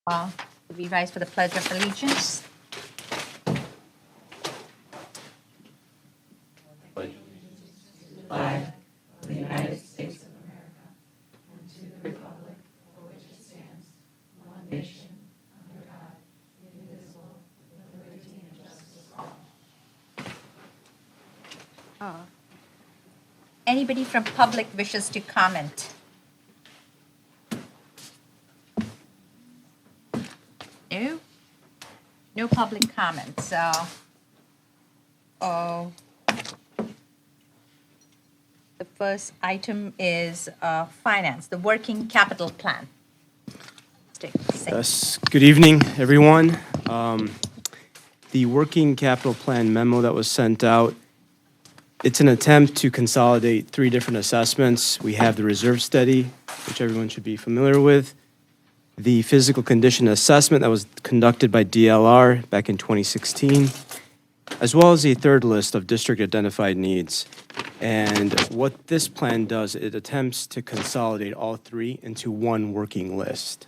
We rise for the Pledge of Allegiance. Anybody from public wishes to comment? No? No public comments, so. The first item is finance, the working capital plan. Yes, good evening, everyone. The working capital plan memo that was sent out, it's an attempt to consolidate 3 different assessments. We have the reserve study, which everyone should be familiar with, the physical condition assessment that was conducted by DLR back in 2016, as well as a third list of district identified needs. And what this plan does, it attempts to consolidate all 3 into one working list.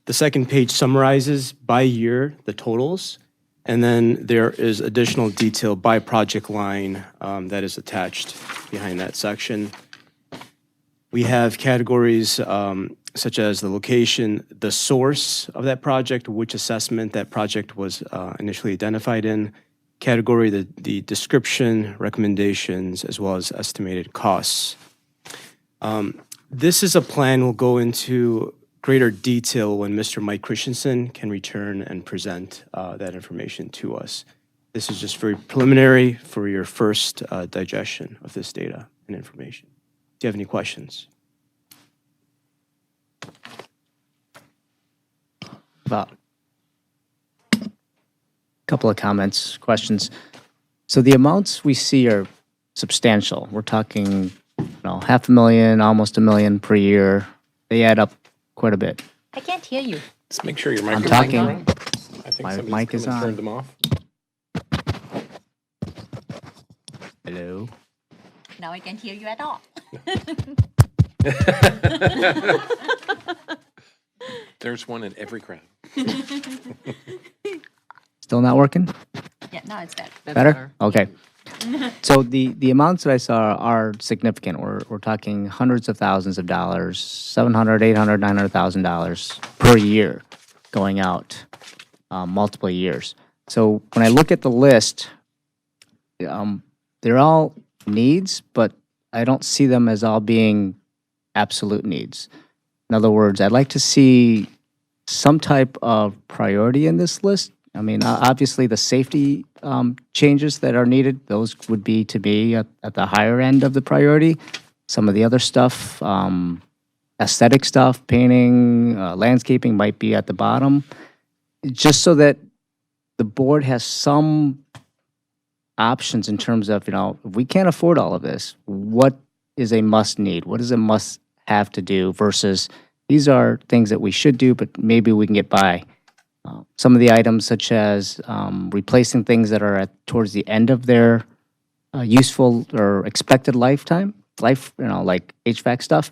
The second page summarizes by year the totals, and then there is additional detail by project line that is attached behind that section. We have categories such as the location, the source of that project, which assessment that project was initially identified in, category, the description, recommendations, as well as estimated costs. This is a plan we'll go into greater detail when Mr. Mike Christensen can return and present that information to us. This is just very preliminary for your first digestion of this data and information. Do you have any questions? About a couple of comments, questions. So the amounts we see are substantial. We're talking, $500,000, almost $1 million per year. They add up quite a bit. I can't hear you. Just make sure your I'm microphone's talking. on. I think My somebody's mic come is and on. turned them off. Hello. Now I can't hear you at all. There's one in every crowd. Still not working? Yeah, now it's better. Better? Okay. So the amounts that I saw are significant. We're talking hundreds of thousands of dollars, $700,000, $800,000, $900,000 per year going out multiple years. So when I look at the list, they're all needs, but I don't see them as all being absolute needs. In other words, I'd like to see some type of priority in this list. I mean, obviously, the safety changes that are needed, those would be to be at the higher end of the priority. Some of the other stuff, aesthetic stuff, painting, landscaping might be at the bottom, just so that the board has some options in terms of, if we can't afford all of this, what is a must need? What is a must have to do versus these are things that we should do, but maybe we can get by. Some of the items, such as replacing things that are towards the end of their useful or expected lifetime, like HVAC stuff.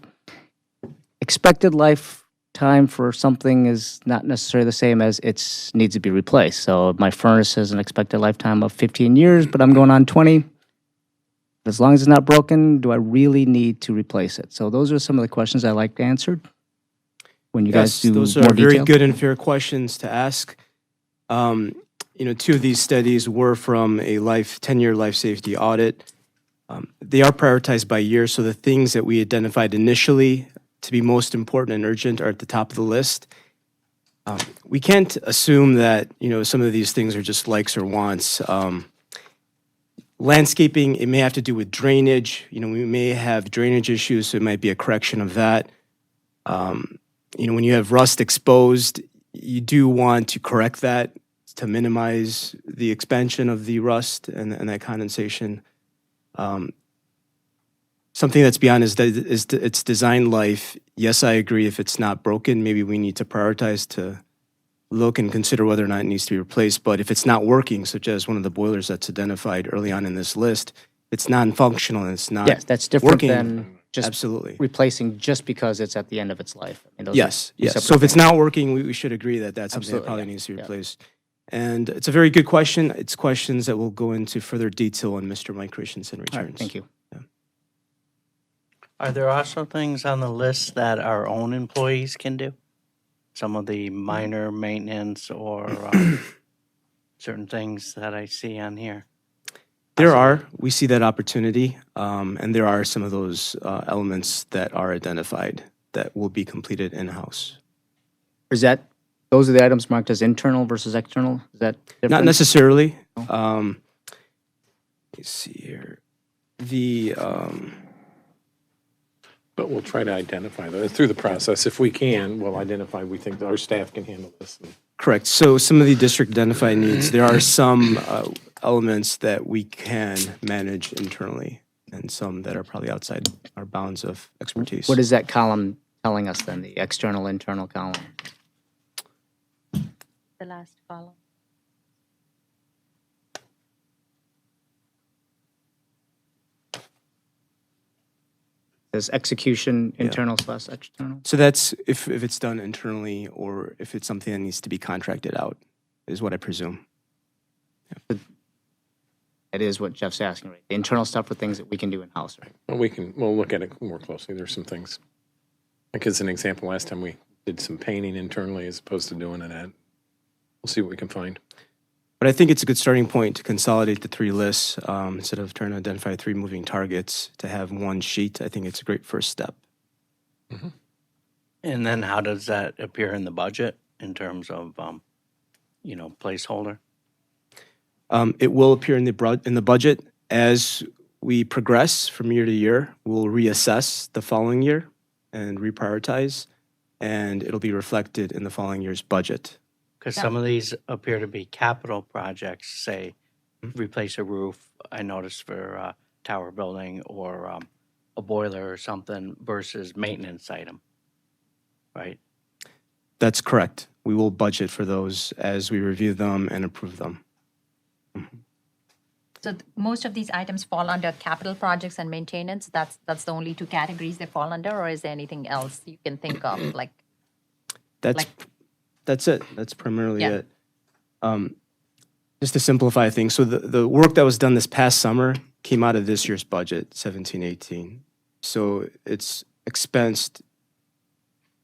Expected lifetime for something is not necessarily the same as it needs to be replaced. So my furnace has an expected lifetime of 15 years, but I'm going on 20. As long as it's not broken, do I really need to replace it? So those are some of the questions I like answered. When you guys do those more are very detail. good and fair questions to ask. 2 of these studies were from a 10-year life safety audit. They are prioritized by year, so the things that we identified initially to be most important and urgent are at the top of the list. We can't assume that, some of these things are just likes or wants. Landscaping, it may have to do with drainage. We may have drainage issues, so it might be a correction of that. When you have rust exposed, you do want to correct that to minimize the expansion of the rust and that condensation. Something that's beyond is its design life. Yes, I agree. If it's not broken, maybe we need to prioritize to look and consider whether or not it needs to be replaced. But if it's not working, such as one of the boilers that's identified early on in this list, it's non-functional and it's not Yes, that's different working. than just Absolutely. replacing just because it's at the end of its life. I mean, those are Yes, two yes. separate So if it's things. not working, we should agree that that's something that Absolutely, probably yeah, needs to be yeah. replaced. And it's a very good question. It's questions that will go into further detail when Mr. Mike Christensen All returns. right, thank you. Are there also things on the list that our own employees can do? Some of the minor maintenance or certain things that I see on here? There Possibly. are, we see that opportunity, and there are some of those elements that are identified that will be completed in-house. Is that, those are the items marked as internal versus external? Is that different? Not necessarily. Let's see here. But we'll try to identify those through the process. If we can, we'll identify, we think that our staff can handle this. Correct. So some of the district identified needs, there are some elements that we can manage internally and some that are probably outside our bounds of expertise. What is that column telling us then, the external, internal column? The last column. Says execution, internal slash external? So that's if it's done internally or if it's something that needs to be contracted out, is what I presume. That is what Jeff's asking, right? The internal stuff are things that we can do in-house, right? Well, we'll look at it more closely. There's some things. Like as an example, last time we did some painting internally as opposed to doing it at, we'll see what we can find. But I think it's a good starting point to consolidate the three lists instead of trying to identify three moving targets to have one sheet. I think it's a great first step. And then how does that appear in the budget in terms of, placeholder? It will appear in the budget as we progress from year to year. We'll reassess the following year and reprioritize, and it'll be reflected in the following year's budget. Because some of these appear to be capital projects, say, replace a roof, I noticed for a tower building or a boiler or something versus maintenance item, right? That's correct. We will budget for those as we review them and approve them. So most of these items fall under capital projects and maintenance. That's the only two categories they fall under, or is there anything else you can think of, like? That's it. That's primarily Yeah. it. Just to simplify things, so the work that was done this past summer came out of this year's budget, 17-18. So it's expensed,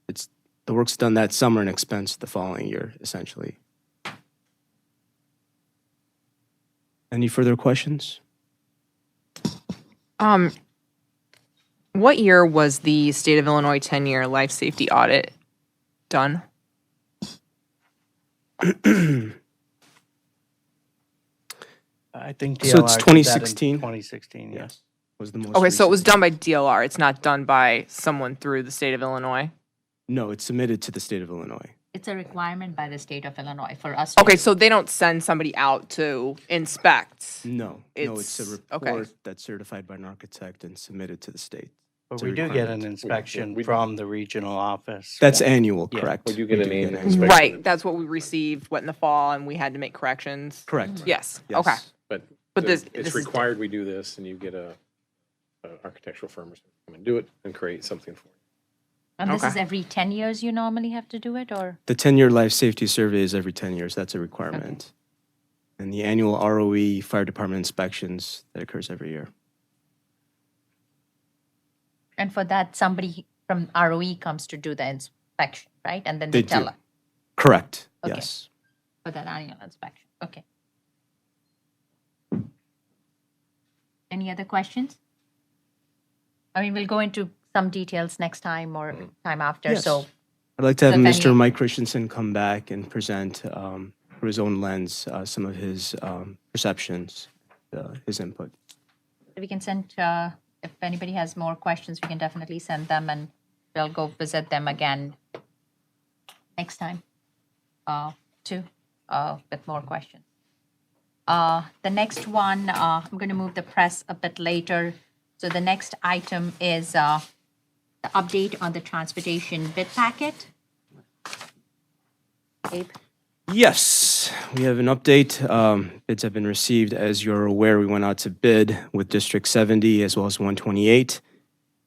the work's done that summer and expensed the following year, essentially. Any further questions? What year was the State of Illinois 10-year life safety audit done? I think So it's DLR did that in 2016? 2016, yes. Was the most Okay, so it was recent. done by DLR. It's not done by someone through the state of Illinois. No, it's submitted to the state of Illinois. It's a requirement by the state of Illinois for us. to Okay, do. so they don't send somebody out to inspect. No, it's a It's- report okay. that's certified by an architect and submitted to the state. But It's a we do get an requirement. inspection we- from the regional office. That's annual, Yeah. correct? We do get an an annual annual. inspection. Right, that's what we received, what, in the fall, and we had to make corrections? Correct. Yes, Yes. okay. But this It's is- required we do this, and you get a architectural firm or something to come and do it and create something for you. And this is Okay. every 10 years you normally have to do it, or? The 10-year life safety survey is every 10 years. That's a requirement. And the annual ROE fire department inspections that occurs every year. And for that, somebody from ROE comes to do the inspection, right? And then they They tell do. us Correct. Okay. Yes. for that annual inspection. Okay. Any other questions? I mean, we'll go into some details next time or time after, Yes. so. I'd like to have So if Mr. any- Mike Christensen come back and present through his own lens some of his perceptions, his input. We can send, if anybody has more questions, we can definitely send them and we'll go visit them again next time, too, with more questions. The next one, I'm going to move the press a bit later. So the next item is the update on the transportation bid packet. Abe? Yes, we have an update. Bids have been received. As you're aware, we went out to bid with District 70 as well as 128.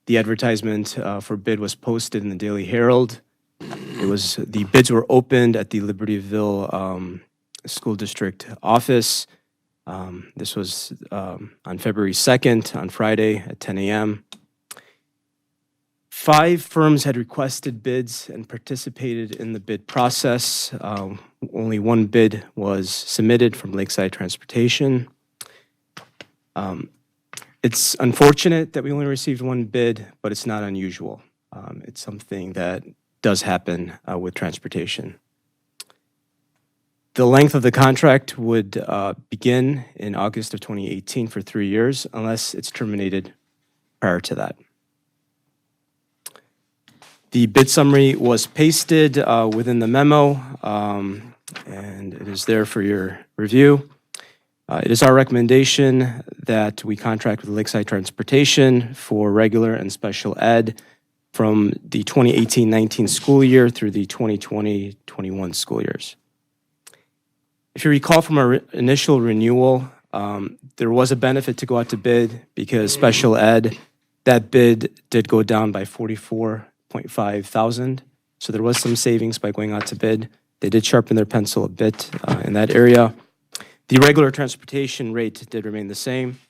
The advertisement for bid was posted in the Daily Herald. The bids were opened at the Libertyville School District office. This was on February 2nd, on Friday at 10 a.m. 5 firms had requested bids and participated in the bid process. Only one bid was submitted from Lakeside Transportation. It's unfortunate that we only received one bid, but it's not unusual. It's something that does happen with transportation. The length of the contract would begin in August of 2018 for 3 years, unless it's terminated prior to that. The bid summary was pasted within the memo, and it is there for your review. It is our recommendation that we contract with Lakeside Transportation for regular and special ed from the 2018-19 school year through the 2020-21 school years. If you recall from our initial renewal, there was a benefit to go out to bid because special ed, that bid did go down by $44,500. So there was some savings by going out to bid. They did sharpen their pencil a bit in that area. The regular transportation rate did remain the same.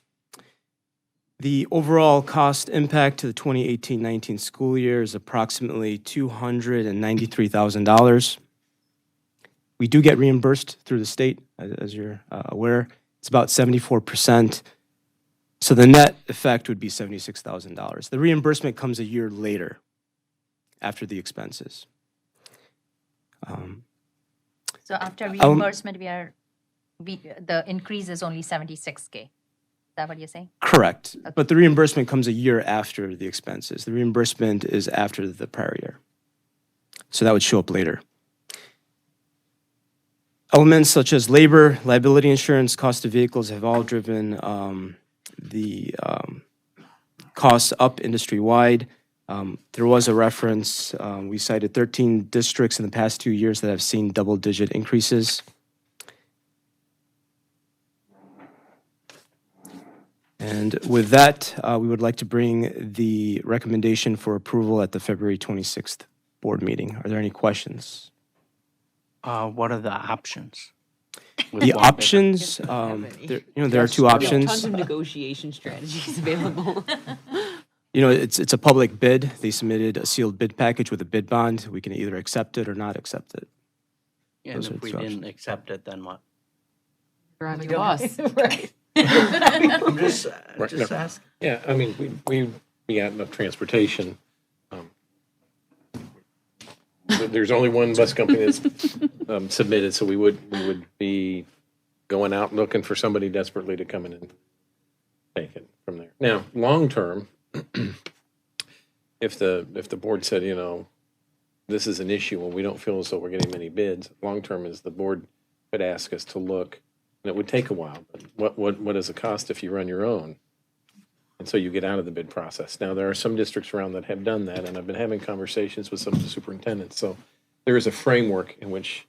The overall cost impact to the 2018-19 school year is approximately $293,000. We do get reimbursed through the state, as you're aware. It's about 74%. So the net effect would be $76,000. The reimbursement comes a year later, after the expenses. So after reimbursement, the increase is only 76K. Is that what you're saying? Correct. But the reimbursement comes a year after the expenses. The reimbursement is after the prior year. So that would show up later. Elements such as labor, liability insurance, cost of vehicles have all driven the costs up industry-wide. There was a reference, we cited 13 districts in the past 2 years that have seen double-digit increases. And with that, we would like to bring the recommendation for approval at the February 26th board meeting. Are there any questions? What are the options? With The one bidder? options, there are two options. Tons of negotiation strategies available. It's a public bid. They submitted a sealed bid package with a bid bond. We can either accept it or not accept it. And Those are if we two didn't accept it, then what? You're on to us. Right. I'm just Right, no. asking. Yeah, I mean, we got enough transportation. There's only one bus company that's submitted, so we would be going out looking for somebody desperately to come in and take it from there. Now, long-term, if the board said, this is an issue and we don't feel as though we're getting many bids, long-term is the board could ask us to look, and it would take a while, but what is the cost if you run your own? And so you get out of the bid process. Now, there are some districts around that have done that, and I've been having conversations with some of the superintendents. So there is a framework in which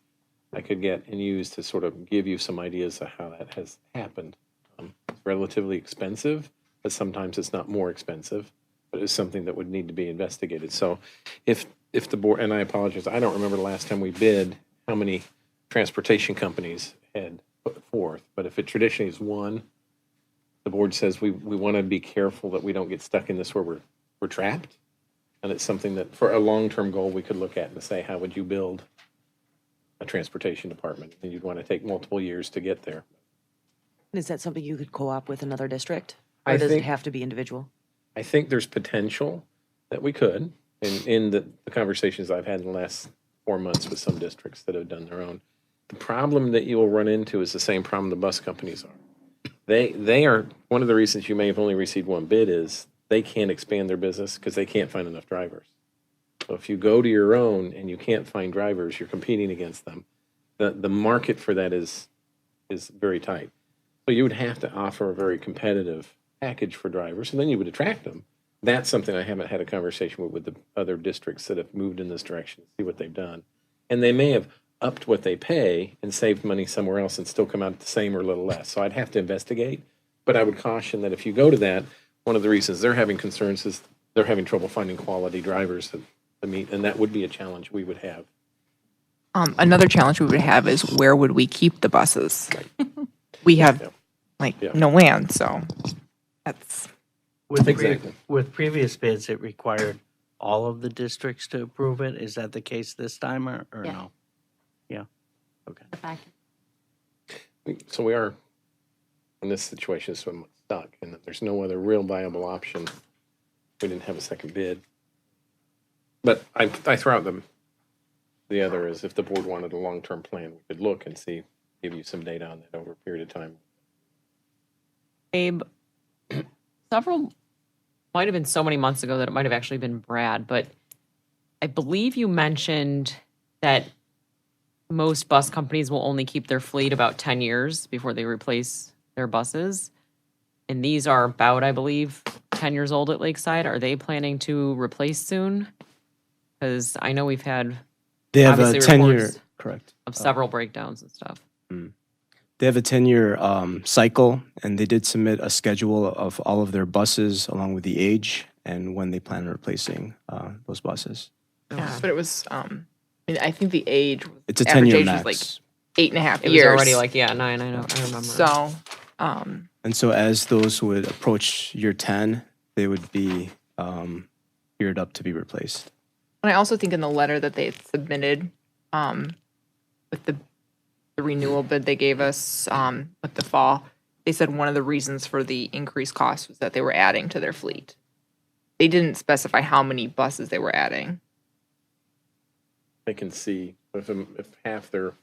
I could get and use to sort of give you some ideas of how that has happened. It's relatively expensive, but sometimes it's not more expensive, but it's something that would need to be investigated. So if the board, and I apologize, I don't remember the last time we bid how many transportation companies had put forth, but if it traditionally is one, the board says we want to be careful that we don't get stuck in this where we're trapped. And it's something that for a long-term goal we could look at and say, how would you build a transportation department? And you'd want to take multiple years to get there. Is that something you could co-op with another district? I Or does it think- have to be individual? I think there's potential that we could, in the conversations I've had in the last 4 months with some districts that have done their own. The problem that you'll run into is the same problem the bus companies are. They are, one of the reasons you may have only received one bid is they can't expand their business because they can't find enough drivers. So if you go to your own and you can't find drivers, you're competing against them. The market for that is very tight. So you would have to offer a very competitive package for drivers, and then you would attract them. That's something I haven't had a conversation with the other districts that have moved in this direction, see what they've done. And they may have upped what they pay and saved money somewhere else and still come out the same or a little less. So I'd have to investigate, but I would caution that if you go to that, one of the reasons they're having concerns is they're having trouble finding quality drivers to meet, and that would be a challenge we would have. Another challenge we would have is where would we keep the buses? We have Yeah. no land, so that's Exactly. With previous bids, it required all of the districts to approve it. Is that the case this time or Yeah. no? Yeah, okay. So we are in this situation, somewhat stuck, and that there's no other real viable option. We didn't have a second bid. But I throw out the other is if the board wanted a long-term plan, we could look and see, give you some data on that over a period of time. Abe, several, might have been so many months ago that it might have actually been Brad, but I believe you mentioned that most bus companies will only keep their fleet about 10 years before they replace their buses. And these are about, I believe, 10 years old at Lakeside. Are they planning to replace soon? Because I know we've had They have a obviously 10-year, reports correct. of several breakdowns and stuff. They have a 10-year cycle, and they did submit a schedule of all of their buses along with the age and when they plan on replacing those buses. but it was. I mean, I think the age. It's a average 10-year age max. was like 8.5 It years. was already like, yeah, 9, I know, I remember. So, And so as those would approach year 10, they would be geared up to be replaced. and I also think in the letter that they had submitted, with the renewal bid they gave us, with the fall, they said one of the reasons for the increased cost was that they were adding to their fleet. They didn't specify how many buses they were adding. They can see if half their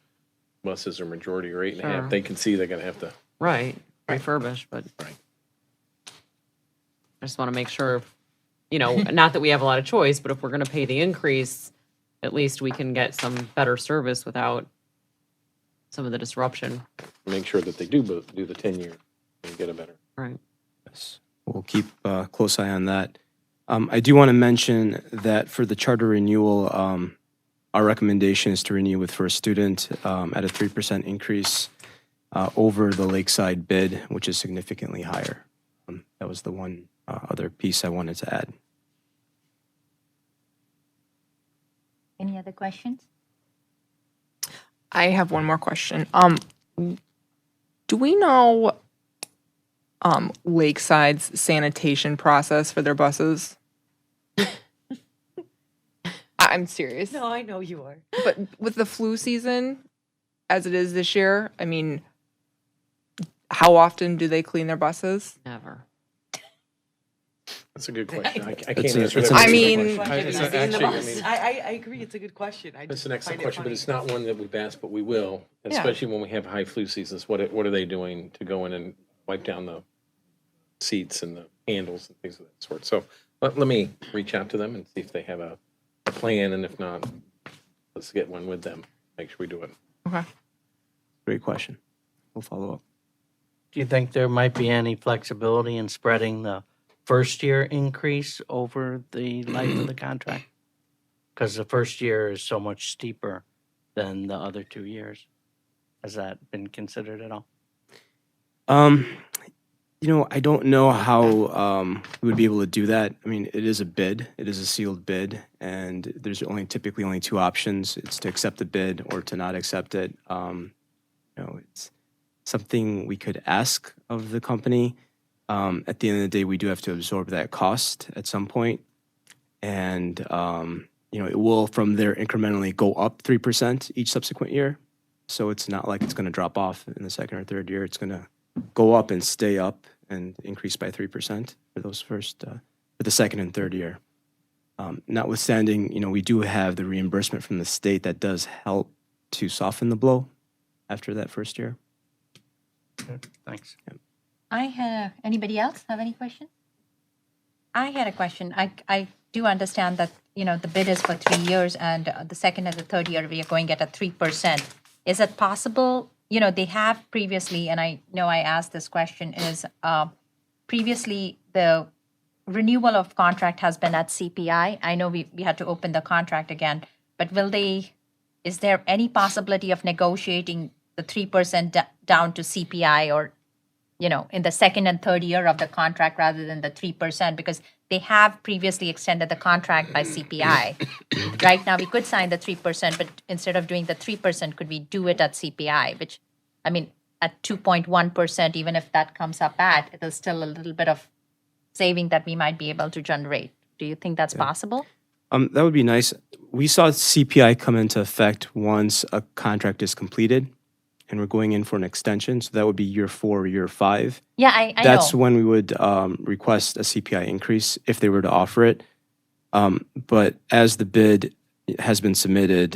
buses are majority or 8.5, Sure. they can see they're going to have to. Right, refurbish, but Right. I just want to make sure, not that we have a lot of choice, but if we're going to pay the increase, at least we can get some better service without some of the disruption. Make sure that they do the 10-year and get a better. Right. Yes. We'll keep a close eye on that. I do want to mention that for the charter renewal, our recommendation is to renew with First Student at a 3% increase over the Lakeside bid, which is significantly higher. That was the one other piece I wanted to add. Any other questions? I have one more question. Do we know Lakeside's sanitation process for their buses? I'm serious. No, I know you are. But with the flu season, as it is this year, I mean, how often do they clean their buses? Never. That's a good question. I can't It's a- answer it's that. a- I mean- It's Have you seen the actually, I bus? mean, I agree, it's a good question. I it's just an excellent find it question, but funny. it's not one that we've asked, but we will, Yeah. especially when we have high flu seasons. What are they doing to go in and wipe down the seats and the handles and things of that sort? So let me reach out to them and see if they have a plan, and if not, let's get one with them. Make sure we do it. Okay. Great question. We'll follow up. Do you think there might be any flexibility in spreading the first year increase over the life of the contract? Because the first year is so much steeper than the other 2 years. Has that been considered at all? I don't know how we would be able to do that. I mean, it is a bid. It is a sealed bid, and there's typically only two options. It's to accept the bid or to not accept it. It's something we could ask of the company. At the end of the day, we do have to absorb that cost at some point. And, it will from there incrementally go up 3% each subsequent year. So it's not like it's going to drop off in the second or third year. It's going to go up and stay up and increase by 3% for those for the second and third year. Notwithstanding, we do have the reimbursement from the state that does help to soften the blow after that first year. Thanks. Anybody else have any questions? I had a question. I do understand that, the bid is for 3 years and the second and the third year we are going at a 3%. Is it possible, they have previously, and I know I asked this question, is previously the renewal of contract has been at CPI. I know we had to open the contract again, but is there any possibility of negotiating the 3% down to CPI or in the second and third year of the contract rather than the 3%, because they have previously extended the contract by CPI. Right now, we could sign the 3%, but instead of doing the 3%, could we do it at CPI? Which, I mean, at 2.1%, even if that comes up at, it is still a little bit of saving that we might be able to generate. Do you think that's possible? That would be nice. We saw CPI come into effect once a contract is completed, and we're going in for an extension. So that would be year 4 or year 5. Yeah, I That's know. when we would request a CPI increase if they were to offer it. But as the bid has been submitted,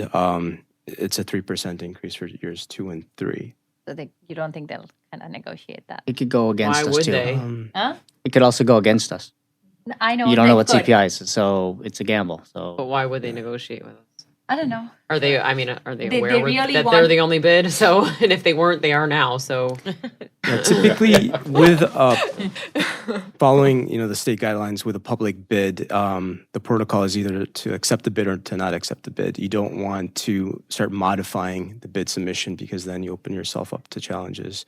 it's a 3% increase for years 2 and 3. So you don't think they'll kind of negotiate that? It could go against Why us would too. they? Huh? It could also go against us. I know. You don't know they what could. CPI is, so it's a gamble. But So why would they negotiate with us? I don't know. Are they? I mean, are they They aware really that want- they're the only bid? So, and if they weren't, they are now. So, Yeah, typically, with following the state guidelines with a public bid, the protocol is either to accept the bid or to not accept the bid. You don't want to start modifying the bid submission because then you open yourself up to challenges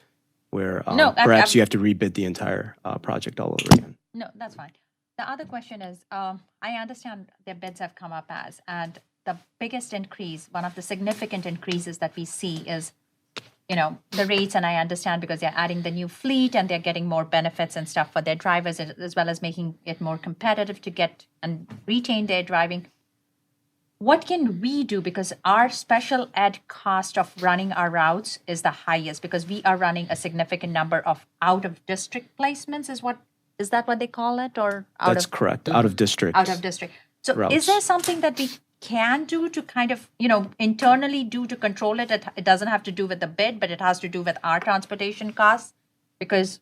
where No, perhaps you have to rebid the entire project all over again. No, that's fine. The other question is, I understand their bids have come up and the biggest increase, one of the significant increases that we see is, the rates, and I understand because they're adding the new fleet and they're getting more benefits and stuff for their drivers, as well as making it more competitive to get and retain their driving. What can we do? Because our special ed cost of running our routes is the highest because we are running a significant number of out-of-district placements, is that what they call it? Or That's correct. Out of district. out of district. So routes. is there something that we can do to kind of, internally do to control it? It doesn't have to do with the bid, but it has to do with our transportation costs? Because,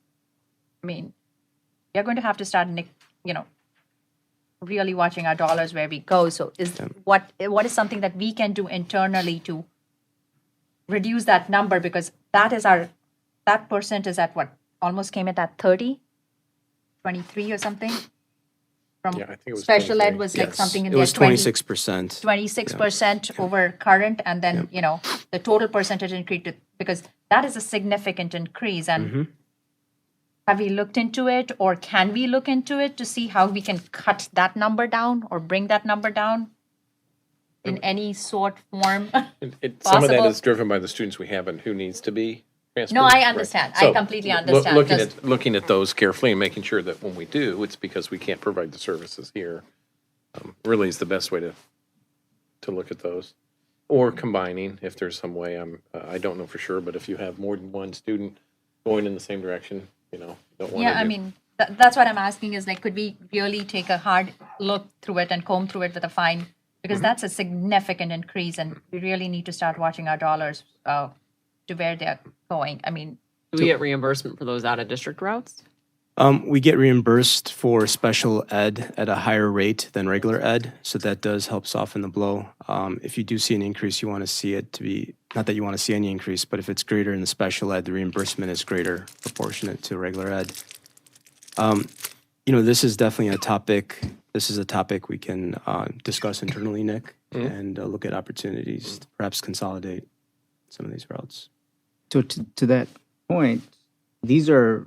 I mean, we're going to have to start, really watching our dollars where we go. So what is something that we can do internally to reduce that number? Because that percent is at what? Almost came at 30? 23 or something? From Yeah, I think it was special ed 23. was like Yes, something in it there, was 26%. 26% over current, and then, the total percentage increase, because that is a significant increase. And have we looked into it, or can we look into it to see how we can cut that number down or bring that number down in any sort, form? Some of that Possible? is driven by the students we have and who needs to be transferred. No, I Right. understand. I So, completely loo- understand. Looking Just- looking at those carefully and making sure that when we do, it's because we can't provide the services here. Really is the best way to look at those. Or combining, if there's some way. I don't know for sure, but if you have more than one student going in the same direction, don't want to. Yeah, I mean, that's what I'm asking is like, could we really take a hard look through it and comb through it with a fine? Because that's a significant increase, and we really need to start watching our dollars to where they're going. I mean, do we get reimbursement for those out of district routes? We get reimbursed for special ed at a higher rate than regular ed, so that does help soften the blow. If you do see an increase, you want to see it to be, not that you want to see any increase, but if it's greater in the special ed, the reimbursement is greater proportionate to regular ed. This is definitely a topic. This is a topic we can discuss internally, Nick, and look at opportunities to perhaps consolidate some of these routes. So to that point, these are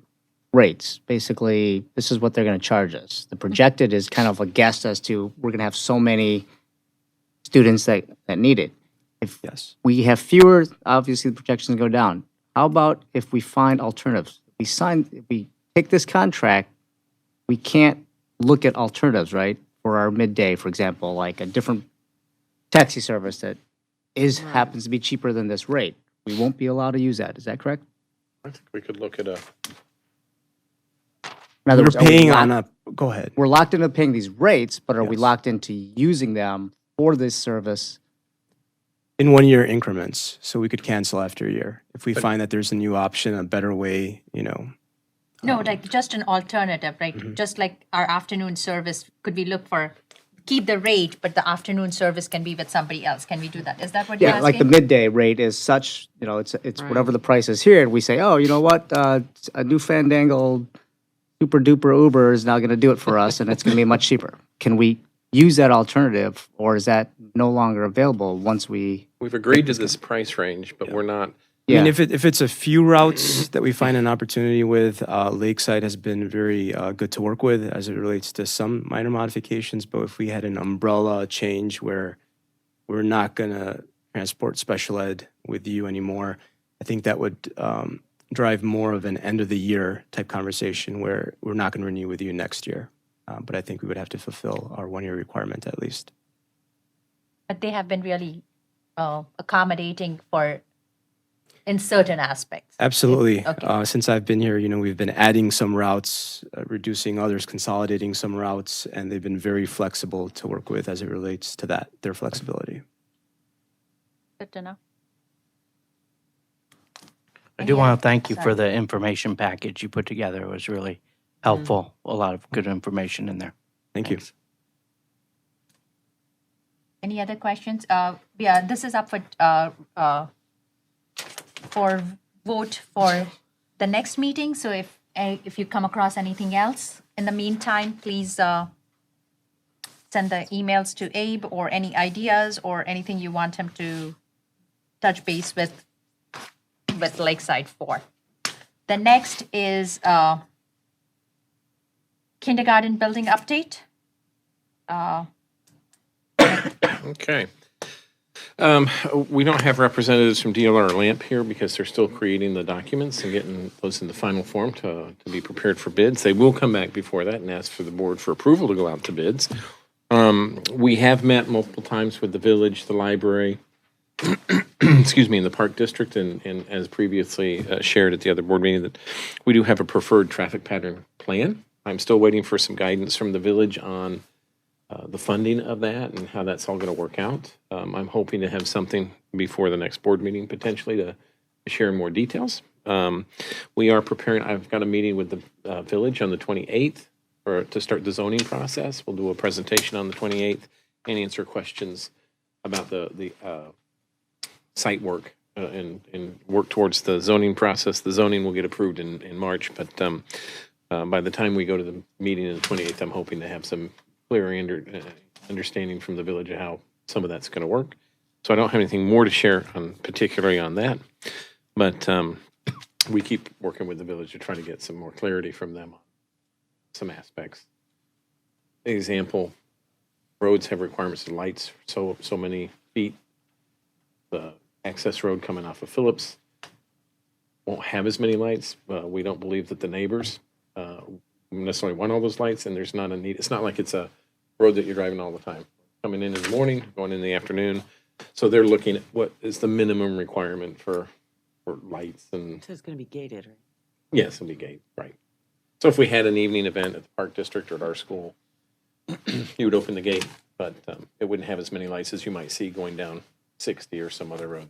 rates. Basically, this is what they're going to charge us. The projected is kind of a guess as to we're going to have so many students that need it. If Yes. we have fewer, obviously the projections go down. How about if we find alternatives? If we take this contract, we can't look at alternatives, right? For our midday, for example, like a different taxi service that happens to be cheaper than this rate. We won't be allowed to use that. Is that correct? I think we could look at In other We're words, are we paying locked- on a, go ahead. we're locked into paying these rates, but are we Yes. locked into using them for this service? In 1-year increments, so we could cancel after a year. If we find that there's a new option, a better way, no, like just an alternative, right? Just like our afternoon service, could we look for, keep the rate, but the afternoon service can be with somebody else? Can we do that? Is that what you're Yeah, asking? like the midday rate is such, it's whatever the price is here. And we say, oh, you know what? A new fandangled super duper Uber is now going to do it for us, and it's going to be much cheaper. Can we use that alternative, or is that no longer available once we? We've agreed to this price range, but we're not I mean, Yeah. if it's a few routes that we find an opportunity with, Lakeside has been very good to work with as it relates to some minor modifications. But if we had an umbrella change where we're not gonna transport special ed with you anymore, I think that would drive more of an end of the year type conversation where we're not gonna renew with you next year. But I think we would have to fulfill our 1 year requirement at least. But they have been really accommodating for in certain aspects. Absolutely. Okay. Since I've been here, we've been adding some routes, reducing others, consolidating some routes, and they've been very flexible to work with as it relates to that, their flexibility. Good to know. I do Any want other- to thank you for sorry. the information package you put together. It was really helpful. A lot of good information in there. Thank you. Thanks. Any other questions? Yeah, this is up for vote for the next meeting. So if you come across anything else in the meantime, please send the emails to Abe or any ideas or anything you want him to touch base with Lakeside for. The next is kindergarten building update. Okay. We don't have representatives from DLR or LAMP here because they're still creating the documents and getting those in the final form to be prepared for bids. They will come back before that and ask for the board for approval to go out to bids. We have met multiple times with the village, the library, excuse me, in the Park District, and as previously shared at the other board meeting, that we do have a preferred traffic pattern plan. I'm still waiting for some guidance from the village on the funding of that and how that's all going to work out. I'm hoping to have something before the next board meeting potentially to share more details. We are preparing, I've got a meeting with the village on the 28th to start the zoning process. We'll do a presentation on the 28th and answer questions about the site work and work towards the zoning process. The zoning will get approved in March, but by the time we go to the meeting on the 28th, I'm hoping to have some clearer understanding from the village of how some of that's going to work. So I don't have anything more to share particularly on that, but we keep working with the village to try to get some more clarity from them on some aspects. Example, roads have requirements of lights, so many feet. The access road coming off of Phillips won't have as many lights. We don't believe that the neighbors necessarily want all those lights, and there's not a need. It's not like it's a road that you're driving all the time. Coming in the morning, going in the afternoon. So they're looking at what is the minimum requirement for lights. And So it's going to be gated, right? yes, it'll be gate, right. So if we had an evening event at the Park District or at our school, you would open the gate, but it wouldn't have as many lights as you might see going down 60 or some other road.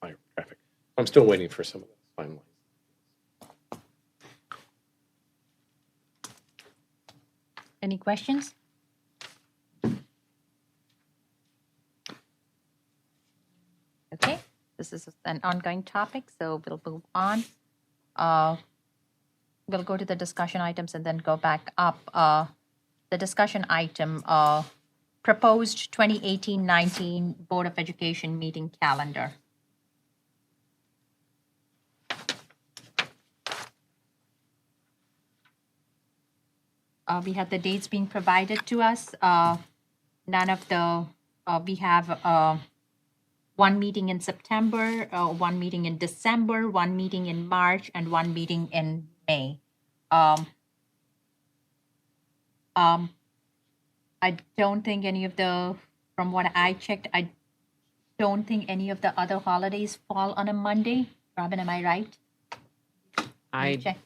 Higher traffic. I'm still waiting for some of those finalized. Any questions? Okay, this is an ongoing topic, so we'll move on. We'll go to the discussion items and then go back up. The discussion item, proposed 2018-19 Board of Education meeting calendar. We have the dates being provided to us. None of the, we have one meeting in September, one meeting in December, one meeting in March, and one meeting in May. I don't think any of the, from what I checked, I don't think any of the other holidays fall on a Monday. Robin, am I right? I Check.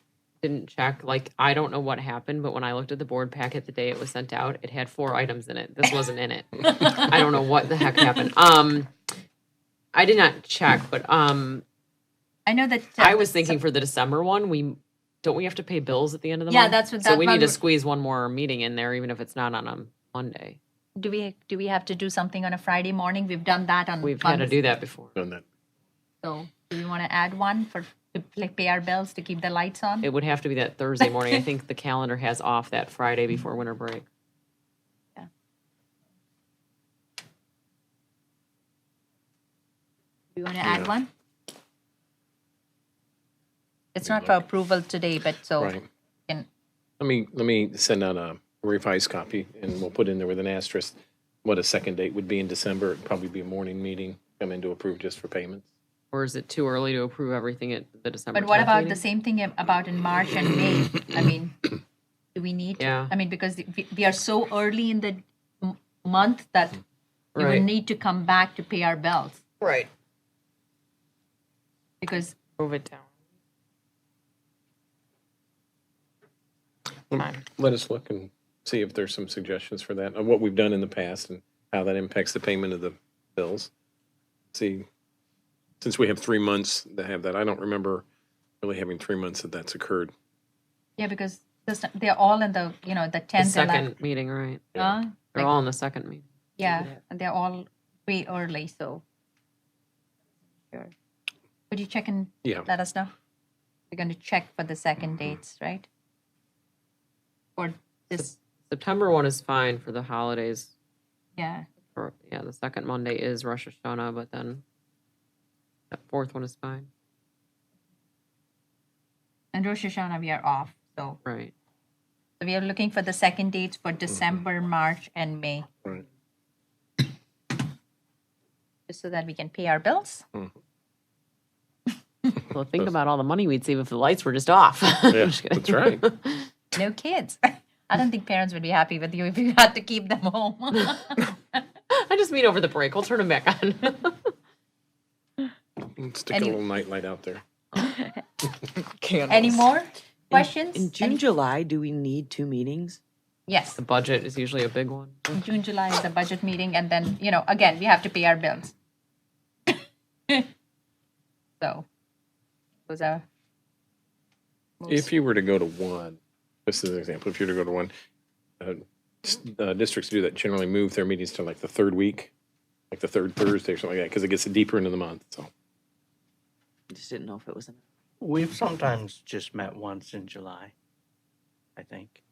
didn't check. Like, I don't know what happened, but when I looked at the board packet the day it was sent out, it had 4 items in it. This wasn't in it. I don't know what the heck happened. I did not check, but I know that. I was thinking for the December one, we have to pay bills at the end of the Yeah, month? that's what So that we need to one- squeeze one more meeting in there, even if it's not on a Monday. Do we have to do something on a Friday morning? We've done that on. We've had to do that before. Done that. So do we want to add one to pay our bills to keep the lights on? It would have to be that Thursday morning. I think the calendar has off that Friday before winter break. Do you want to add one? it's not for approval today, but so Right. can, Let me send out a revised copy, and we'll put in there with an asterisk what a second date would be in December. It'd probably be a morning meeting, come in to approve just for payments. Or is it too early to approve everything at the December but what 10th about the meeting? same thing about in March and May? I mean, do we need? Yeah. I mean, because we are so early in the month that we will Right. need to come back to pay our bills Right. because Move it down. Let us look and see if there's some suggestions for that, of what we've done in the past and how that impacts the payment of the bills. See, since we have 3 months to have that, I don't remember really having 3 months that that's occurred. yeah, because they're all in the the The 10th, 11th. second meeting, right? Huh? They're Like, all in the second meeting. yeah, and they're all way early. So, sure. Would you check and Yeah. let us know? We're going to check for the second dates, right? Or this, September 1 is fine for the holidays. yeah. Or, yeah, the second Monday is Rosh Hashanah, but then that fourth one is fine. And Rosh Hashanah, we are off. So Right. we are looking for the second dates for December, March, and May. Right. Just so that we can pay our bills. Well, think about all the money we'd save if the lights were just off. Yeah, that's right. No kids. I don't think parents would be happy with you if you had to keep them home. I just mean over the break. We'll turn them back on. Stick Any- a little nightlight out there. Any more questions? In June, July, do we need 2 meetings? Yes. The budget is usually a big one. June, July is a budget meeting, and then, again, we have to pay our bills. So, those are. If you were to go to one, this is an example, if you were to go to one, districts do that generally move their meetings to like the third week, like the third Thursday or something like that, because it gets deeper into the month, so. I just didn't know if it was enough. We've sometimes just met once in July, I think.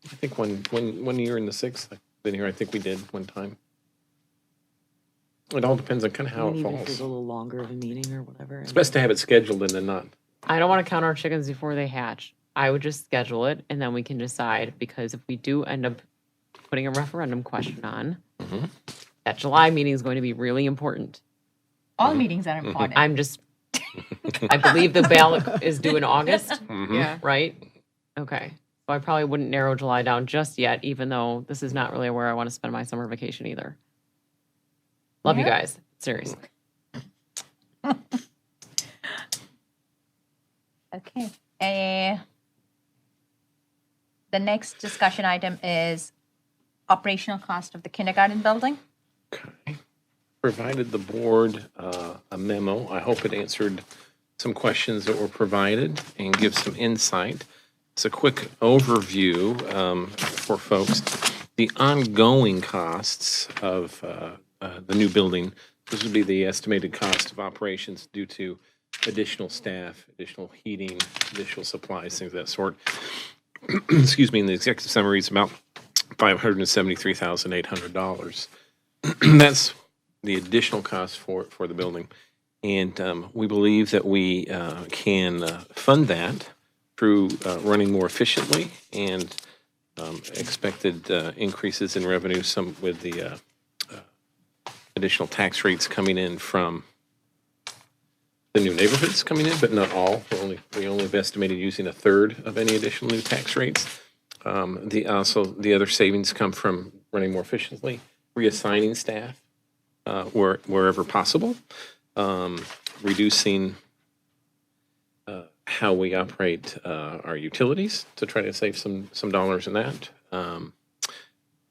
I think one year in the sixth, I've been here, I think we did one time. It all depends on kind of how it Even if it's falls. a little longer of a meeting or whatever. It's best to have it scheduled and then not. I don't want to count our chickens before they hatch. I would just schedule it and then we can decide because if we do end up putting a referendum question on, that July meeting is going to be really important. All meetings are important. I'm just, I believe the ballot is due in August, Yeah. right? Okay. So I probably wouldn't narrow July down just yet, even though this is not really where I want to spend my summer vacation either. Love you Yeah. guys. Seriously. Okay. The next discussion item is operational cost of the kindergarten building. Okay. Provided the board a memo. I hope it answered some questions that were provided and gives some insight. It's a quick overview for folks. The ongoing costs of the new building, this would be the estimated cost of operations due to additional staff, additional heating, additional supplies, things of that sort. Excuse me, in the executive summary, it's about $573,800. That's the additional cost for the building. And we believe that we can fund that through running more efficiently and expected increases in revenue, some with the additional tax rates coming in from the new neighborhoods coming in, but not all. We only have estimated using a third of any additional new tax rates. The other savings come from running more efficiently, reassigning staff wherever possible, reducing how we operate our utilities to try to save some dollars in that.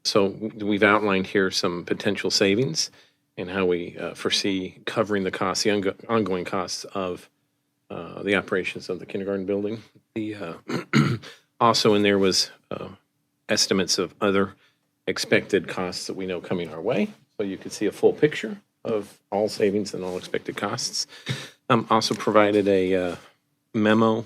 So we've outlined here some potential savings and how we foresee covering the costs, the ongoing costs of the operations of the kindergarten building. Also in there was estimates of other expected costs that we know coming our way, so you could see a full picture of all savings and all expected costs. Also provided a memo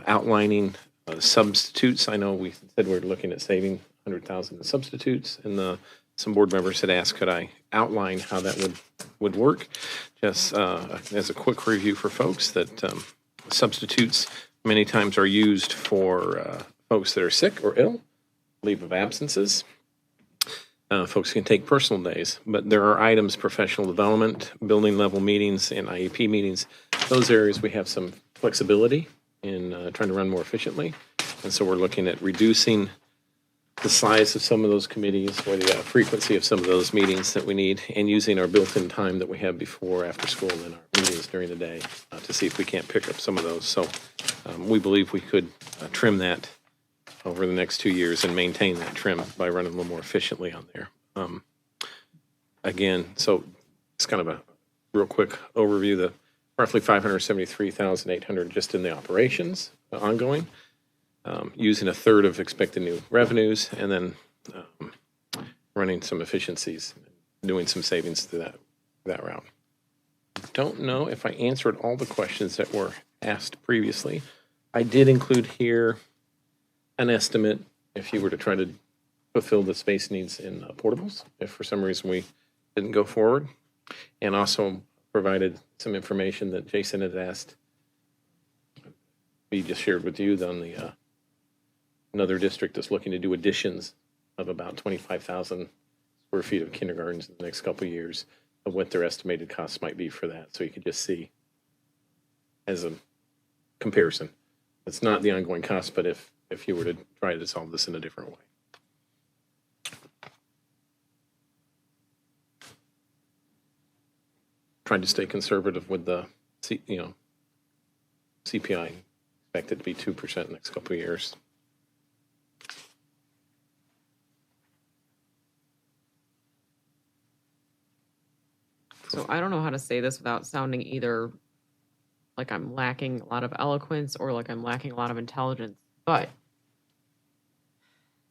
outlining substitutes. I know we said we were looking at saving $100,000 in substitutes, and some board members had asked, could I outline how that would work? Just as a quick review for folks, that Substitutes many times are used for folks that are sick or ill, leave of absences. Folks can take personal days, but there are items, professional development, building level meetings, and IEP meetings. Those areas we have some flexibility in trying to run more efficiently. And so we're looking at reducing the size of some of those committees or the frequency of some of those meetings that we need, and using our built-in time that we have before, after school, and our meetings during the day to see if we can't pick up some of those. So we believe we could trim that over the next 2 years and maintain that trim by running a little more efficiently on there. Again, so it's kind of a real quick overview. The roughly 573,800 just in the operations ongoing, using a third of expected new revenues, and then running some efficiencies, doing some savings to that route. Don't know if I answered all the questions that were asked previously. I did include here an estimate if you were to try to fulfill the space needs in portables, if for some reason we didn't go forward, and also provided some information that Jason had asked. We just shared with you on the another district that's looking to do additions of about 25,000 square feet of kindergartens in the next couple of years, of what their estimated costs might be for that. So you could just see as a comparison. It's not the ongoing cost, but if you were to try to solve this in a different way. Tried to stay conservative with the, CPI, expected to be 2% in the next couple of years. So I don't know how to say this without sounding either like I'm lacking a lot of eloquence or like I'm lacking a lot of intelligence, but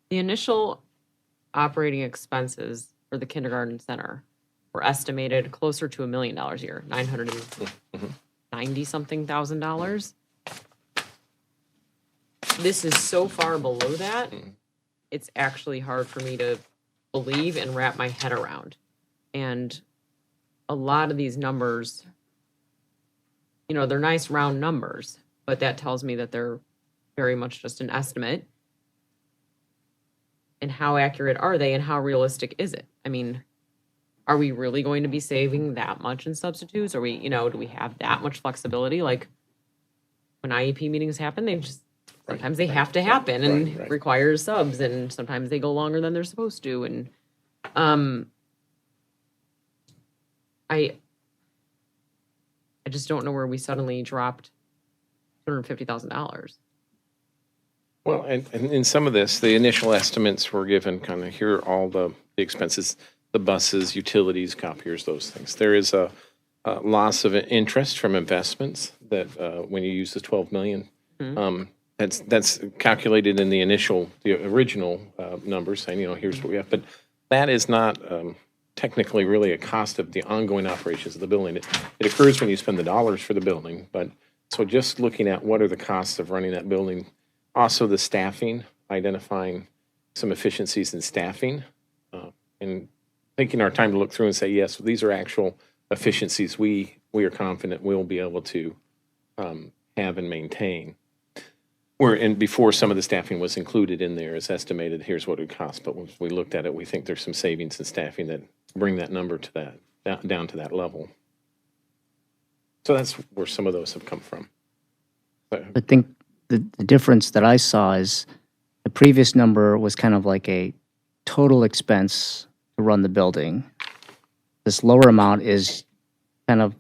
the initial operating expenses for the kindergarten center were estimated closer to $1 million a year, $990-something thousand. This is so far below that, it's actually hard for me to believe and wrap my head around. And a lot of these numbers, they're nice round numbers, but that tells me that they're very much just an estimate. And how accurate are they, and how realistic is it? I mean, are we really going to be saving that much in substitutes? Are we, do we have that much flexibility? Like when IEP meetings happen, sometimes they have to happen and require subs, and sometimes they go longer than they're supposed to. And I just don't know where we suddenly dropped $250,000. Well, and in some of this, the initial estimates were given kind of here are all the expenses, the buses, utilities, copiers, those things. There is a loss of interest from investments that when you use the 12 million, that's calculated in the original numbers, saying, here's what we have. But that is not technically really a cost of the ongoing operations of the building. It occurs when you spend the dollars for the building. But so just looking at what are the costs of running that building, also the staffing, identifying some efficiencies in staffing, and taking our time to look through and say, yes, these are actual efficiencies we are confident we'll be able to have and maintain. And before some of the staffing was included in there as estimated, here's what it would cost. But once we looked at it, we think there's some savings in staffing that bring that number to that down to that level. So that's where some of those have come from. I think the difference that I saw is the previous number was kind of like a total expense to run the building. This lower amount is kind of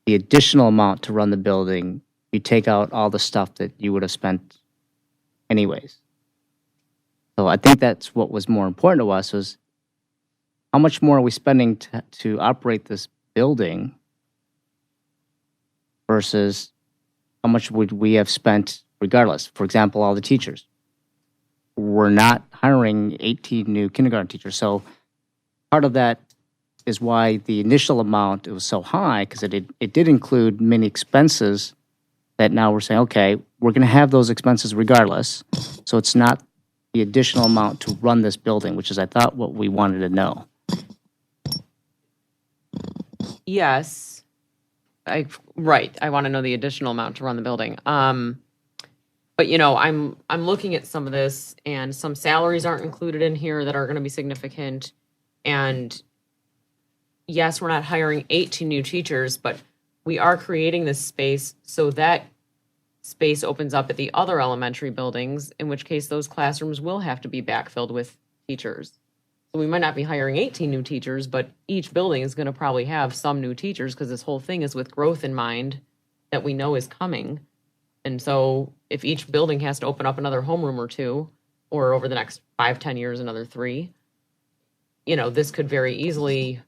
the additional amount to run the building. You take out all the stuff that you would have spent anyways. So I think that's what was more important to us, was how much more are we spending to operate this building versus how much would we have spent regardless. For example, all the teachers. We're not hiring 18 new kindergarten teachers. So part of that is why the initial amount, it was so high, because it did include many expenses that now we're saying, okay, we're going to have those expenses regardless. So it's not the additional amount to run this building, which is, I thought, what we wanted to know. Yes. Right, I want to know the additional amount to run the building. But I'm looking at some of this, and some salaries aren't included in here that are going to be significant. And yes, we're not hiring 18 new teachers, but we are creating this space so that space opens up at the other elementary buildings, in which case those classrooms will have to be backfilled with teachers. So we might not be hiring 18 new teachers, but each building is going to probably have some new teachers because this whole thing is with growth in mind that we know is coming. And so if each building has to open up another homeroom or two, or over the next 5-10 years, another 3, this could very easily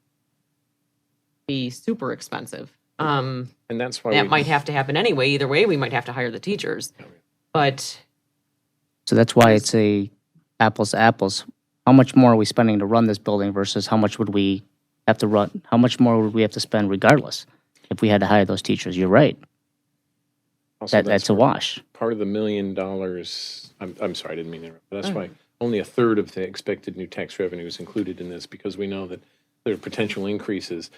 be super expensive. And that's why That might have to happen anyway. Either way, we might have to hire the teachers. But So that's why it's a apples to apples. How much more are we spending to run this building versus how much would we have to run? How much more would we have to spend regardless if we had to hire those teachers? You're right. also That's a wash. part of the $1 million. I'm sorry, I didn't mean to interrupt. But that's why only a third of the expected new tax revenue is included in this, because we know that there are potential increases.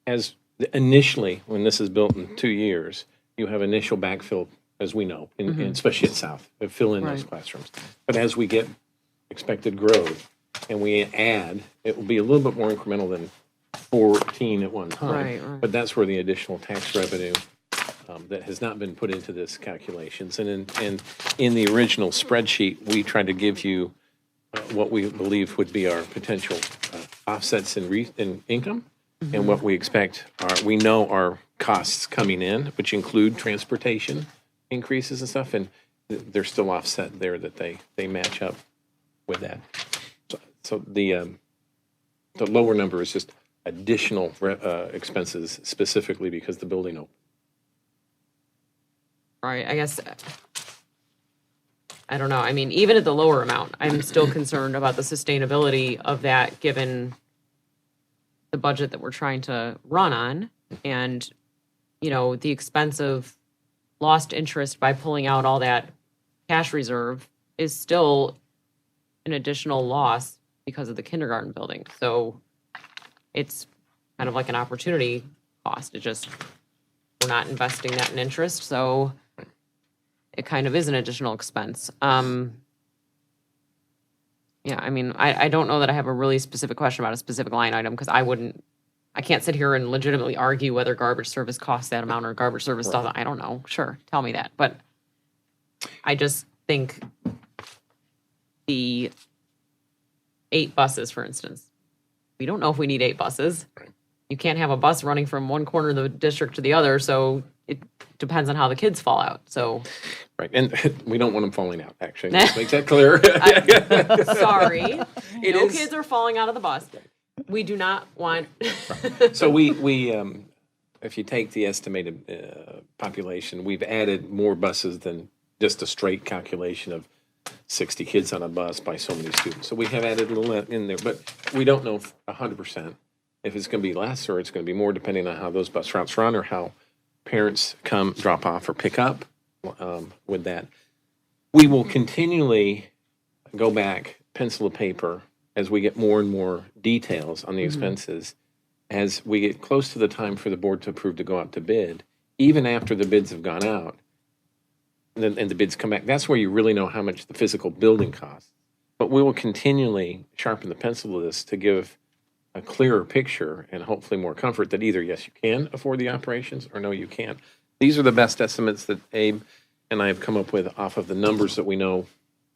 As initially, when this is built in 2 years, you have initial backfill, as we know, especially at South, fill in those classrooms. But as we get expected growth and we add, it will be a little bit more incremental than 14 at one time. Right. But that's where the additional tax revenue that has not been put into this calculations. And in the original spreadsheet, we tried to give you what we believe would be our potential offsets in income and what we expect we know our costs coming in, which include transportation increases and stuff, and they're still offset there that they match up with that. So the lower number is just additional expenses specifically because the building opened. right, I guess, I don't know. I mean, even at the lower amount, I'm still concerned about the sustainability of that, given the budget that we're trying to run on, and the expense of lost interest by pulling out all that cash reserve is still an additional loss because of the kindergarten building. So it's kind of like an opportunity cost. We're not investing that in interest, so it kind of is an additional expense. Yeah, I mean, I don't know that I have a really specific question about a specific line item, because I can't sit here and legitimately argue whether garbage service costs that amount or garbage service doesn't. I don't know. Sure, tell me that. But I just think the 8 buses, for instance, we don't know if we need 8 buses. You can't have a bus running from one corner of the district to the other, so it depends on how the kids fall out. So, Right, and we don't want them falling out, actually. Let's make that clear. sorry, It no is- kids are falling out of the bus. We do not want. So we if you take the estimated population, we've added more buses than just a straight calculation of 60 kids on a bus by so many students. So we have added a little in there, but we don't know 100% if it's going to be less or it's going to be more, depending on how those bus routes run or how parents come, drop off, or pick up with that. We will continually go back, pencil to paper, as we get more and more details on the expenses. As we get close to the time for the board to approve to go out to bid, even after the bids have gone out, and the bids come back, that's where you really know how much the physical building costs. But we will continually sharpen the pencil of this to give a clearer picture and hopefully more comfort that either, yes, you can afford the operations, or no, you can't. These are the best estimates that Abe and I have come up with off of the numbers that we know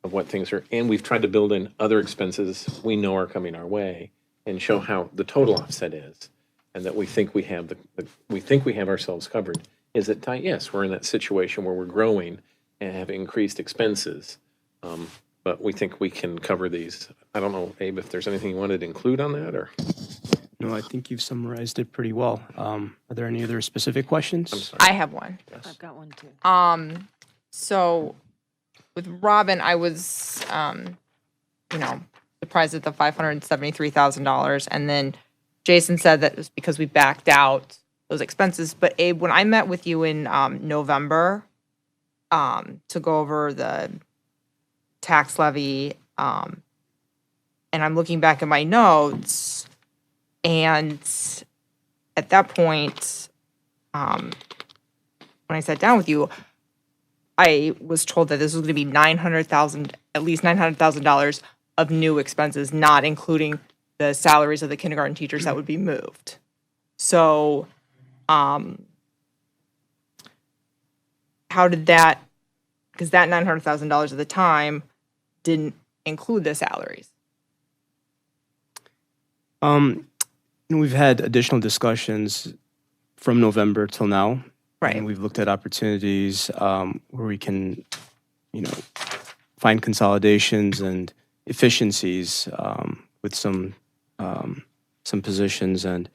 of what things are. And we've tried to build in other expenses we know are coming our way and show how the total offset is, and that we think we have we think we have ourselves covered. Is it tight? Yes, we're in that situation where we're growing and have increased expenses, but we think we can cover these. I don't know, Abe, if there's anything you wanted to include on that, or? No, I think you've summarized it pretty well. Are there any other specific questions? I'm sorry. I have one. I've got one too. So with Robin, I was, surprised at the $573,000. And then Jason said that it was because we backed out those expenses. But Abe, when I met with you in November to go over the tax levy, and I'm looking back at my notes, and at that point, when I sat down with you, I was told that this was going to be at least $900,000 of new expenses, not including the salaries of the kindergarten teachers that would be moved. So, how did that, because that $900,000 at the time didn't include the salaries. We've had additional discussions from November till now. Right. And we've looked at opportunities where we can, find consolidations and efficiencies with some positions. And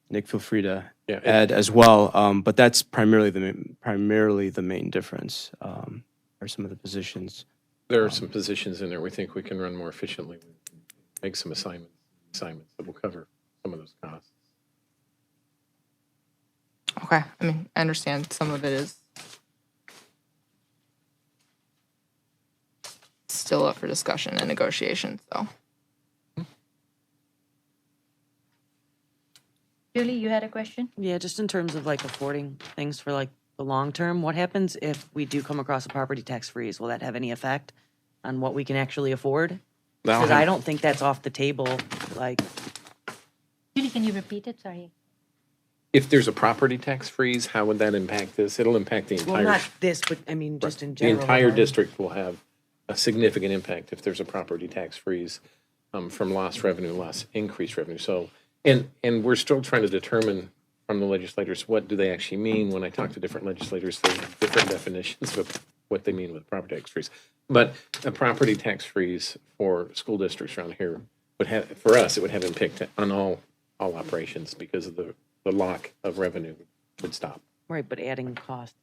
Nick, feel free to Yeah, add as well. But that's primarily the main difference. Are some of the positions. there are some positions in there we think we can run more efficiently, make some assignments that will cover some of those costs. Okay, I mean, I understand some of it is still up for discussion and negotiation, so. Julie, you had a question? Yeah, just in terms of like affording things for like the long term, what happens if we do come across a property tax freeze? Will that have any effect on what we can actually afford? Because I don't think that's off the table, like, Julie, can you repeat it? Sorry. If there's a property tax freeze, how would that impact this? It'll impact the well, entire, not this, but I mean, just in the general. entire like, district will have a significant impact if there's a property tax freeze from lost revenue, lost increased revenue. So, and we're still trying to determine from the legislators, what do they actually mean? When I talk to different legislators, they have different definitions of what they mean with property tax freeze. But a property tax freeze for school districts around here would have, for us, it would have impact on all operations because of the lock of revenue would stop. Right, but adding cost.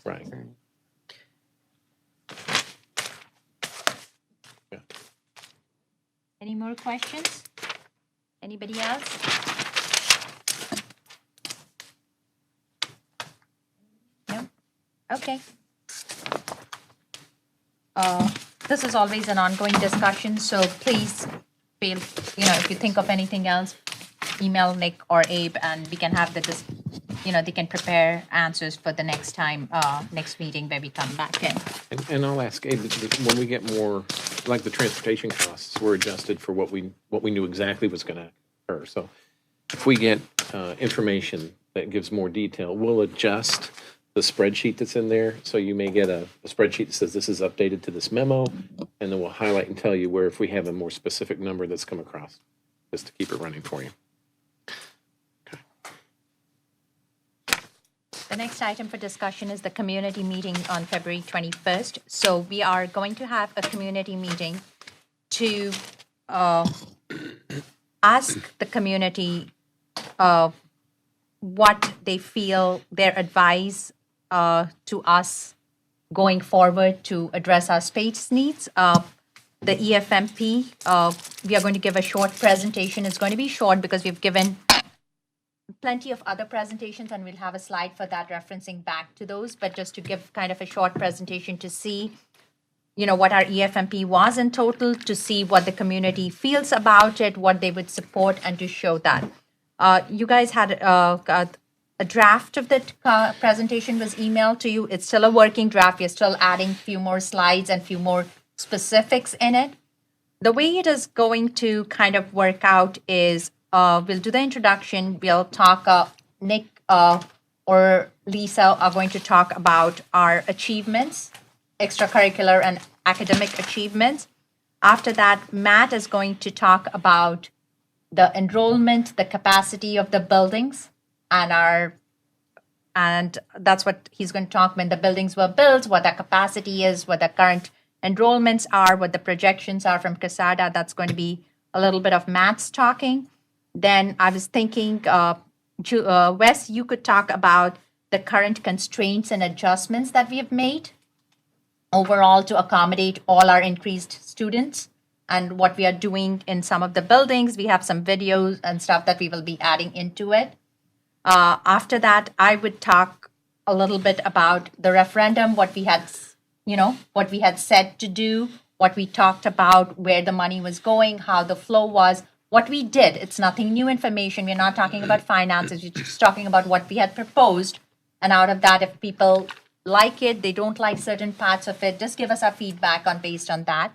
Right. Yeah. Any more questions? Anybody else? No? Okay. This is always an ongoing discussion, so please feel, if you think of anything else, email Nick or Abe, and we can have they can prepare answers for the next meeting where we come back in. And I'll ask Abe, when we get more, like the transportation costs were adjusted for what we knew exactly was going to occur. So if we get information that gives more detail, we'll adjust the spreadsheet that's in there. So you may get a spreadsheet that says this is updated to this memo, and then we'll highlight and tell you where if we have a more specific number that's come across, just to keep it running for you. The next item for discussion is the community meeting on February 21st. So we are going to have a community meeting to ask the community what they feel, their advice to us going forward to address our space needs. The EFMP, we are going to give a short presentation. It's going to be short because we've given plenty of other presentations, and we'll have a slide for that referencing back to those, but just to give kind of a short presentation to see, what our EFMP was in total, to see what the community feels about it, what they would support, and to show that. You guys had a draft of that presentation was emailed to you. It's still a working draft. We're still adding a few more slides and a few more specifics in it. The way it is going to kind of work out is we'll do the introduction. We'll talk, Nick or Lisa are going to talk about our achievements, extracurricular and academic achievements. After that, Matt is going to talk about the enrollment, the capacity of the buildings, and that's what he's going to talk when the buildings were built, what the capacity is, what the current enrollments are, what the projections are from Casada. That's going to be a little bit of Matt's talking. Then I was thinking, Wes, you could talk about the current constraints and adjustments that we have made overall to accommodate all our increased students and what we are doing in some of the buildings. We have some videos and stuff that we will be adding into it. After that, I would talk a little bit about the referendum, what we had said to do, what we talked about, where the money was going, how the flow was, what we did. It's nothing new information. We're not talking about finances. We're just talking about what we had proposed. And out of that, if people like it, they don't like certain parts of it, just give us our feedback on based on that.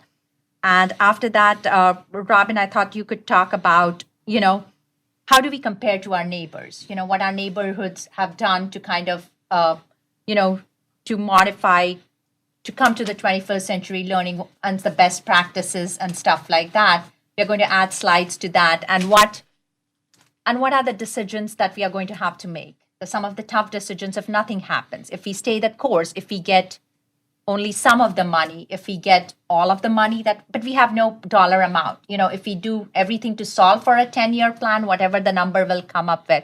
And after that, Robin, I thought you could talk about, how do we compare to our neighbors? What our neighborhoods have done to kind of, to modify, to come to the 21st century learning and the best practices and stuff like that. We're going to add slides to that. And what are the decisions that we are going to have to make? Some of the tough decisions if nothing happens. If we stay the course, if we get only some of the money, if we get all of the money but we have no dollar amount. If we do everything to solve for a 10-year plan, whatever the number will come up with,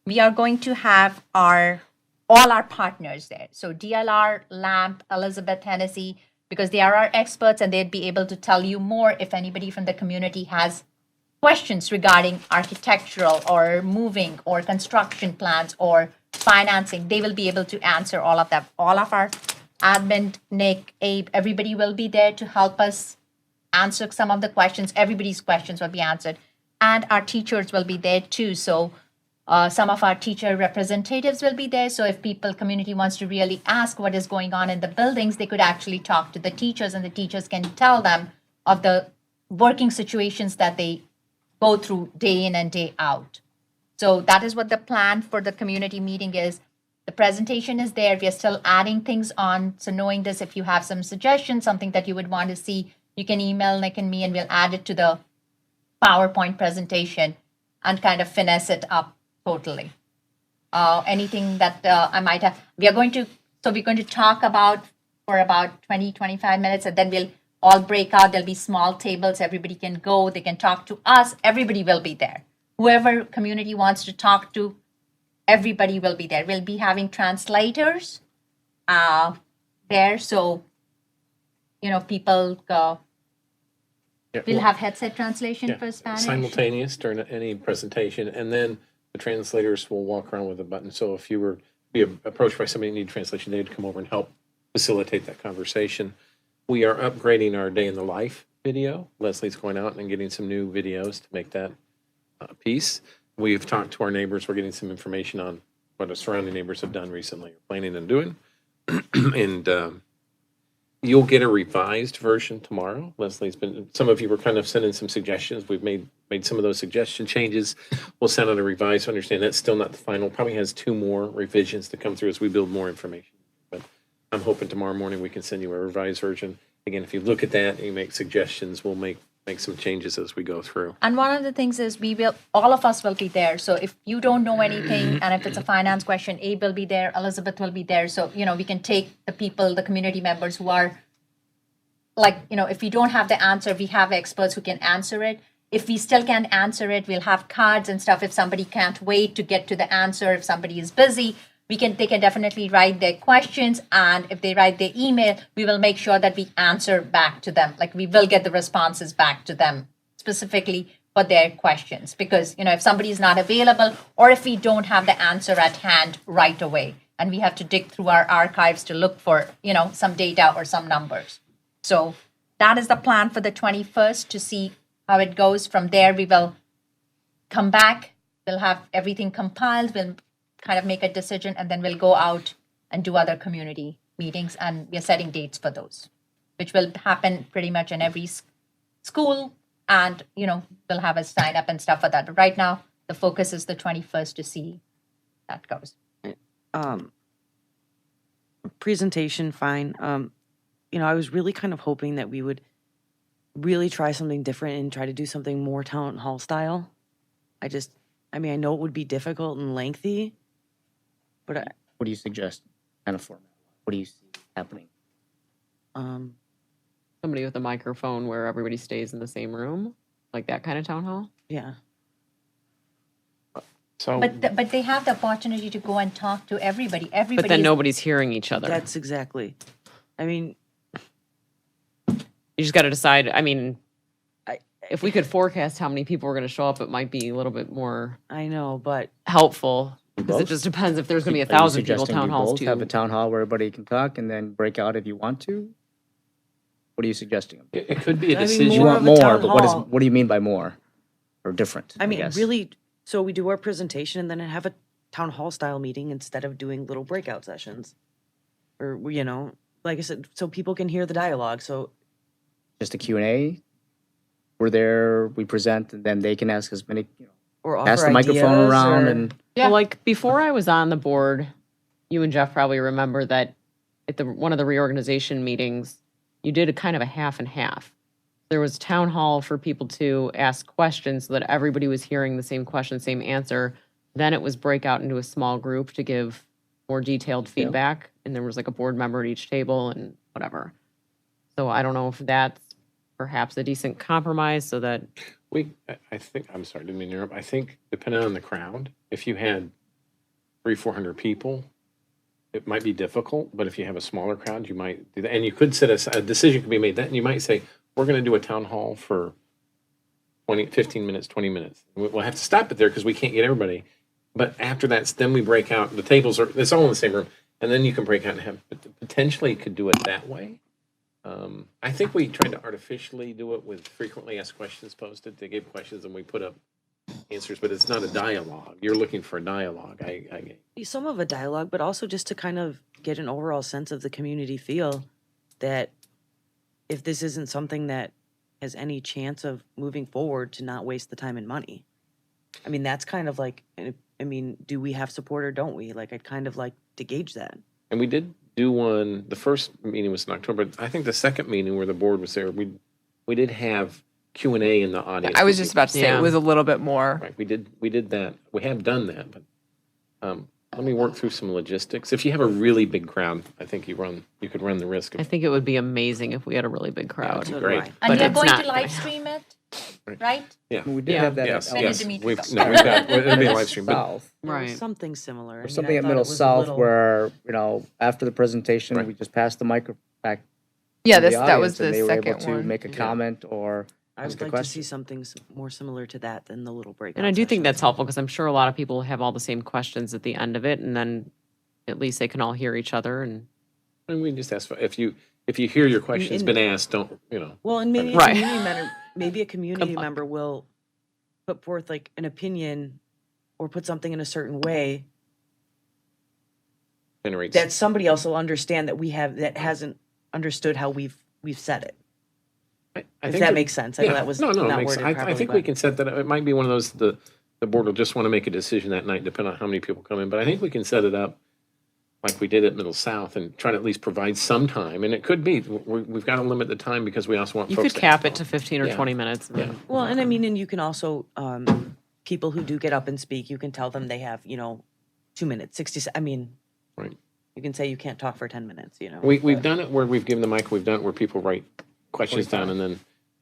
we are going to have all our partners there. So DLR, LAMP, Elizabeth, Hennessy, because they are our experts and they'd be able to tell you more if anybody from the community has questions regarding architectural or moving or construction plans or financing. They will be able to answer all of that. All of our admin, Nick, Abe, everybody will be there to help us answer some of the questions. Everybody's questions will be answered. And our teachers will be there too. So some of our teacher representatives will be there. So if community wants to really ask what is going on in the buildings, they could actually talk to the teachers and the teachers can tell them of the working situations that they go through day in and day out. So that is what the plan for the community meeting is. The presentation is there. We are still adding things on. So knowing this, if you have some suggestions, something that you would want to see, you can email Nick and me and we'll add it to the PowerPoint presentation and kind of finesse it up totally. Anything that I might have, we're going to talk about for about 20, 25 minutes and then we'll all break out. There'll be small tables. Everybody can go. They can talk to us. Everybody will be there. Whoever community wants to talk to, everybody will be there. We'll be having translators there. So, people we'll have headset translation for Spanish. Simultaneous during any presentation, and then the translators will walk around with a button. So if you were be approached by somebody who needed translation, they'd come over and help facilitate that conversation. We are upgrading our day in the life video. Leslie's going out and getting some new videos to make that piece. We've talked to our neighbors. We're getting some information on what our surrounding neighbors have done recently, or planning on doing. And you'll get a revised version tomorrow. Some of you were kind of sending some suggestions. We've made some of those suggestion changes. We'll send out a revised. Understand that's still not the final. Probably has 2 more revisions to come through as we build more information. But I'm hoping tomorrow morning we can send you a revised version. Again, if you look at that and you make suggestions, we'll make some changes as we go through. And one of the things is all of us will be there. So if you don't know anything, and if it's a finance question, Abe will be there, Elizabeth will be there. So, we can take the community members who are if we don't have the answer, we have experts who can answer it. If we still can't answer it, we'll have cards and stuff. If somebody can't wait to get to the answer, if somebody is busy, they can definitely write their questions. And if they write their email, we will make sure that we answer back to them. We will get the responses back to them specifically for their questions. Because, if somebody is not available or if we don't have the answer at hand right away and we have to dig through our archives to look for, some data or some numbers. So that is the plan for the 21st to see how it goes. From there, we will come back. We'll have everything compiled. We'll kind of make a decision, and then we'll go out and do other community meetings. And we're setting dates for those, which will happen pretty much in every school. And, we'll have a sign up and stuff for that. But right now, the focus is the 21st to see that goes. Presentation, fine. I was really kind of hoping that we would really try something different and try to do something more town hall style. I know it would be difficult and lengthy, but What do you suggest kind of format? What do you see happening? Somebody with a microphone where everybody stays in the same room, like that kind of town hall. yeah. So But they have the opportunity to go and talk to everybody. But then nobody's hearing each other. That's exactly. You just got to decide. I- If we could forecast how many people are going to show up, it might be a little bit more I know, but helpful. Because it Both? just depends if there's going to be Are you 1,000 people suggesting town do halls both? too. Have a town hall where everybody can talk and then break out if you want to? What are you suggesting? it could be a I mean, decision. You more want of a more, town but hall. what do you mean by more? or different, I mean, guess. really, so we do our presentation and then have a town hall style meeting instead of doing little breakout sessions. Or, like I said, so people can hear the dialogue, so. Just a Q&A. We're there, we present, and then they can ask as many, Or offer pass the microphone ideas, around or- and. Well, like before I was on the board, you and Jeff probably remember that at one of the reorganization meetings, you did a kind of a half and half. There was town hall for people to ask questions so that everybody was hearing the same question, same answer. Then it was breakout into a small group to give more detailed feedback. And there was like a board member at each table and whatever. So I don't know if that's perhaps a decent compromise so that I think, I'm sorry, didn't mean to interrupt. I think depending on the crowd, if you had 300-400 people, it might be difficult, but if you have a smaller crowd, you might do that. And you could a decision could be made then. You might say, we're going to do a town hall for 15 minutes, 20 minutes. We'll have to stop it there because we can't get everybody. But after that, then we break out. The tables it's all in the same room. And then you can break out and have, potentially could do it that way. I think we tried to artificially do it with frequently asked questions posted. They gave questions and we put up answers, but it's not a dialogue. You're looking for a dialogue. I Some of a dialogue, but also just to kind of get an overall sense of the community feel that if this isn't something that has any chance of moving forward, to not waste the time and money. I mean, that's kind of like, I mean, do we have support or don't we? Like, I'd kind of like to gauge that. And we did do one, the first meeting was in October. I think the second meeting where the board was there, we did have Q&A in the audience. I was just about to say Yeah. it was a little bit more. Right, we did that. We have done that, but let me work through some logistics. If you have a really big crowd, I think you could run the risk I of, think it would be amazing if we had a really big crowd. So do great. I. And But you're it's going not to live gonna stream it, Right. right? yeah. We did Yeah. have that. Yes, at When yes. did the meeting We've go? got, it'll be a live stream, but South. There was Right. something similar. I Or mean, something I in thought Middle it was a South little- where, after the presentation, Right. we just passed the mic back Yeah, to the that was audience, and the they were able second to one. make a comment or I ask would a like to see question. something more similar to that than the little breakout. And I do think sessions. that's helpful because I'm sure a lot of people have all the same questions at the end of it, and then at least they can all hear each other. And we just ask, if you hear your question's been asked, don't, Well, and maybe Right. a community luck. member will put forth like an opinion or put something in a certain way generate. that somebody else will understand that hasn't understood how we've said it. I If think that it- makes sense. I know that was no, it not makes worded sense. I properly, think we but- can set that. It might be one of those the board will just want to make a decision that night, depending on how many people come in. But I think we can set it up like we did at Middle South and try to at least provide some time. And it could be we've got to limit the time because we also want you folks could to cap ask it to 15 or Yeah. 20 minutes. and Yeah. then- Well, and I mean, and you can also, people who do get up and speak, you can tell them they have, 2 minutes, 60, I mean, Right. you can say you can't talk for 10 minutes, We've but- done it where we've given the mic. We've done it where people write questions down and then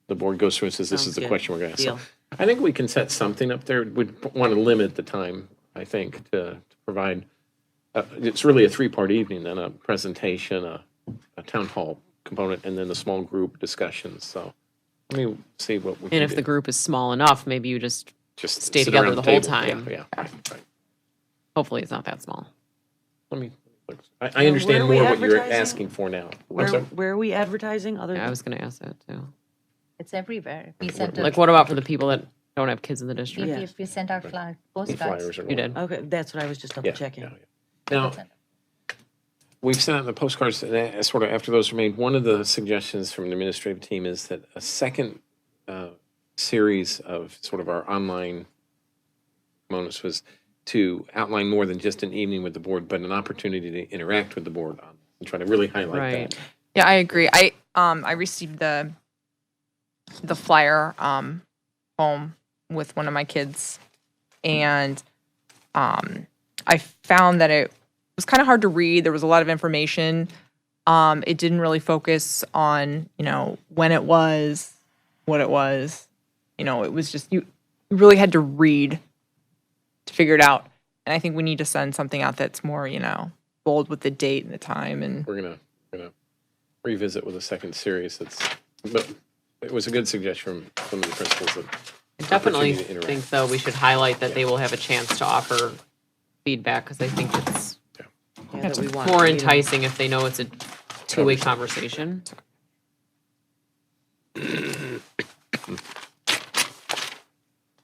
the board goes through and says, "This is Sounds the good. question we're going to Deal. ask." So I think we can set something up there. We'd want to limit the time. I think to provide. It's really a 3-part evening, then a presentation, a town hall component, and then the small group discussions. So let me see what we can And if do. the group is small enough, maybe you just Just stay sit together around the whole table. time. Yeah, right. hopefully it's not that small. Let me. I where understand are we more what you're advertising? asking for now. I'm Where, sorry? where are we advertising other Yeah, I than? was going to ask that too. It's everywhere. We sent Like, what about for the people that don't have kids in the district? Yeah. if we sent our The postcards. flyers are You going. did. Okay, that's what I was just double checking. Now, we've sent out the postcards, and sort of after those were made, one of the suggestions from the administrative team is that a second series of sort of our online components was to outline more than just an evening with the board, but an opportunity to interact with the board on and try to really highlight Right. that. Yeah, I agree. I received the flyer home with one of my kids, and I found that it was kind of hard to read. There was a lot of information. It didn't really focus on when it was, what it was. It was just you really had to read to figure it out. And I think we need to send something out that's more bold with the date and the time and. We're gonna revisit with a second series. But it was a good suggestion from the principals that I definitely opportunity to interact. think, though, we should highlight that they will have a chance to offer feedback because I think it's Yeah, that we want, more enticing if they know it's a two-way conversation.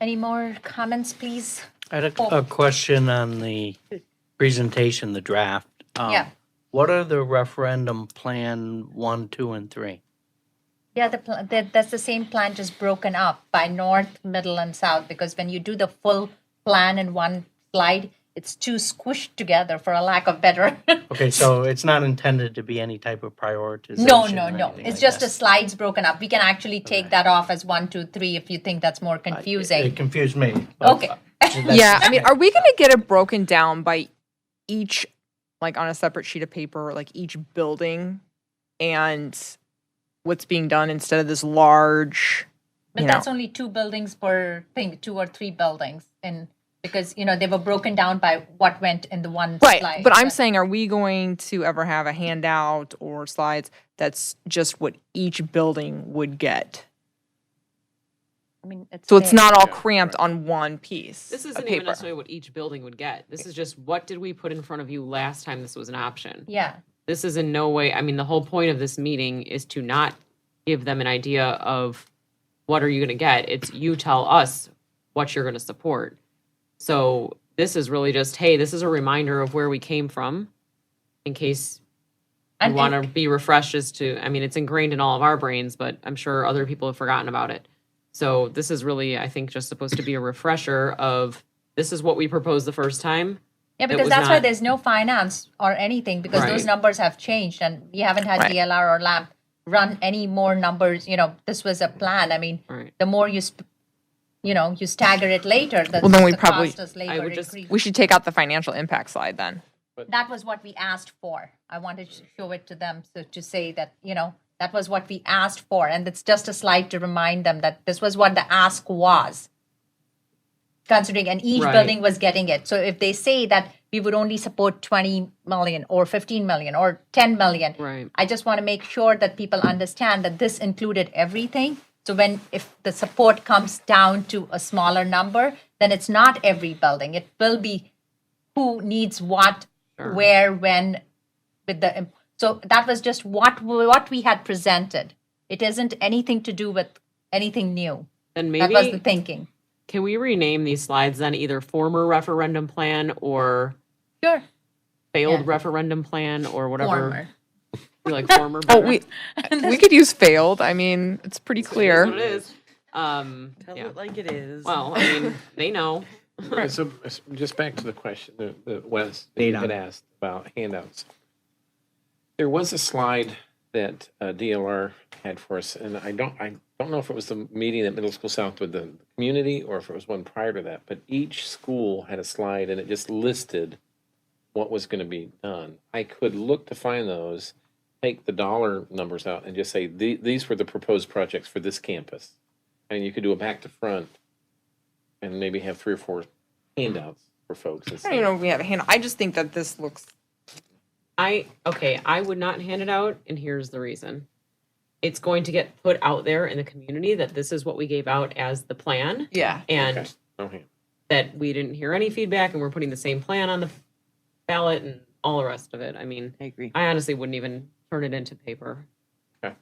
Any more comments, please? I had a question on the presentation, the draft. Yeah. What are the referendum plan 1, 2, and 3? Yeah, that's the same plan, just broken up by north, middle, and south, because when you do the full plan in one slide, it's too squished together, for a lack of better. Okay, so it's not intended to be any type of prioritization No. or anything It's like just that? the slides broken up. We can actually take that off as 1, 2, 3 if you think that's more confusing. It confused me. but, Okay. Yeah, I mean, are we gonna get it broken down by each, like on a separate sheet of paper, like each building and what's being done instead of this large, But you know? that's only 2 buildings per thing, 2 or 3 buildings, and because they were broken down by what went in the one Right, slide. but I'm saying, are we going to ever have a handout or slides that's just what each building would get? I mean, So it's there. not all cramped on one piece This of isn't even paper. necessarily what each building would get. This is just what did we put in front of you last time this was an option. Yeah. This is in no way, I mean, the whole point of this meeting is to not give them an idea of what are you going to get. It's you tell us what you're going to support. So this is really just, hey, this is a reminder of where we came from in case you And want to be refreshed as to, I mean, it's ingrained in all of our brains, but I'm sure other people have forgotten about it. So this is really, I think, just supposed to be a refresher of this is what we proposed the first time. Yeah, It because was that's why not- there's no finance or anything, because those Right. numbers have changed and we haven't had Right. DLR or LAMP run any more numbers. This was a plan. I mean, Right. the more you stagger it later, Well, then we the probably- cost is I labor would just- increase. We should take out the financial impact slide then. That was what we asked for. I wanted to show it to them, so to say that, that was what we asked for. And it's just a slide to remind them that this was what the ask was. Considering, and each Right. building was getting it. So if they say that we would only support 20 million or 15 million or 10 million, Right. I just want to make sure that people understand that this included everything. So if the support comes down to a smaller number, then it's not every building. It will be who needs what, Sure. where, when, so that was just what we had presented. It isn't anything to do with anything new. Then That was the maybe, thinking. can we rename these slides then either former referendum plan or Sure. failed Yeah. referendum plan or whatever? Former. You like former? Oh, better? we could use failed. I mean, it's pretty It is clear. what it is. Tell Yeah. it like it is. Well, I mean, they know. Right, so just back to the question that Wes that you Data. had asked about handouts. There was a slide that DLR had for us, and I don't know if it was the meeting at Middle School South with the community or if it was one prior to that, but each school had a slide and it just listed what was going to be done. I could look to find those, take the dollar numbers out, and just say these were the proposed projects for this campus, and you could do a back to front, and maybe have 3 or 4 handouts for folks. I don't even know if we have a hand. I just think that this looks. I would not hand it out, and here's the reason. It's going to get put out there in the community that this is what we gave out as the plan, Yeah. and Okay. Okay. that we didn't hear any feedback, and we're putting the same plan on the ballot and all the rest of it. I mean, I agree. I honestly wouldn't even turn it into paper. Well,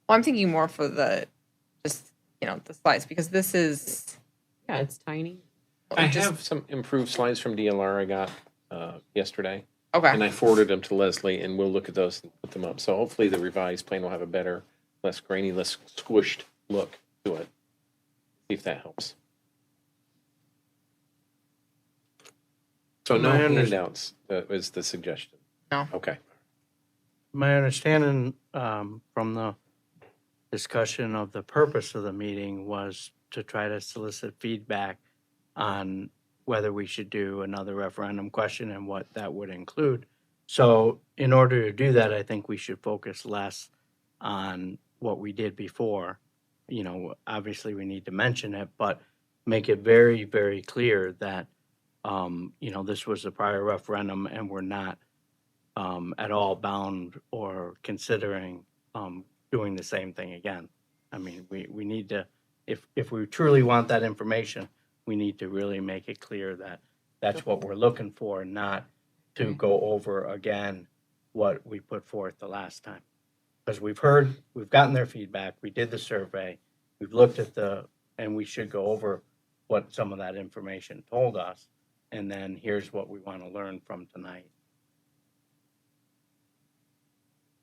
I'm thinking more for the slides, because this is. Yeah, it's tiny. I have some improved slides from DLR I got yesterday, Okay. and I forwarded them to Leslie, and we'll look at those and put them up. So hopefully the revised plan will have a better, less grainy, less squished look to it. See if that helps. So no My under- handouts is the suggestion. No. Okay. My understanding from the discussion of the purpose of the meeting was to try to solicit feedback on whether we should do another referendum question and what that would include. So in order to do that, I think we should focus less on what we did before. Obviously we need to mention it, but make it very, very clear that, this was a prior referendum and we're not at all bound or considering doing the same thing again. I mean, we need to, if we truly want that information, we need to really make it clear that that's what we're looking for, not to go over again what we put forth the last time. Because we've gotten their feedback, we did the survey, we've looked at and we should go over what some of that information told us, and then here's what we want to learn from tonight.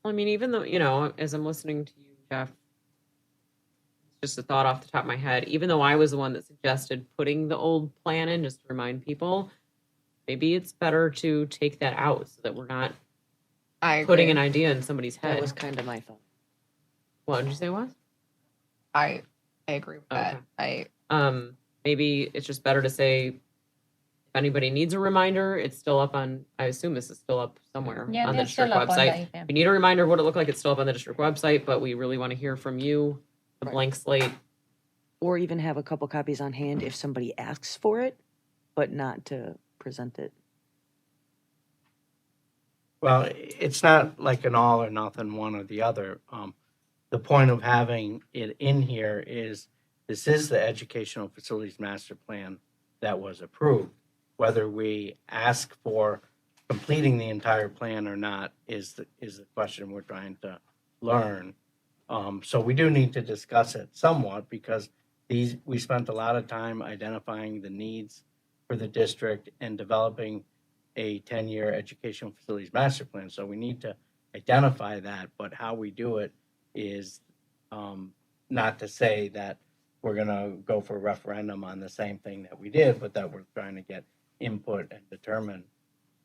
I mean, even though, you know, as I'm listening to you, Jeff, just a thought off the top of my head, even though I was the one that suggested putting the old plan in, just to remind people, maybe it's better to take that out so that we're not I agree. putting an idea in somebody's That head. was kind of my thought. What did you say was? I agree with that. Okay. Maybe it's just better to say, if anybody needs a reminder, it's still up on, I assume this is still up somewhere Yeah, on the they're still district up on the- website. yeah. If you need a reminder of what it looked like, it's still up on the district website, but we really want to hear from you, a Right. blank slate. Or even have a couple copies on hand if somebody asks for it, but not to present it. Well, it's not like an all or nothing, one or the other. The point of having it in here is this is the educational facilities master plan that was approved. Whether we ask for completing the entire plan or not is the question we're trying to learn. So we do need to discuss it somewhat because we spent a lot of time identifying the needs for the district and developing a 10-year educational facilities master plan. So we need to identify that, but how we do it is not to say that we're going to go for a referendum on the same thing that we did, but that we're trying to get input and determine,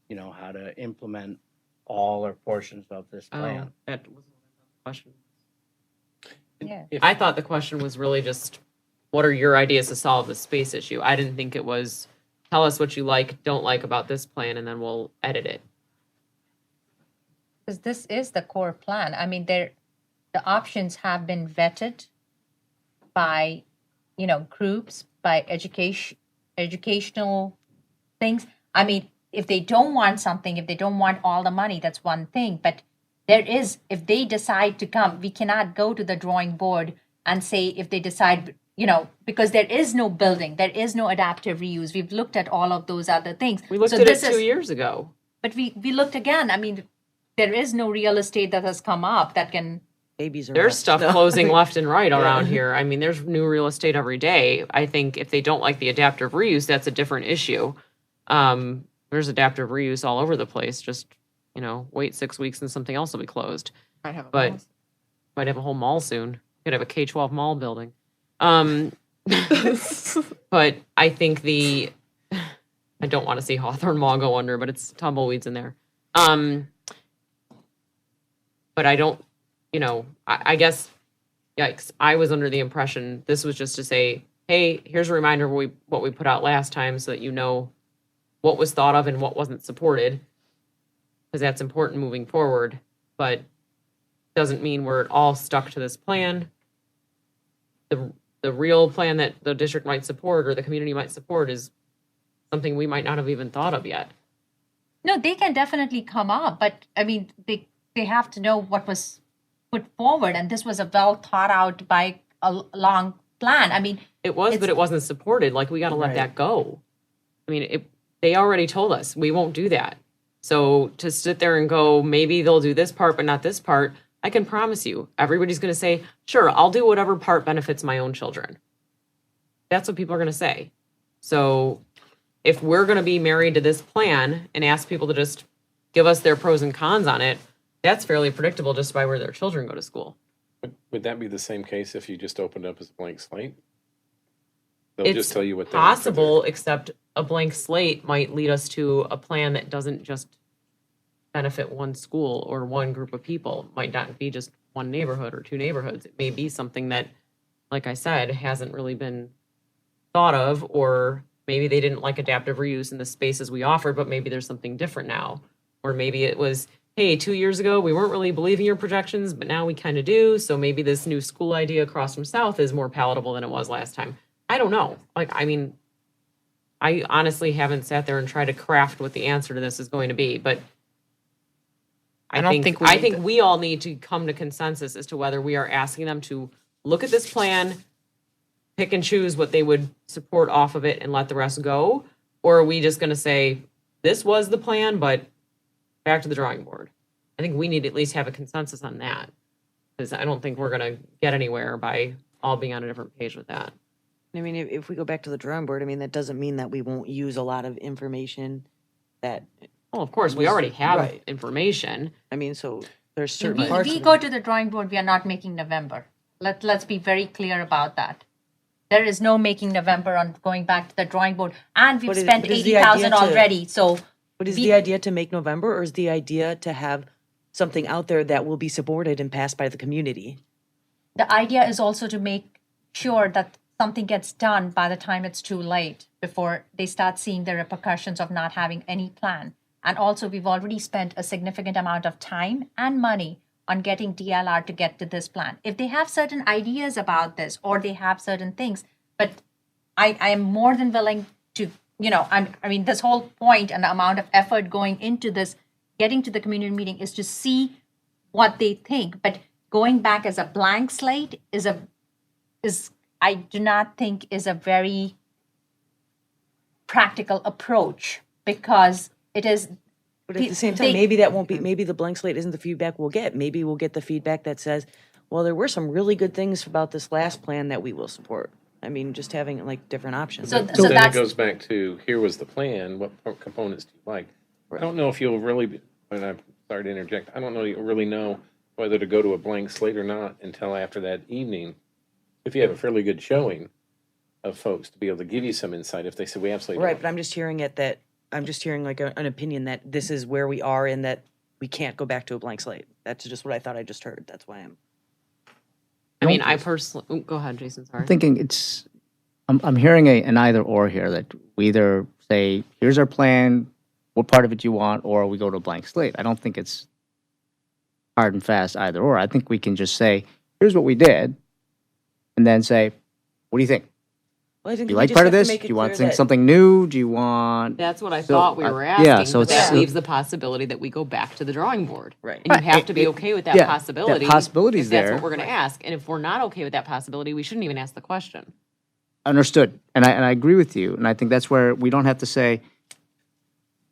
you know, how to implement all or portions of this plan. That was the question. Yeah. I thought the question was really just, what are your ideas to solve the space issue? I didn't think it was, tell us what you like, don't like about this plan, and then we'll edit it. Because this is the core plan. I mean, the options have been vetted by, you know, groups, by educational things. I mean, if they don't want something, if they don't want all the money, that's one thing. But there is, if they decide to come, we cannot go to the drawing board and say if they decide, you know, because there is no building, there is no adaptive reuse. We've looked at all of those other things. We looked So at it this 2 is- years ago. But we looked again. I mean, there is no real estate that has come up that can. Babies are. There's nuts. stuff No. closing left and right around here. I mean, there's new real estate every day. I think if they don't like the adaptive reuse, that's a different issue. There's adaptive reuse all over the place. Just, you know, wait 6 weeks and something else will be closed. Might have a But mouse. might have a whole mall soon. Could have a K-12 mall building. But I think I don't want to see Hawthorne Mall go under, but it's tumbleweeds in there. But I don't, you know, I guess, yikes, I was under the impression this was just to say, hey, here's a reminder of what we put out last time so that you know what was thought of and what wasn't supported, because that's important moving forward, but doesn't mean we're all stuck to this plan. The real plan that the district might support or the community might support is something we might not have even thought of yet. No, they can definitely come up, but I mean, they have to know what was put forward, and this was a well thought out by a long plan. I mean, It was, It's- but it wasn't supported. Like, we got to let Right. that go. I mean, they already told us we won't do that. So to sit there and go, maybe they'll do this part, but not this part, I can promise you, everybody's going to say, sure, I'll do whatever part benefits my own children. That's what people are going to say. So if we're going to be married to this plan and ask people to just give us their pros and cons on it, that's fairly predictable just by where their children go to school. Would that be the same case if you just opened up as a blank slate? They'll just tell you what they want for their- Possible, except a blank slate might lead us to a plan that doesn't just benefit one school or one group of people. It might not be just one neighborhood or two neighborhoods. It may be something that, like I said, hasn't really been thought of, or maybe they didn't like adaptive reuse in the spaces we offered, but maybe there's something different now. Or maybe it was, hey, 2 years ago, we weren't really believing your projections, but now we kind of do. So maybe this new school idea across from South is more palatable than it was last time. I don't know. Like, I mean, I honestly haven't sat there and tried to craft what the answer to this is going to be, but I don't think we I need think to- we all need to come to consensus as to whether we are asking them to look at this plan, pick and choose what they would support off of it and let the rest go, or are we just going to say, this was the plan, but back to the drawing board? I think we need to at least have a consensus on that, because I don't think we're going to get anywhere by all being on a different page with that. I mean, if we go back to the drawing board, I mean, that doesn't mean that we won't use a lot of information that, Well, of course, we Was- already have right. information. I mean, so there's If certain we, parts we of go it. to the drawing board, we are not making November. Let's be very clear about that. There is no making November on going back to the drawing board, and we've But spent but is the 80,000 idea to- already, so. But is we- the idea to make November, or is the idea to have something out there that will be supported and passed by the community? The idea is also to make sure that something gets done by the time it's too late, before they start seeing the repercussions of not having any plan. And also, we've already spent a significant amount of time and money on getting DLR to get to this plan. If they have certain ideas about this, or they have certain things, but I am more than willing to, I mean, this whole point and the amount of effort going into this, getting to the community meeting, is to see what they think. But going back as a blank slate is I do not think is a very practical approach, because it is. But at the same time, maybe that won't be, maybe the blank slate isn't the feedback we'll get. Maybe we'll get the feedback that says, well, there were some really good things about this last plan that we will support. I mean, just having like different options. So Then it that's goes back to, here was the plan, what components do you like? I don't know if you'll really, and I'm sorry to interject, I don't know you'll really know whether to go to a blank slate or not until after that evening. If you have a fairly good showing of folks to be able to give you some insight, if they say, we absolutely Right, don't. but I'm just hearing I'm just hearing like an opinion that this is where we are and that we can't go back to a blank slate. That's just what I thought I just heard. That's why I mean, I personally, go ahead, Jason, sorry. I'm thinking I'm hearing an either or here, that we either say, here's our plan, what part of it you want, or we go to a blank slate. I don't think it's hard and fast either or. I think we can just say, here's what we did, and then say, what do you think? Well, I think Do you we like just part of have to this? make Do it you want clear think that- something new? Do you want? That's what I So, thought we were asking. yeah, so but it's- that leaves the possibility that we go back to the drawing board. Right. And you have to be okay with that yeah, that possibility. possibility's if that's there. what we're going to ask. And if we're not okay with that possibility, we shouldn't even ask the question. Understood. And I agree with you. And I think that's where we don't have to say,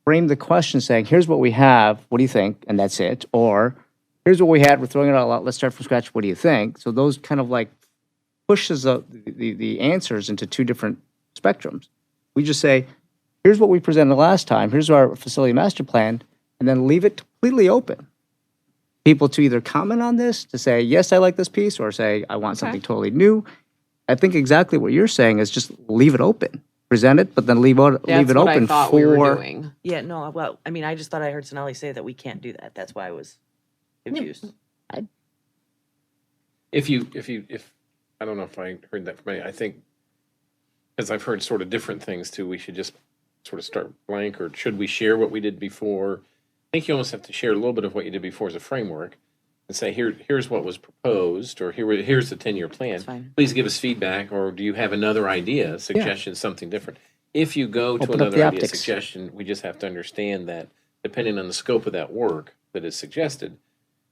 frame the question saying, here's what we have, what do you think? And that's it. Or here's what we had, we're throwing it all out, let's start from scratch, what do you think? So those kind of like pushes the answers into two different spectrums. We just say, here's what we presented last time, here's our facility master plan, and then leave it completely open. People to either comment on this, to say, yes, I like this piece, or say, I want something totally new. I think exactly what you're saying is just leave it open. Present it, but then leave That's it what open I thought for. we were doing. Yeah, no, well, I mean, I just thought I heard Sonali say that we can't do that. That's why I was confused. If I don't know if I heard that from any, I think, because I've heard sort of different things too, we should just sort of start blank, or should we share what we did before? I think you almost have to share a little bit of what you did before as a framework and say, here's what was proposed, or here's the 10-year plan. That's fine. Please give us feedback, or do you have another idea, suggestion, something different? If you go to Open up the another idea, optics. suggestion, we just have to understand that depending on the scope of that work that is suggested,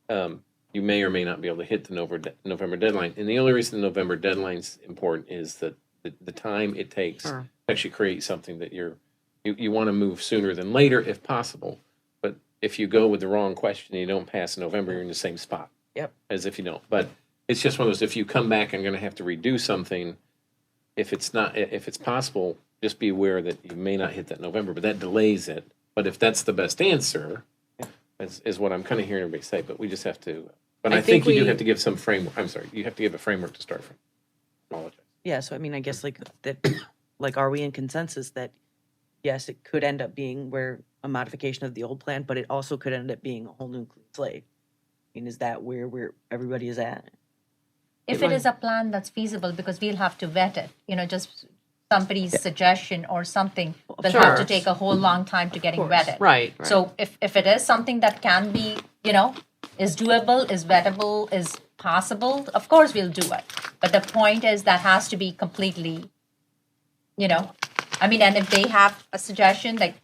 you may or may not be able to hit the November deadline. And the only reason the November deadline's important is that the time it takes to actually create something that you want to move sooner than later if possible. But if you go with the wrong question and you don't pass in November, you're in the same spot. Yep. As if you don't. But it's just one of those, if you come back and going to have to redo something, if it's possible, just be aware that you may not hit that November, but that delays it. But if that's the best answer, is what I'm kind of hearing everybody say, but we just have to, but I think you do have to give some framework, I'm sorry, you have to give a framework to start from. Apologize. Yeah, so I mean, I guess like that, like, are we in consensus that, yes, it could end up being where a modification of the old plan, but it also could end up being a whole new clean slate? I mean, is that where everybody is at? If it is a plan that's feasible, because we'll have to vet it, just somebody's suggestion or something will have to Sure. take a whole long time to getting vetted. Right. So if it is something that can be, is doable, is vettable, is possible, of course we'll do it. But the point is that has to be completely, and if they have a suggestion, like,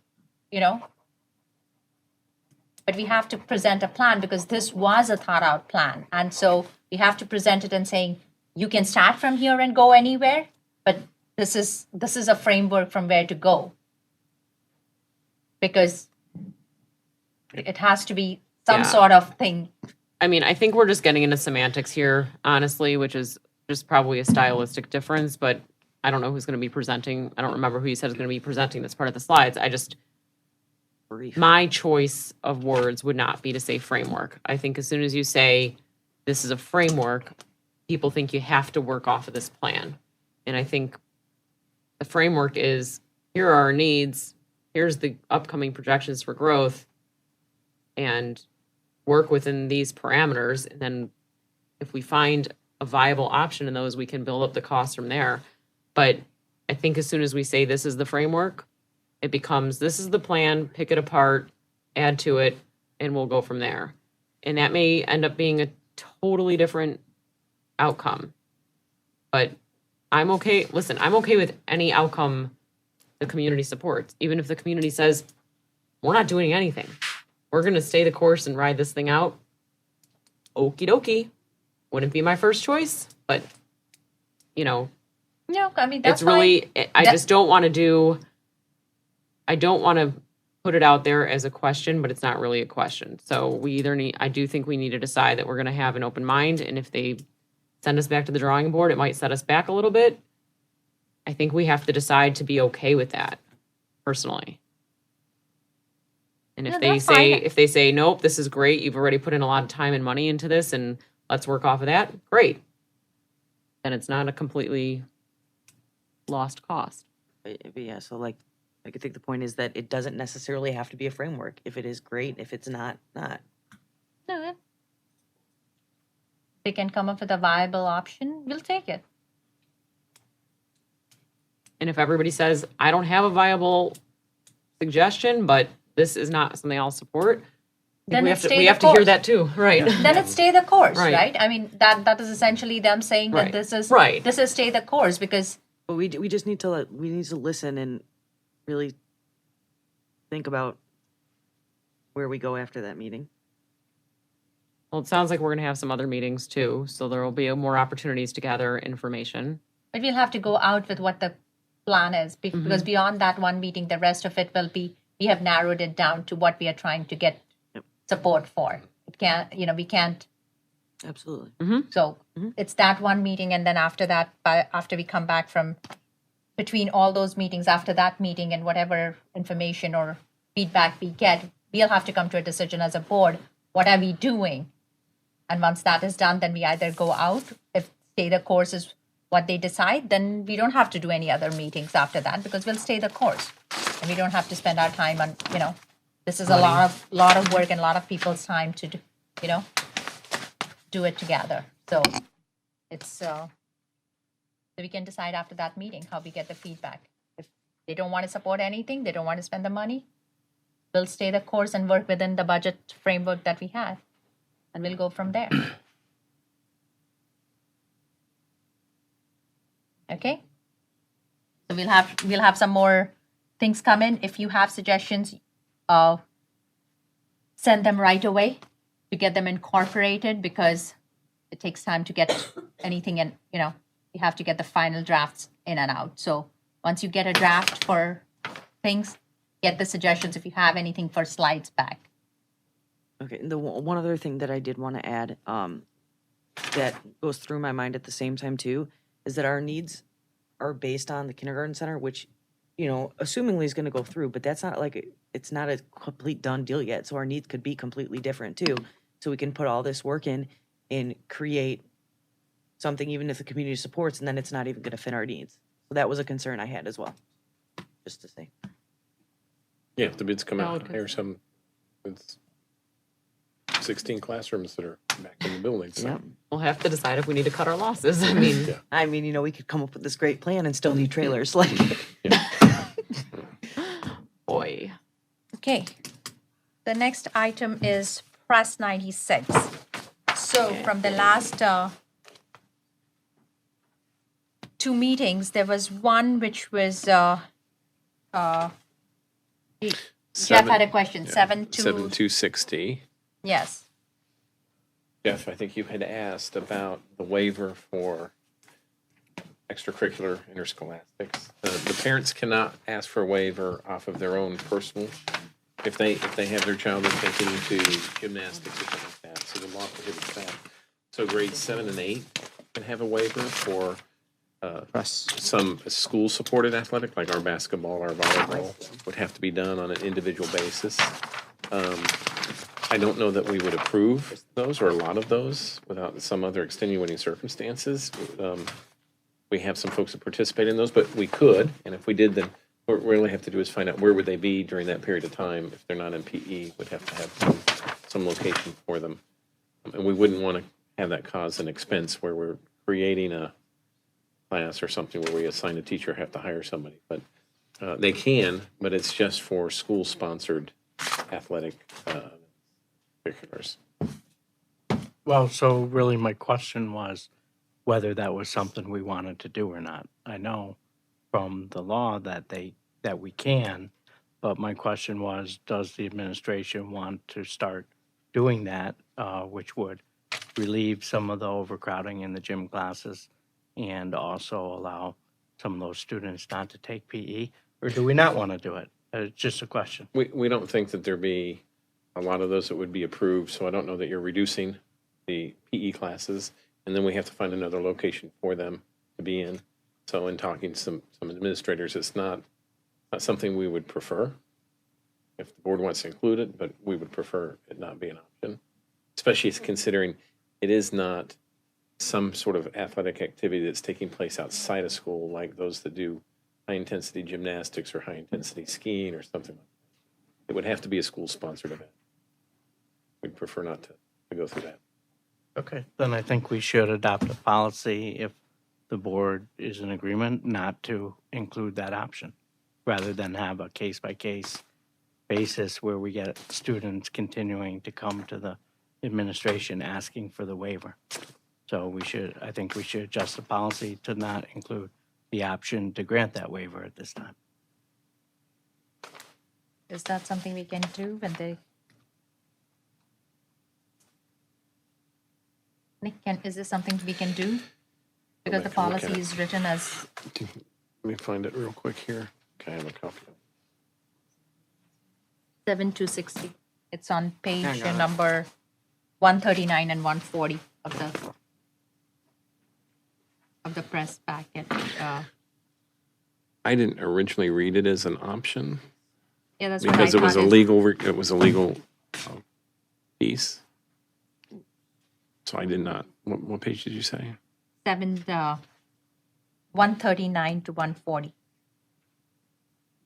but we have to present a plan, because this was a thought out plan. And so we have to present it and saying, you can start from here and go anywhere, but this is a framework from where to go. Because it has to be some Yeah. sort of thing. I mean, I think we're just getting into semantics here, honestly, which is just probably a stylistic difference. But I don't know who's going to be presenting. I don't remember who you said is going to be presenting this part of the slides. I just, Brief. my choice of words would not be to say framework. I think as soon as you say this is a framework, people think you have to work off of this plan. And I think the framework is, here are our needs, here's the upcoming projections for growth, and work within these parameters. And then if we find a viable option in those, we can build up the costs from there. But I think as soon as we say this is the framework, it becomes, this is the plan, pick it apart, add to it, and we'll go from there. And that may end up being a totally different outcome. But I'm okay, listen, I'm okay with any outcome the community supports. Even if the community says, we're not doing anything, we're going to stay the course and ride this thing out. Okie dokie. Wouldn't be my first choice, but, you know, No, I mean, that's it's really, I That- just don't want to put it out there as a question, but it's not really a question. So we either need, I do think we need to decide that we're going to have an open mind. And if they send us back to the drawing board, it might set us back a little bit. I think we have to decide to be okay with that personally. And No, that's fine. if they say, nope, this is great, you've already put in a lot of time and money into this and let's work off of that, great. Then it's not a completely lost cost. But yeah, so like I think the point is that it doesn't necessarily have to be a framework. If it is, great. If it's not, not. No, they can come up with a viable option, we'll take it. And if everybody says, I don't have a viable suggestion, but this is not something I'll support, I Then think it's stay we the have to hear course. that too, right? Then it's stay the course, Right. right? I mean, that is essentially them saying that Right. this is Right. this is stay the course, because But we just need to listen and really think about where we go after that meeting. Well, it sounds like we're going to have some other meetings too, so there will be more opportunities to gather information. but we'll have to go out with what the plan is, because beyond that one meeting, the rest of it will be, we have narrowed it down to what we are trying to get Yep. support for. It can't, we can't. Absolutely. So it's that one meeting, and then after that, after we come back from between all those meetings, after that meeting and whatever information or feedback we get, we'll have to come to a decision as a board. What are we doing? And once that is done, then we either go out. If stay the course is what they decide, then we don't have to do any other meetings after that, because we'll stay the course, and we don't have to spend our time on, this is a lot of work and a lot of people's time to do, do it together. So it's so we can decide after that meeting how we get the feedback. If they don't want to support anything, they don't want to spend the money, we'll stay the course and work within the budget framework that we have, and we'll go from there. Okay? So we'll have some more things come in. If you have suggestions, send them right away to get them incorporated, because it takes time to get anything in, you have to get the final drafts in and out. So once you get a draft for things, get the suggestions if you have anything for slides back. Okay, and the one other thing that I did want to add, that goes through my mind at the same time too, is that our needs are based on the kindergarten center, which, assumingly is going to go through, but that's not it's not a complete done deal yet. So our needs could be completely different too. So we can put all this work in and create something, even if the community supports, and then it's not even going to fit our needs. So that was a concern I had as well, just to say. Yeah, if the bids come Valid out, hire some, it's 16 classrooms that are back in the building. So. Yep. We'll have to decide if we need to cut our losses. I mean, Yeah. I mean, we could come up with this great plan and still need trailers. Like, boy. Okay. The next item is Press 96. So from the last two meetings, there was one which was, Jeff had a question, 7260. Yes. Jeff, I think you had asked about the waiver for extracurricular interscholastics. The parents cannot ask for a waiver off of their own personal, if they have their child that's taking to gymnastics or something like that. So the law prohibits that. So grades 7 and 8 can have a waiver for Press. some school-supported athletic, like our basketball, our volleyball, would have to be done on an individual basis. I don't know that we would approve those or a lot of those without some other extenuating circumstances. We have some folks that participate in those, but we could, and if we did, then what we really have to do is find out where would they be during that period of time. If they're not in PE, would have to have some location for them. And we wouldn't want to have that cause an expense where we're creating a class or something where we assign a teacher, have to hire somebody. But they can, but it's just for school-sponsored athletic curriculars. Well, so really my question was whether that was something we wanted to do or not. I know from the law that we can, but my question was, does the administration want to start doing that, which would relieve some of the overcrowding in the gym classes and also allow some of those students not to take PE? Or do we not want to do it? It's just a question. We don't think that there be a lot of those that would be approved, so I don't know that you're reducing the PE classes, and then we have to find another location for them to be in. So in talking to some administrators, it's not something we would prefer if the board wants to include it, but we would prefer it not be an option, especially considering it is not some sort of athletic activity that's taking place outside of school, like those that do high-intensity gymnastics or high-intensity skiing or something like that. It would have to be a school-sponsored event. We'd prefer not to go through that. Okay, then I think we should adopt a policy if the board is in agreement not to include that option, rather than have a case-by-case basis where we get students continuing to come to the administration asking for the waiver. So I think we should adjust the policy to not include the option to grant that waiver at this time. Is that something we can do when they? Nick, is this something we can do? Because the back and look at policy it. is written as Let me find it real quick here. Okay, I have a copy of it. 7260. It's on page I got it. number 139 and 140 of the press packet. I didn't originally read it as an option Yeah, that's what I because it was thought a is- legal piece. So I did not. What page did you say? 139 to 140.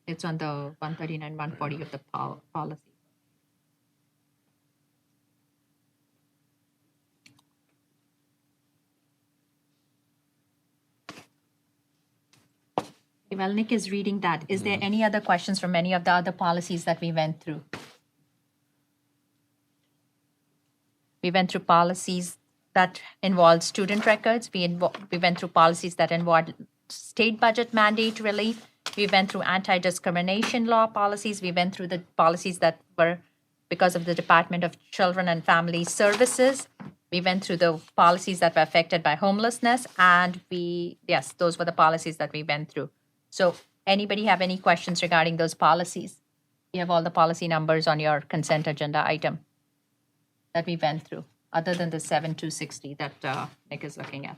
It's on the 139, 140 of the policy. Okay, while Nick is reading that, is there any other questions from any of the other policies that we went through? We went through policies that involved student records. We went through policies that involved state budget mandate relief. We went through anti-discrimination law policies. We went through the policies that were because of the Department of Children and Family Services. We went through the policies that were affected by homelessness. And yes, those were the policies that we went through. So anybody have any questions regarding those policies? You have all the policy numbers on your consent agenda item that we went through, other than the 7260 that Nick is looking at.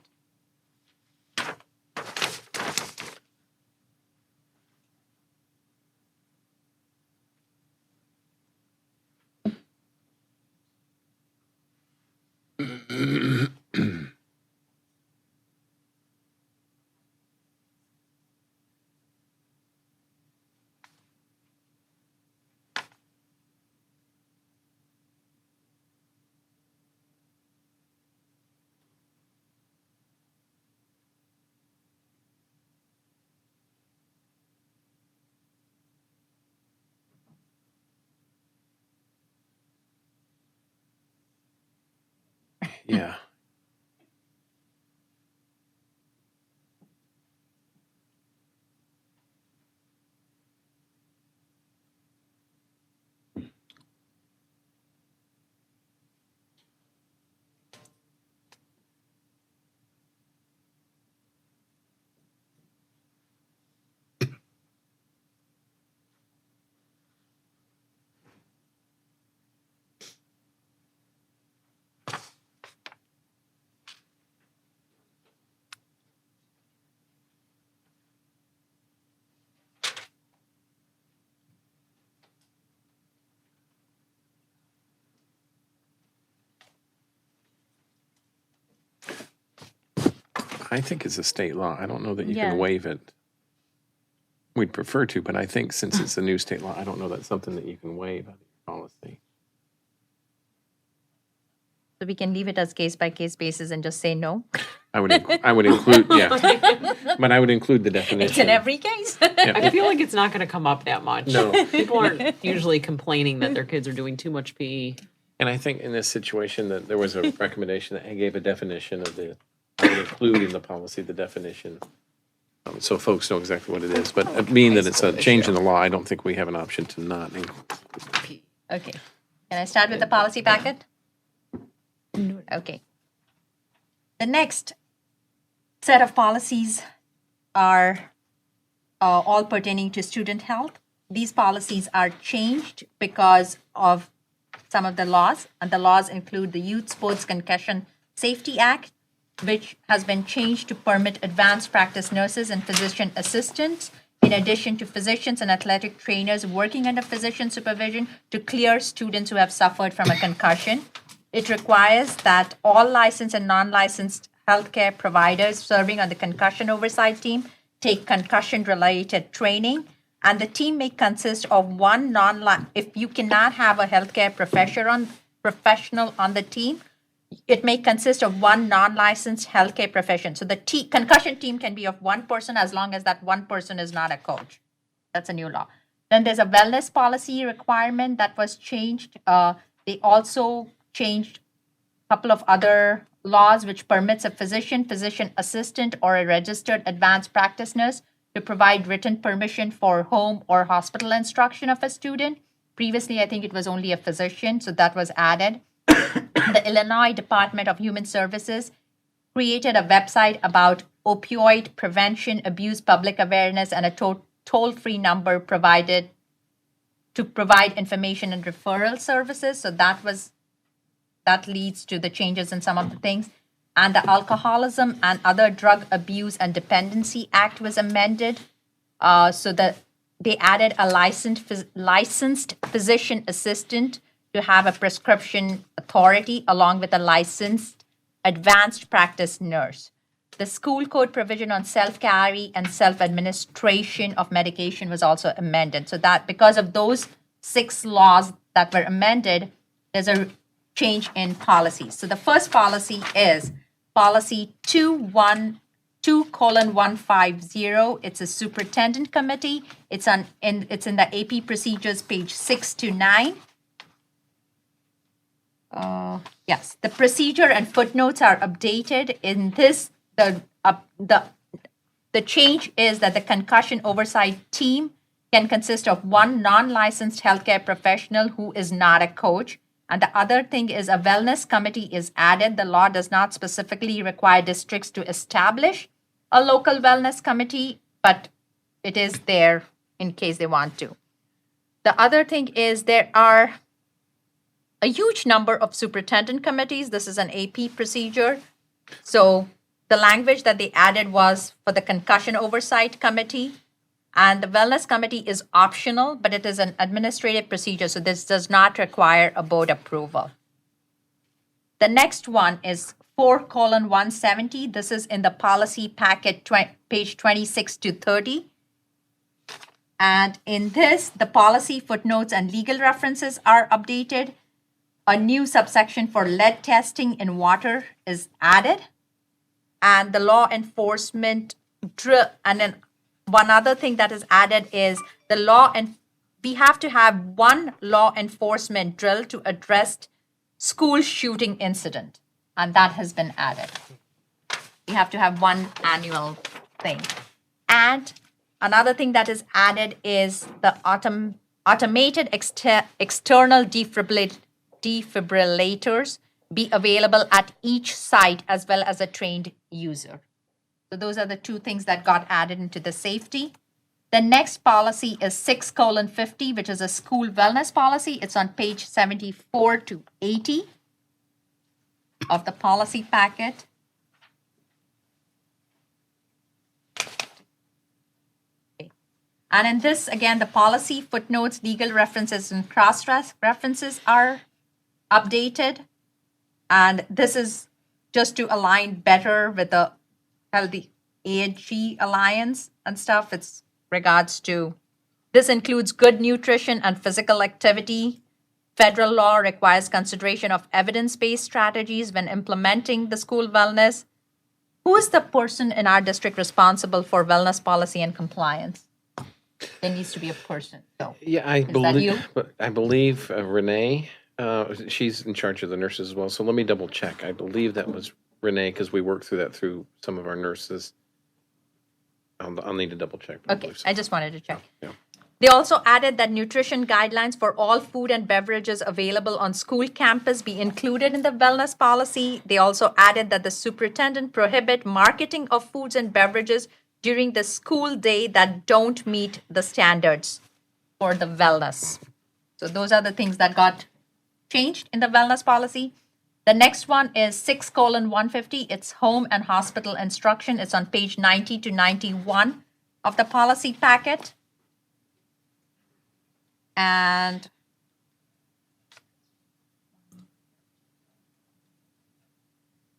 Yeah. I think it's a state law. I don't know that you Yeah. can waive it. We'd prefer to, but I think since it's a new state law, I don't know that's something that you can waive out of your policy. So we can leave it as case by case basis and just say no. I would include, yeah. But I would include the definition. It's in every case. I feel like it's not going to come up that much. No. People aren't usually complaining that their kids are doing too much PE. And I think in this situation that there was a recommendation that I gave a definition of I would include in the policy the definition. So folks know exactly what it is. But being that it's a change in the law, I don't think we have an option to not include. Okay. Can I start with the policy packet? Okay. The next set of policies are all pertaining to student health. These policies are changed because of some of the laws, and the laws include the Youth Sports Concussion Safety Act, which has been changed to permit advanced practice nurses and physician assistants, in addition to physicians and athletic trainers working under physician supervision, to clear students who have suffered from a concussion. It requires that all licensed and non-licensed healthcare providers serving on the concussion oversight team take concussion-related training, and the team may consist of one if you cannot have a healthcare professional on the team, it may consist of one non-licensed healthcare profession. So the concussion team can be of one person as long as that one person is not a coach. That's a new law. Then there's a wellness policy requirement that was changed. They also changed a couple of other laws which permits a physician assistant, or a registered advanced practice nurse to provide written permission for home or hospital instruction of a student. Previously, I think it was only a physician, so that was added. The Illinois Department of Human Services created a website about opioid prevention, abuse, public awareness, and a toll-free number provided to provide information and referral services. So that leads to the changes in some of the things. And the Alcoholism and Other Drug Abuse and Dependency Act was amended so that they added a licensed physician assistant to have a prescription authority along with a licensed advanced practice nurse. The school code provision on self-carry and self-administration of medication was also amended. So that because of those 6 laws that were amended, there's a change in policies. So the first policy is policy 212:150. It's a superintendent committee. It's in the AP procedures, page 6 to 9. Yes, the procedure and footnotes are updated. In this, the change is that the concussion oversight team can consist of one non-licensed healthcare professional who is not a coach. And the other thing is a wellness committee is added. The law does not specifically require districts to establish a local wellness committee, but it is there in case they want to. The other thing is there are a huge number of superintendent committees. This is an AP procedure. So the language that they added was for the concussion oversight committee, and the wellness committee is optional, but it is an administrative procedure. So this does not require a board approval. The next one is 4:170. This is in the policy packet, page 26 to 30. And in this, the policy footnotes and legal references are updated. A new subsection for lead testing in water is added. And the law enforcement drill. And then one other thing that is added is we have to have one law enforcement drill to address school shooting incident. And that has been added. We have to have one annual thing. And another thing that is added is the automated external defibrillators be available at each site as well as a trained user. So those are the 2 things that got added into the safety. The next policy is 6:50, which is a school wellness policy. It's on page 74 to 80 of the policy packet. Okay. And in this, again, the policy footnotes, legal references, and cross-references are updated. And this is just to align better with the Healthy AG Alliance and stuff. It's regards to, this includes good nutrition and physical activity. Federal law requires consideration of evidence-based strategies when implementing the school wellness. Who is the person in our district responsible for wellness policy and compliance? There needs to be a person, so. Yeah, I that believe, you? I believe Renee, she's in charge of the nurses as well. So let me double check. I believe that was Renee because we worked through that through some of our nurses. I'll need to double check. but I Okay, believe so. I just wanted to check. Yeah. They also added that nutrition guidelines for all food and beverages available on school campus be included in the wellness policy. They also added that the superintendent prohibit marketing of foods and beverages during the school day that don't meet the standards for the wellness. So those are the things that got changed in the wellness policy. The next one is 6:150. It's home and hospital instruction. It's on page 90 to 91 of the policy packet. And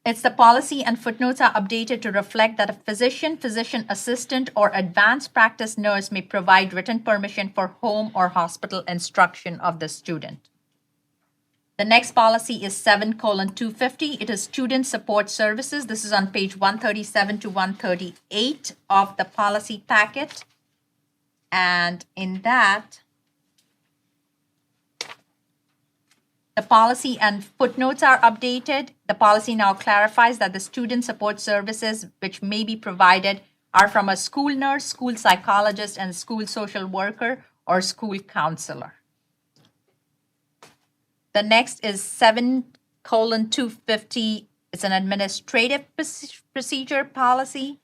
it's the policy and footnotes are updated to reflect that a physician, physician assistant, or advanced practice nurse may provide written permission for home or hospital instruction of the student. The next policy is 7:250. It is student support services. This is on page 137 to 138 of the policy packet. And in that, the policy and footnotes are updated. The policy now clarifies that the student support services which may be provided are from a school nurse, school psychologist, and school social worker or school counselor. The next is 7:250. It's an administrative procedure policy.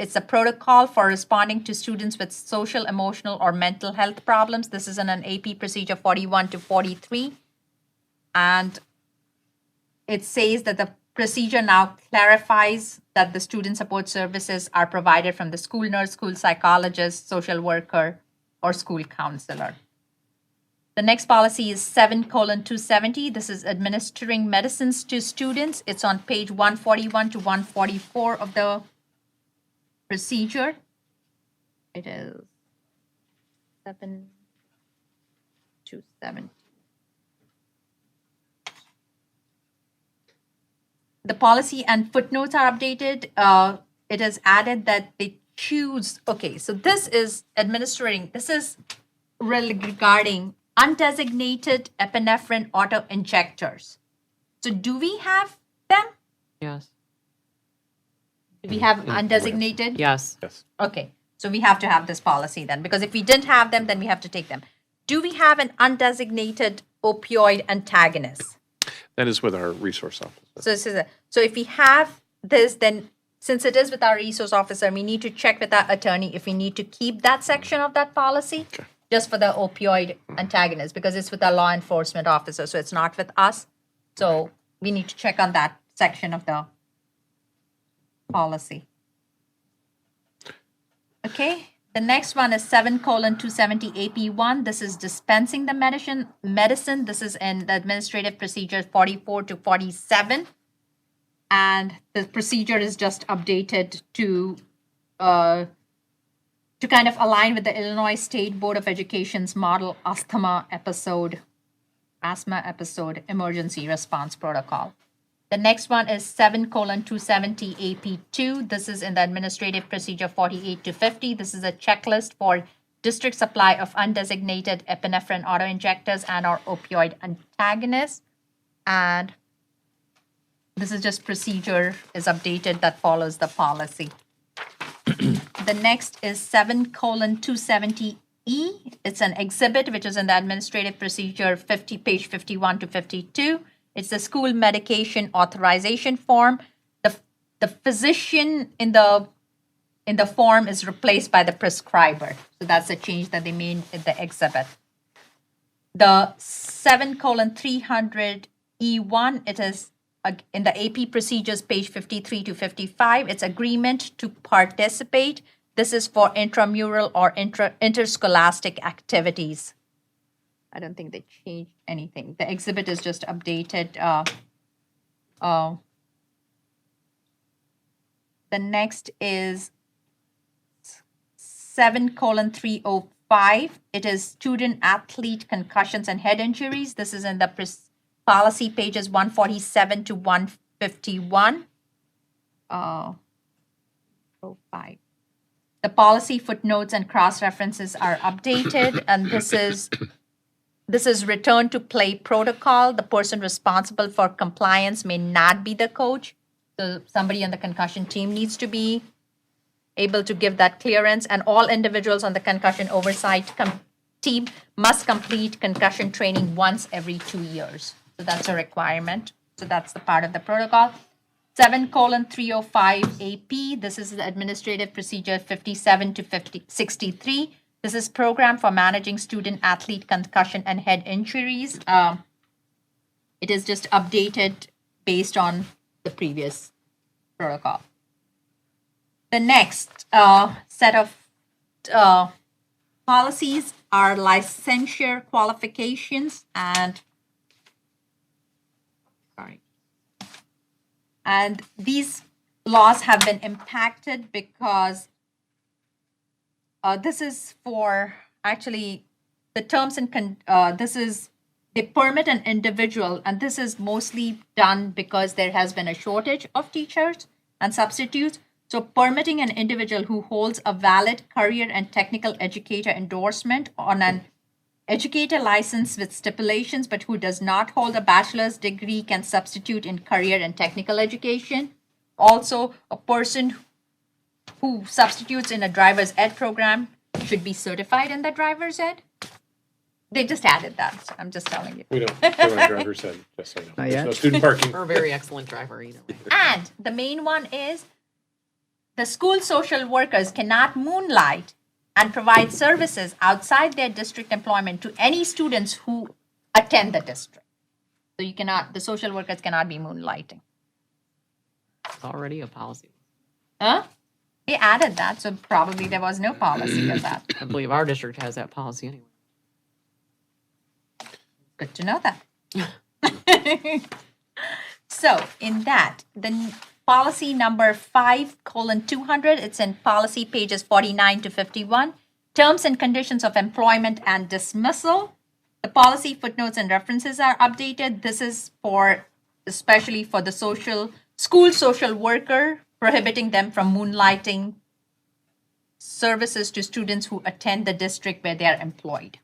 It's a protocol for responding to students with social, emotional, or mental health problems. This is in an AP procedure 41 to 43. And it says that the procedure now clarifies that the student support services are provided from the school nurse, school psychologist, social worker, or school counselor. The next policy is 7:270. This is administering medicines to students. It's on page 141 to 144 of the procedure. It is 7:270. The policy and footnotes are updated. It is added that they choose, okay, so this is administering, this is really regarding undesignated epinephrine auto injectors. So do we have them? Yes. Do we have undesignated? Yes. Yes. Okay, so we have to have this policy then, because if we didn't have them, then we have to take them. Do we have an undesignated opioid antagonist? That is with our resource officer. So if we have this, then since it is with our resource officer, we need to check with our attorney if we need to keep that section of that policy just for the opioid antagonist, because it's with our law enforcement officer, so it's not with us. So we need to check on that section of the policy. Okay. The next one is 7:270 AP1. This is dispensing the medicine. This is in the administrative procedure 44 to 47. And the procedure is just updated to kind of align with the Illinois State Board of Education's model asthma episode emergency response protocol. The next one is 7:270 AP2. This is in the administrative procedure 48 to 50. This is a checklist for district supply of undesignated epinephrine autoinjectors and or opioid antagonists. And this is just procedure is updated that follows the policy. The next is 7:270E. It's an exhibit which is in the administrative procedure 50, page 51 to 52. It's the school medication authorization form. The physician in the form is replaced by the prescriber. So that's a change that they made in the exhibit. The 7:300E1, it is in the AP procedures, page 53 to 55. It's agreement to participate. This is for intramural or interscholastic activities. I don't think they changed anything. The exhibit is just updated. The next is 7:305. It is student athlete concussions and head injuries. This is in the policy pages 147 to 151. 05. The policy footnotes and cross references are updated, and this is return to play protocol. The person responsible for compliance may not be the coach. So somebody on the concussion team needs to be able to give that clearance, and all individuals on the concussion oversight team must complete concussion training once every 2 years. So that's a requirement. So that's the part of the protocol. 7:305 AP. This is the Administrative Procedure 57 to 63. This is Program for Managing Student Athlete Concussion and Head Injuries. It is just updated based on the previous protocol. The next set of policies are licensure qualifications and these laws have been impacted because this is for actually the terms and this is they permit an individual, and this is mostly done because there has been a shortage of teachers and substitutes. So permitting an individual who holds a valid career and technical educator endorsement on an educator license with stipulations, but who does not hold a bachelor's degree can substitute in career and technical education. Also, a person who substitutes in a driver's ed program should be certified in the driver's ed. They just added that, so I'm just telling you. We don't driver's ed, just so you know. Not There's yet. no student parking. Or a very excellent driver either way. And the main one is the school social workers cannot moonlight and provide services outside their district employment to any students who attend the district. So the social workers cannot be moonlighting. It's already a policy. Huh? They added that, so probably there was no policy of that. I believe our district has that policy anyway. Good to know that. So in that, the policy number 5:200, it's in policy pages 49 to 51, terms and conditions of employment and dismissal. The policy footnotes and references are updated. This is especially for the school social worker, prohibiting them from moonlighting services to students who attend the district where they are employed.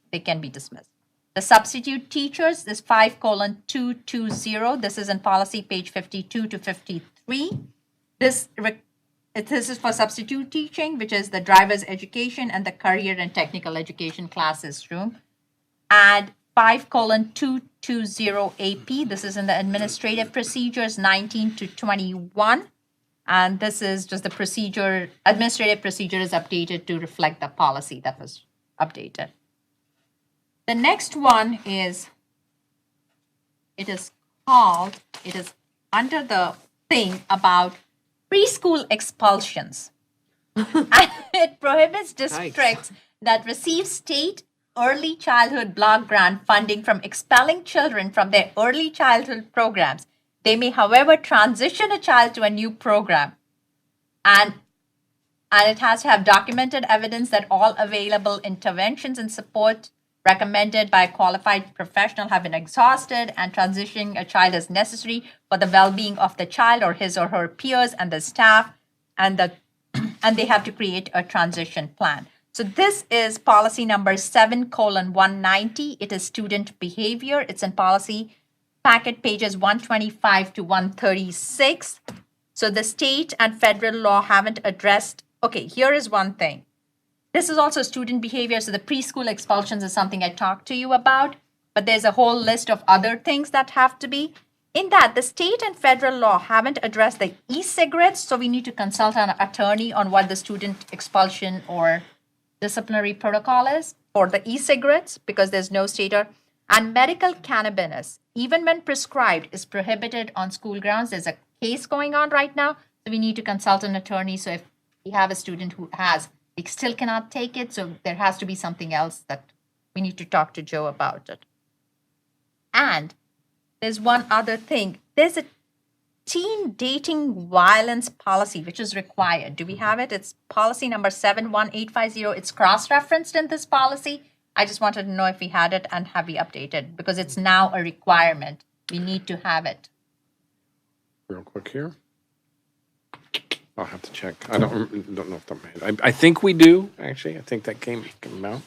They can be dismissed. The substitute teachers is 5:220. This is in policy page 52 to 53. This is for substitute teaching, which is the driver's education and the career and technical education classes room. And 5:220 AP. This is in the administrative procedures 19 to 21. And this is just the procedure, administrative procedure is updated to reflect the policy that was updated. The next one is under the thing about preschool expulsions. And it prohibits districts that receive state early childhood block grant funding from expelling children from their early childhood programs. They may, however, transition a child to a new program. And it has to have documented evidence that all available interventions and support recommended by a qualified professional have been exhausted, and transitioning a child is necessary for the well-being of the child or his or her peers and the staff, and they have to create a transition plan. So this is policy number 7:190. It is student behavior. It's in policy packet pages 125 to 136. So the state and federal law haven't addressed. Okay, here is one thing. This is also student behavior. So the preschool expulsions is something I talked to you about, but there's a whole list of other things that have to be. In that, the state and federal law haven't addressed the e-cigarettes, so we need to consult an attorney on what the student expulsion or disciplinary protocol is for the e-cigarettes, because there's no state or. And medical cannabis, even when prescribed, is prohibited on school grounds. There's a case going on right now, so we need to consult an attorney. So if we have a student who they still cannot take it, so there has to be something else that we need to talk to Joe about it. And there's one other thing. There's a teen dating violence policy, which is required. Do we have it? It's policy number 71850. It's cross-referenced in this policy. I just wanted to know if we had it and have we updated, because it's now a requirement. We need to have it. Real quick here. I'll have to check. I don't know off the top of my head. I think we do, actually. I think that came out.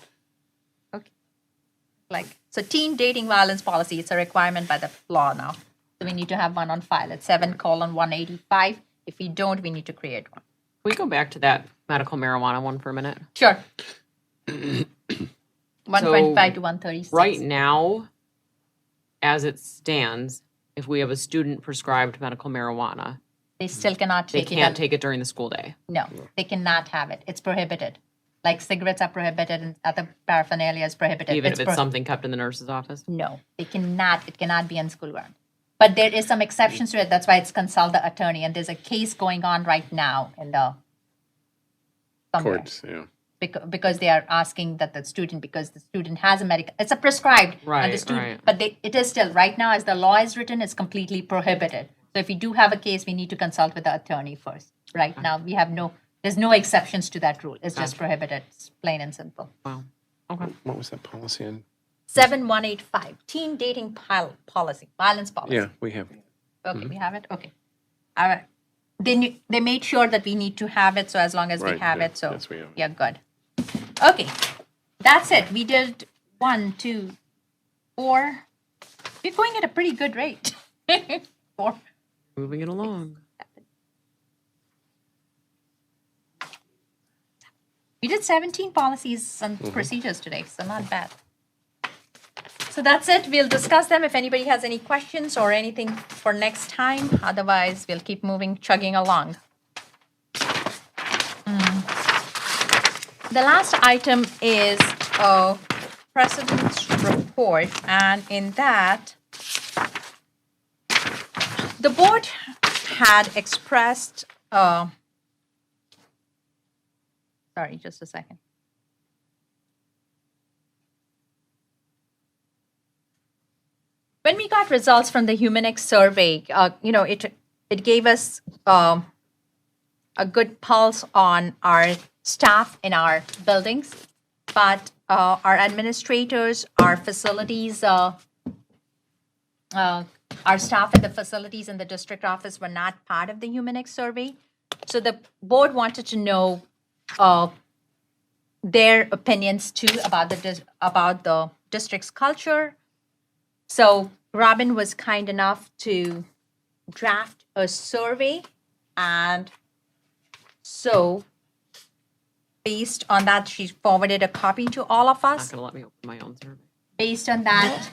Okay. So teen dating violence policy, it's a requirement by the law now. So we need to have one on file. It's 7:185. If we don't, we need to create one. Can we go back to that medical marijuana one for a minute? Sure. 125 to 136. Right now, as it stands, if we have a student prescribed medical marijuana, They still cannot they take it. can't take it during the school day. No, they cannot have it. It's prohibited. Like cigarettes are prohibited and other paraphernalia is prohibited. Even if it's pro- something kept in the nurse's office. No, they cannot. It cannot be on school ground. But there is some exceptions to it. That's why it's consult the attorney. And there's a case going on right now in the somewhere. Courts, yeah. Because they are asking that the student, because the student has a medical, it's a prescribed, and the Right, student, right. but it is still right now as the law is written, it's completely prohibited. So if we do have a case, we need to consult with the attorney first. Right now, we have there's no exceptions to that rule. It's just prohibited. It's plain and simple. Wow. Okay. What was that policy in? 7185, teen dating policy, violence policy. Yeah, we have. Okay, we have it. Okay, all right. They made sure that we need to have it. So as long as we Right, have yeah, it, so yes, we have it. yeah, good. Okay, that's it. We did 1, 2, 4. We're going at a pretty good rate. 4. Moving it along. We did 17 policies and procedures today, so not bad. So that's it. We'll discuss them if anybody has any questions or anything for next time. Otherwise, we'll keep moving, chugging along. The last item is a president's report, and in that, the board had expressed, sorry, just a second. When we got results from the Humanix survey, it gave us a good pulse on our staff in our buildings, but our administrators, our facilities, our staff at the facilities in the district office were not part of the Humanix survey. So the board wanted to know their opinions too about the district's culture. So Robin was kind enough to draft a survey, and so based on that, she forwarded a copy to all of Not us. gonna let me open my own survey. Based on that,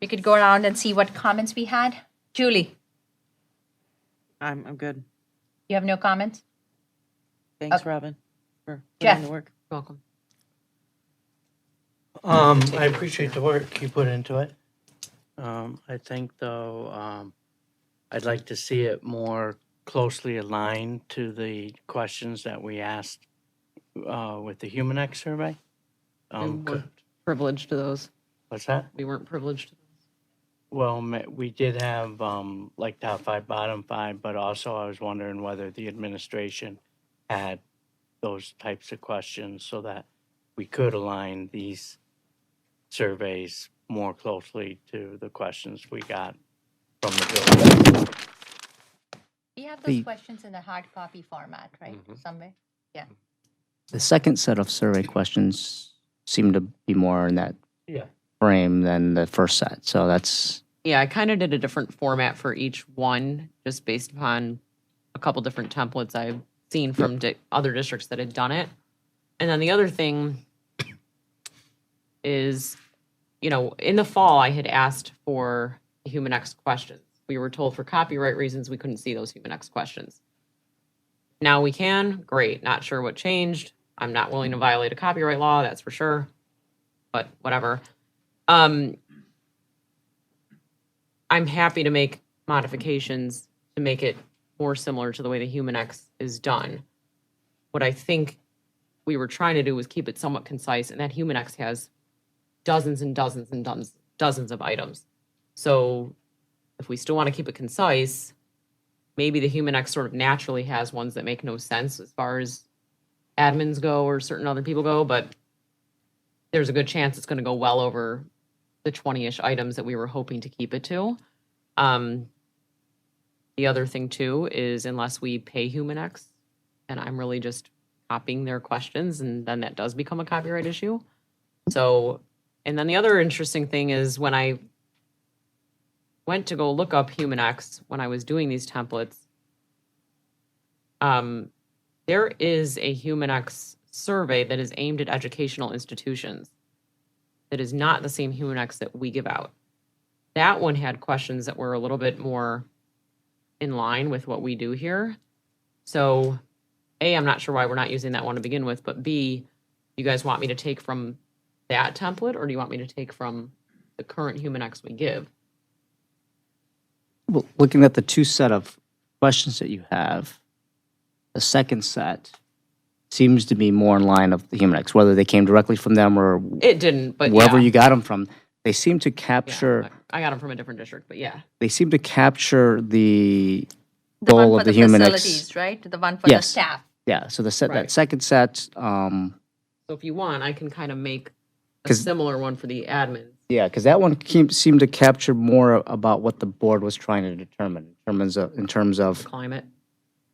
we could go around and see what comments we had. Julie, I'm good. you have no comments? Thanks, Robin, for Jeff. putting in the work. Welcome. I appreciate the work you put into it. I think though, I'd like to see it more closely aligned to the questions that we asked with the Humanix survey. We weren't privileged to those. What's that? We weren't privileged to those. Well, we did have like top 5, bottom 5, but also I was wondering whether the administration had those types of questions so that we could align these surveys more closely to the questions we got from the building. We have those The- questions in a hard copy format, right? Somewhere? Yeah. The second set of survey questions seem to be more in that Yeah. frame than the first set. So that's, Yeah, I kind of did a different format for each one, just based upon a couple different templates I've seen from other districts that had done it. And then the other thing is, in the fall, I had asked for Humanix questions. We were told for copyright reasons we couldn't see those Humanix questions. Now we can. Great. Not sure what changed. I'm not willing to violate a copyright law, that's for sure. But whatever. I'm happy to make modifications to make it more similar to the way the Humanix is done. What I think we were trying to do was keep it somewhat concise, and that Humanix has dozens and dozens and dozens of items. So the if we still want to keep it concise, maybe the Human X sort of naturally has ones that make no sense as far as admins go or certain other people go, but there's a good chance it's going to go well over the 20-ish items that we were hoping to keep it to. The other thing too is unless we pay Human X, and I'm really just copying their questions, and then that does become a copyright issue. So, and then the other interesting thing is when I went to go look up Human X when I was doing these templates, there is a Human X survey that is aimed at educational institutions. That is not the same Human X that we give out. That one had questions that were a little bit more in line with what we do here. So, A, I'm not sure why we're not using that one to begin with, but B, you guys want me to take from that template, or do you want me to take from the current Human X we give? Well, looking at the two set of questions that you have, the second set seems to be more in line of the Human X, whether they came directly from them or It didn't, but wherever yeah. you got them from. They seem to Yeah, capture. I got them from a different district, but yeah. They seem to capture the The one goal for of the the Human X. facilities, right? The one for the Yes. staff. Yeah. So the Right. that second set. So if you want, I can kind of make a 'Cause- similar one for the admins. Yeah, because that one seemed to capture more about what the board was trying to determine in terms of Climate.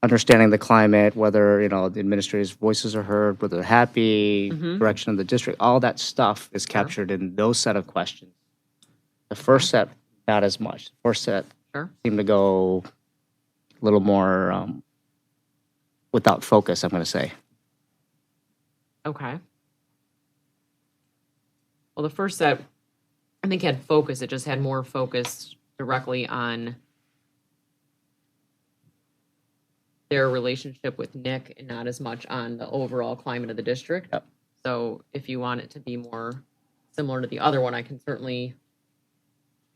understanding the climate, whether the administrators' voices are heard, whether they're happy, Mhm. direction of the district, all that stuff is captured in those set of questions. The first set, not as much. The first set Sure. seemed to go a little more without focus, I'm going to say. Okay. Well, the first set, I think had focus. It just had more focus directly on their relationship with Nick and not as much on the overall climate of the district. Yep. So if you want it to be more similar to the other one, I can certainly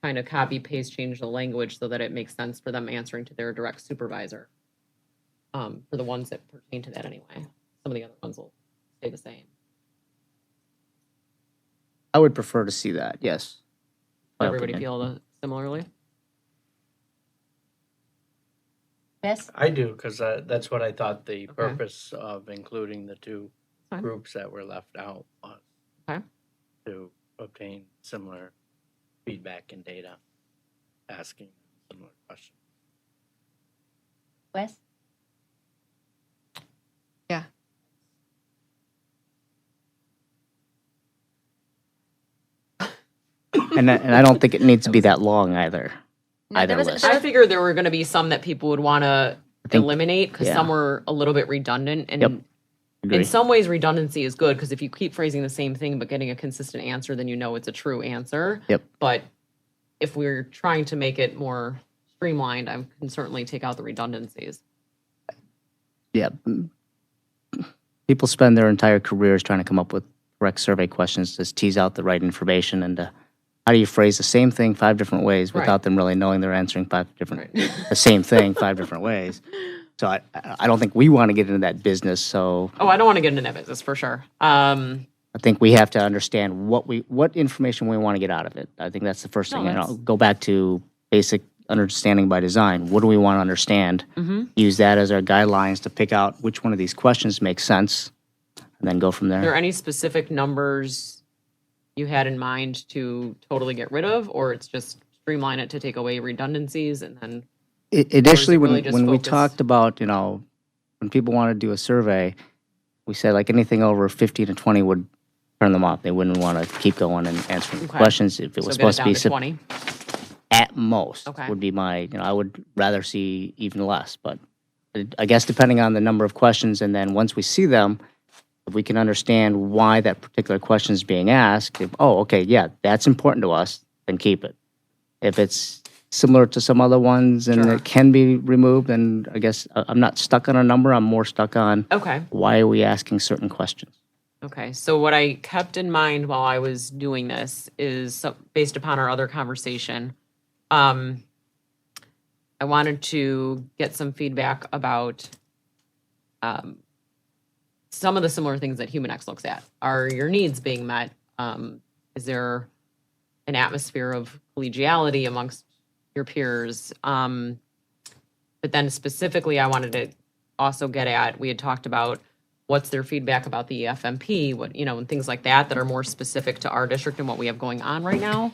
kind of copy, paste, change the language so that it makes sense for them answering to their direct supervisor. For the ones that pertain to that anyway. Some of the other ones will stay the same. I would prefer to see that, yes. My Everybody opinion. feel similarly? Yes? I do, because that's what I thought the Okay. purpose of including the two Fine. groups that were left out was. Okay. To obtain similar feedback and data, asking similar questions. Wes? Yeah. And I don't think it needs to be that long either. No, Either there was- list. there I was- figured there were going to be some that people would want to think- eliminate because yeah. some were a little bit redundant. And Yep. Agree. in some ways, redundancy is good because if you keep phrasing the same thing but getting a consistent answer, then you know it's a true answer. Yep. But if we're trying to make it more streamlined, I can certainly take out the redundancies. Yeah. People spend their entire careers trying to come up with correct survey questions to tease out the right information. And how do you phrase the same thing 5 different ways Right. without them really knowing they're answering 5 different, Right. the same thing 5 different ways? So I don't think we want to get into that business. So Oh, I don't want to get into that business for sure. I think we have to understand what information we want to get out of it. I think that's the first No, thing. And that's- I'll go back to basic understanding by design. What do we want to understand? Mhm. Use that as our guidelines to pick out which one of these questions makes sense, and then go from Are there there. any specific numbers you had in mind to totally get rid of, or it's just streamline it to take away redundancies and then? Initially, really when just when we focus- talked about when people want to do a survey, we said like anything over 15 to 20 would turn them off. They wouldn't want to keep going and answering Okay. questions if it So was get it supposed to down be to 20. at most. Okay. Would be my I would rather see even less, but I guess depending on the number of questions, and then once we see them, if we can understand why that particular question is being asked, okay, yeah, that's important to us, then keep it. If it's similar to some other ones and Sure. it can be removed, then I guess I'm not stuck on a number. I'm more stuck on Okay. why are we asking certain questions. Okay, so what I kept in mind while I was doing this is based upon our other conversation. I wanted to get some feedback about some of the similar things that Human X looks at. Are your needs being met? Is there an atmosphere of collegiality amongst your peers. But then specifically, I wanted to also get at, we had talked about what's their feedback about the EFMP, what, you know, and things like that, that are more specific to our district and what we have going on right now.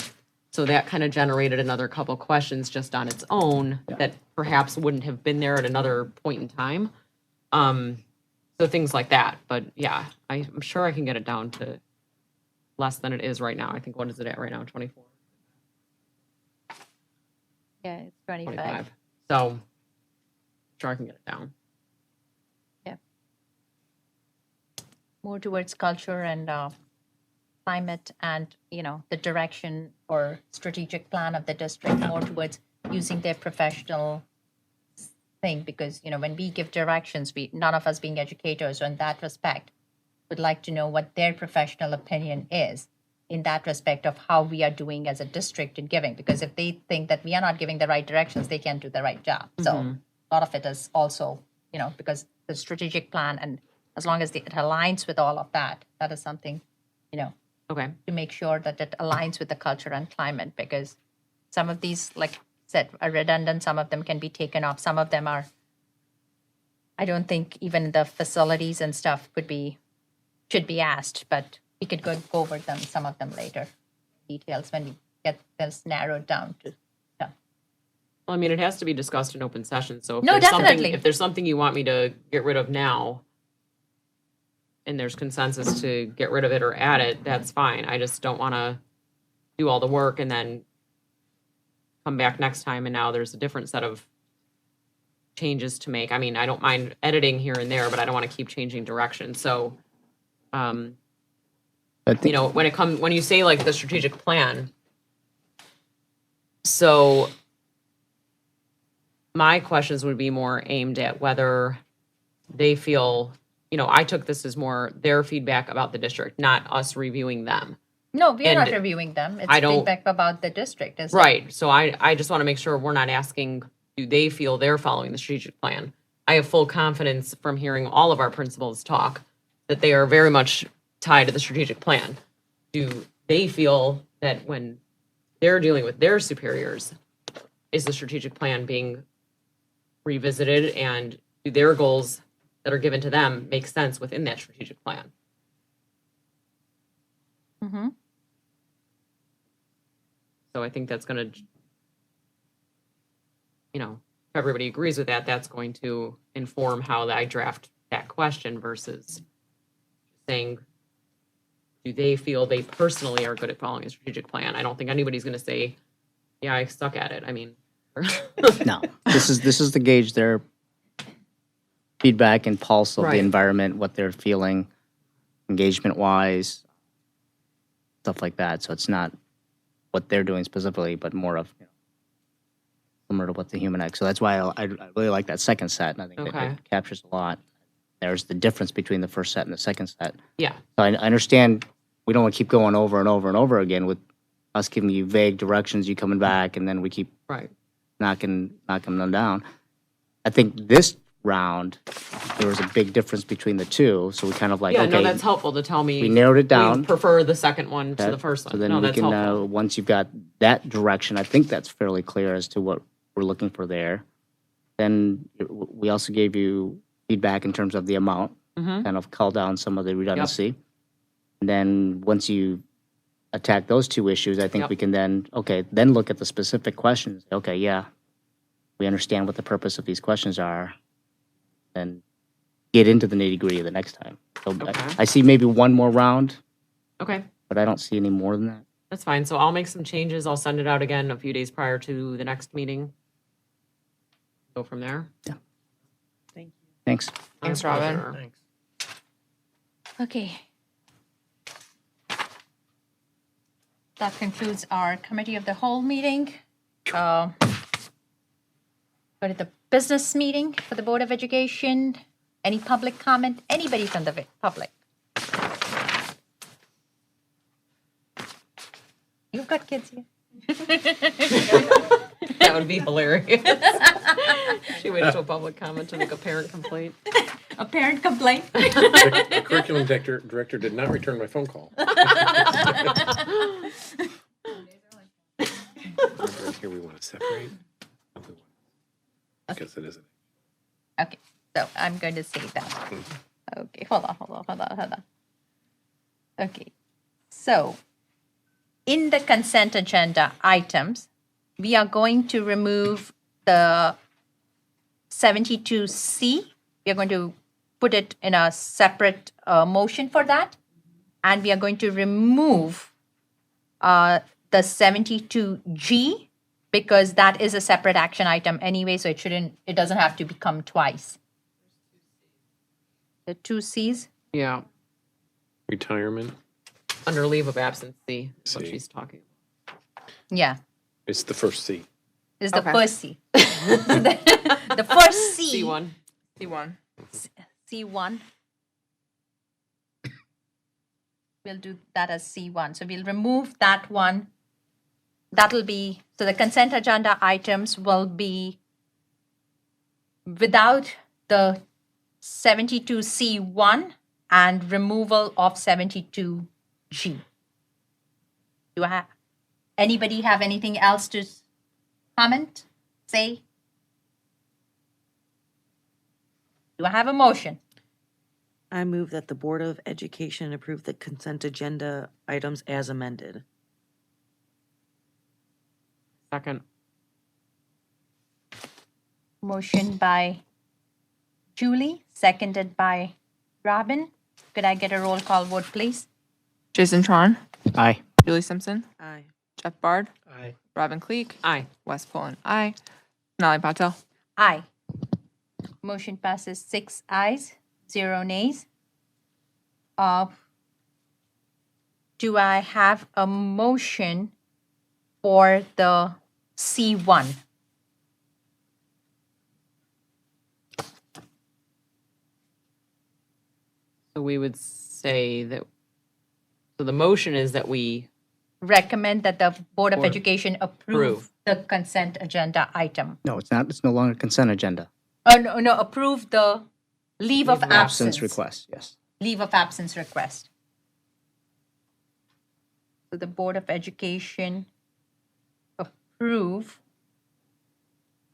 So that kind of generated another couple questions just on its own that perhaps wouldn't have been there at another point in time. So things like that. But yeah, I'm sure I can get it down to less than it is right now. I think, what is it at right now? 24, Yeah, it's 25. 25. So sure I can get it down. Yeah. More towards culture and climate and, you know, the direction or strategic plan of the district, more towards using their professional thing, because, you know, when we give directions, none of us being educators, so in that respect, would like to know what their professional opinion is in that respect of how we are doing as a district in giving, because if they think that we are not giving the right directions, they can't do the right job. So a lot of it is also, you know, because the strategic plan, and as long as it aligns with all of that, that is something, you know, Okay. to make sure that it aligns with the culture and climate, because some of these, like I said, are redundant. Some of them can be taken off. Some of them are, I don't think even the facilities and stuff should be asked, but we could go over them, some of them later, details when we get this narrowed down to. Well, I mean, it has to be discussed in open session. So if No, there's something, definitely. if there's something you want me to get rid of now, and there's consensus to get rid of it or add it, that's fine. I just don't want to do all the work and then come back next time and now there's a different set of changes to make. I mean, I don't mind editing here and there, but I don't want to keep changing direction. So, I you think, know, when you say like the strategic plan, so my questions would be more aimed at whether they feel, you know, I took this as more their feedback about the district, not us reviewing them. No, we are not And reviewing them. It's I don't- feedback about the district. Is it? Right. So I just want to make sure we're not asking, do they feel they're following the strategic plan? I have full confidence from hearing all of our principals talk that they are very much tied to the strategic plan. Do they feel that when they're dealing with their superiors, is the strategic plan being revisited, and do their goals that are given to them make sense within that strategic plan? Mm-hmm. So I think that's going to, you know, if everybody agrees with that, that's going to inform how I draft that question versus saying, do they feel they personally are good at following a strategic plan? I don't think anybody's going to say, yeah, I suck at it. I mean, no, this is to gauge their feedback and pulse of Right. the environment, what they're feeling, engagement wise, stuff like that. So it's not what they're doing specifically, but more of, you know, similar to what the human X. So that's why I really like that second set, and I think Okay. it captures a lot. There's the difference between the first set and the second set. yeah, So I understand we don't want to keep going over and over and over again with us giving you vague directions, you coming back, and then we keep right. knocking them down. I think this round, there was a big difference between the two, so we kind of like, Yeah, okay, no, that's helpful to tell me. we narrowed it We down. prefer the second one to that- the first one. So then No, we that's can, helpful. once you've got that direction, I think that's fairly clear as to what we're looking for there. Then we also gave you feedback in terms of the amount, Mhm. kind of cull down some of the redundancy. And then once you attack those two issues, I think Yep. we can then look at the specific questions. Okay, yeah, we understand what the purpose of these questions are, and get into the nitty gritty of the next time. So Okay. I see maybe one more round, Okay, but I don't see any more than that. that's fine. So I'll make some changes. I'll send it out again a few days prior to the next meeting. Go from there. Thanks. Thanks, My Robin. pleasure. Thanks. Okay. That concludes our committee of the whole meeting. Go to the business meeting for the Board of Education. Any public comment? Anybody from the public? You've got kids here. That would be hilarious. She waited till public comment to make a parent complaint. A parent complaint? The curriculum director did not return my phone call. Here we want want to separate? Because it isn't. Okay, so I'm going to say that. Okay, hold on. Okay, so in the consent agenda items, we are going to remove the 72C. We are going to put it in a separate motion for that. And we are going to remove the 72G because that is a separate action item anyway, so it doesn't have to become twice. The two Cs? Yeah, Retirement, under leave of absence, C, is what C. she's talking. Yeah, it's the first C. is the Okay. first C. The first C. C1. C1. C1. We'll do that as C1. So we'll remove that one. That'll be, so the consent agenda items will be without the 72C1 and removal of 72G. Anybody have anything else to comment, say? Do I have a motion? I move that the Board of Education approve the consent agenda items as amended. Second. Motion by Julie, seconded by Robin. Could I get a roll call vote, please? Jason Tron, Aye. Julie Simpson, Aye. Jeff Bard, Aye. Robin Cleek, Aye. Wes Pullen, aye. Sonali Patel. Aye. Motion passes 6 ayes, 0 nays. Do I have a motion for the C1? So we would say that, so the motion is that we, Recommend that the Board of Board Education approve. approve the consent agenda item. No, it's not. It's no longer consent agenda. No, approve the leave of absence. request, yes. Leave of absence request. So the Board of Education approve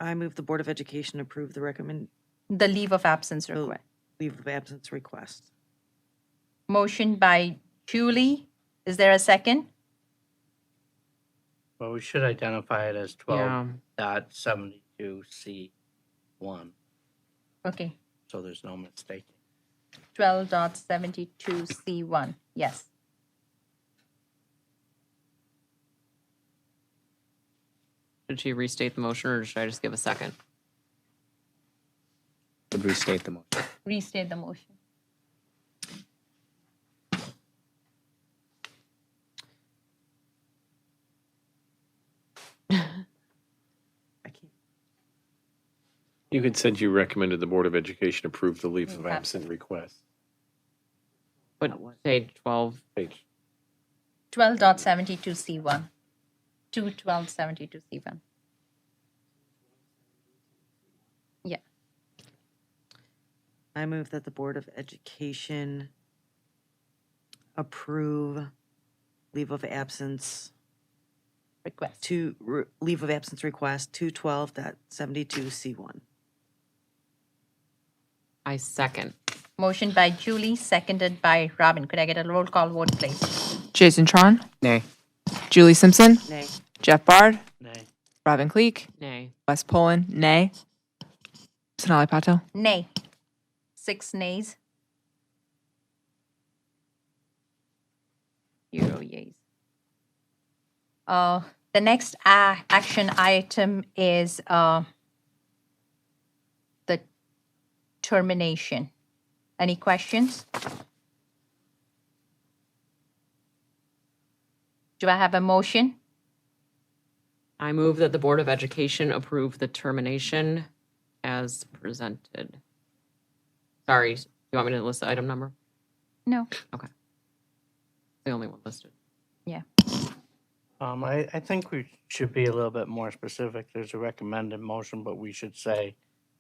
I move the Board of Education approve the recommend the leave of absence Oh. request. leave of absence request. Motion by Julie. Is there a second? Well, we should identify it as yeah, 12.72C1, Okay, so there's no mistake. 12.72C1. Yes. should she restate the motion or should I just give a second? Would restate the motion. Restate the motion. I can't. You could said you recommended the Board of Education approve the leave of Leave of absent request. But say 12, Page 12.72C1. 212.72C1. Yeah. I move that the Board of Education approve leave of absence Request. leave of absence request 212.72C1. I second. Motion by Julie, seconded by Robin. Could I get a roll call vote, please? Jason Tron, Nay. Julie Simpson, Nay. Jeff Bard, Nay. Robin Cleek, Nay. Wes Pullen, nay. Sonali Patel. Nay. 6 nays. 0 yeas. The next action item is the termination. Any questions? Do I have a motion? I move that the Board of Education approve the termination as presented. Sorry, do you want me to list the item number? No. The only one listed. Yeah. I think we should be a little bit more specific. There's a recommended motion, but we should say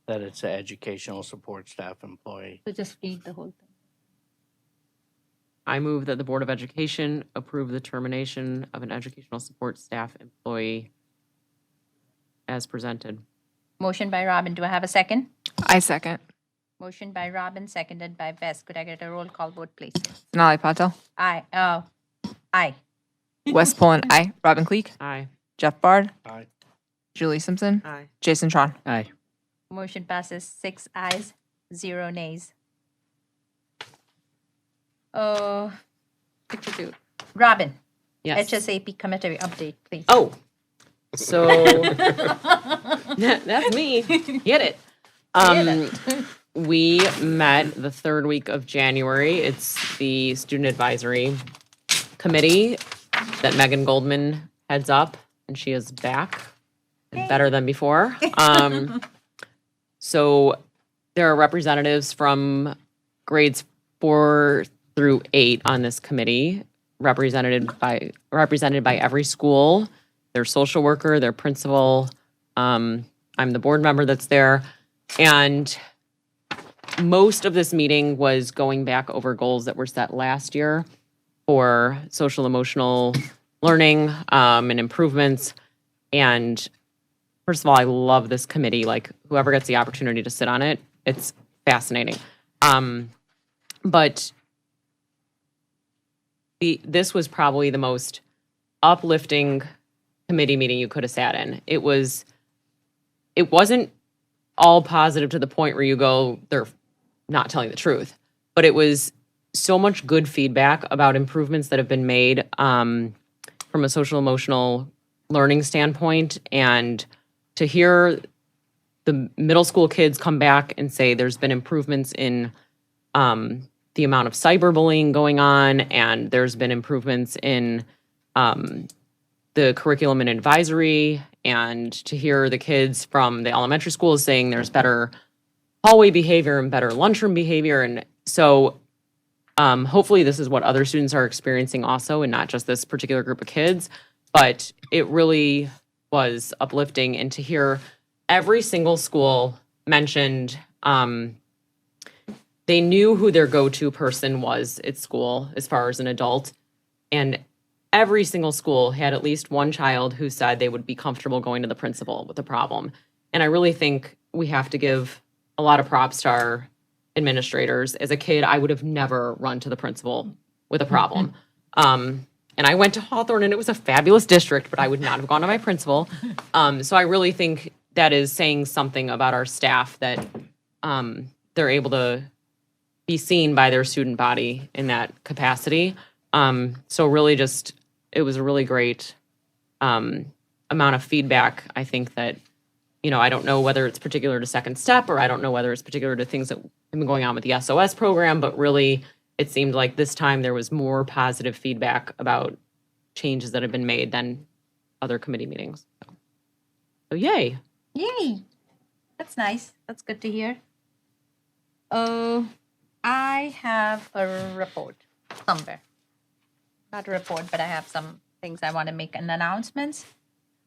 that it's an educational support staff employee. So just read the whole thing. I move that the Board of Education approve the termination of an educational support staff employee as presented. Motion by Robin. Do I have a second? I second. Motion by Robin, seconded by Bess. Could I get a roll call vote, please? Sonali Patel. Aye. Oh, aye. Wes Pullen, aye. Robin Cleek. Aye. Jeff Bard. Aye. Julie Simpson. Aye. Jason Tron. Aye. Motion passes 6 ayes, 0 nays. Oh, 62. Robin, Yes. HSAP committee update, please. Oh, so that's me. Get it. We met the third week of January. It's the student advisory committee that Megan Goldman heads up, and she is back and better than before. So there are representatives from grades 4 through 8 on this committee, represented by every school, their social worker, their principal. I'm the board member that's there. And most of this meeting was going back over goals that were set last year for social emotional learning and improvements. And first of all, I love this committee. Like, whoever gets the opportunity to sit on it, it's fascinating. But this was probably the most uplifting committee meeting you could have sat in. It wasn't all positive to the point where you go, they're not telling the truth. But it was so much good feedback about improvements that have been made from a social emotional learning standpoint. And to hear the middle school kids come back and say there's been improvements in the amount of cyberbullying going on, and there's been improvements in the curriculum and advisory, and to hear the kids from the elementary schools saying there's better hallway behavior and better lunchroom behavior. And so hopefully this is what other students are experiencing also, and not just this particular group of kids. But it really was uplifting, and to hear every single school mentioned they knew who their go-to person was at school as far as an adult. And every single school had at least one child who said they would be comfortable going to the principal with a problem. And I really think we have to give a lot of props to our administrators. As a kid, I would have never run to the principal with a problem. And I went to Hawthorne, and it was a fabulous district, but I would not have gone to my principal. So I really think that is saying something about our staff, that they're able to be seen by their student body in that capacity. So really just, it was a really great amount of feedback. I think that, I don't know whether it's particular to Second Step, or I don't know whether it's particular to things that have been going on with the SOS program, but really it seemed like this time there was more positive feedback about changes that have been made than other committee meetings. So yay. Yay. That's nice. That's good to hear. I have a report somewhere. Not a report, but I have some things I want to make an announcements.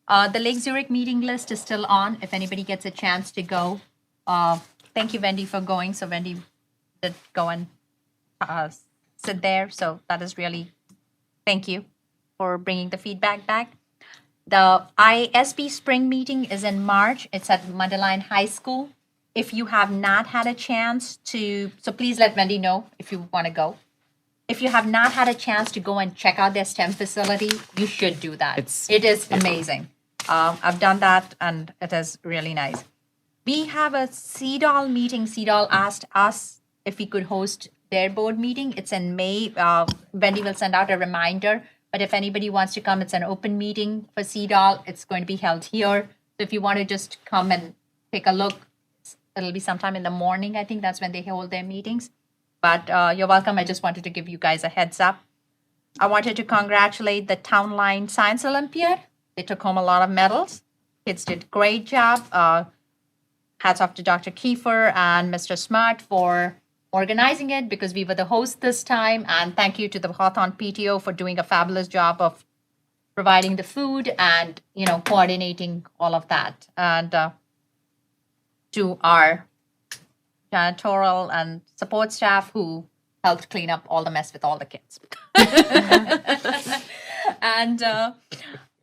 The Lake Zurich meeting list is still on. If anybody gets a chance to go, thank you, Wendy, for going. So Wendy did go and sit there. So that is really, thank you for bringing the feedback back. The ISB spring meeting is in March. It's at Mundelein High School. If you have not had a chance to, so please let Wendy know if you want to go. If you have not had a chance to go and check out their STEM facility, you should do that. It is amazing. I've done that, and it is really nice. We have a CDOL meeting. CDOL asked us if we could host their board meeting. It's in May. Wendy will send out a reminder. But if anybody wants to come, it's an open meeting for CDOL. It's going to be held here. So if you want to just come and take a look, it'll be sometime in the morning. I think that's when they hold their meetings. But you're welcome. I just wanted to give you guys a heads up. I wanted to congratulate the Town Line Science Olympiad. They took home a lot of medals. Kids did a great job. Hats off to Dr. Kiefer and Mr. Smart for organizing it, because we were the host this time. And thank you to the Hawthorne PTO for doing a fabulous job of providing the food and, coordinating all of that. And to our janitorial and support staff who helped clean up all the mess with all the kids. And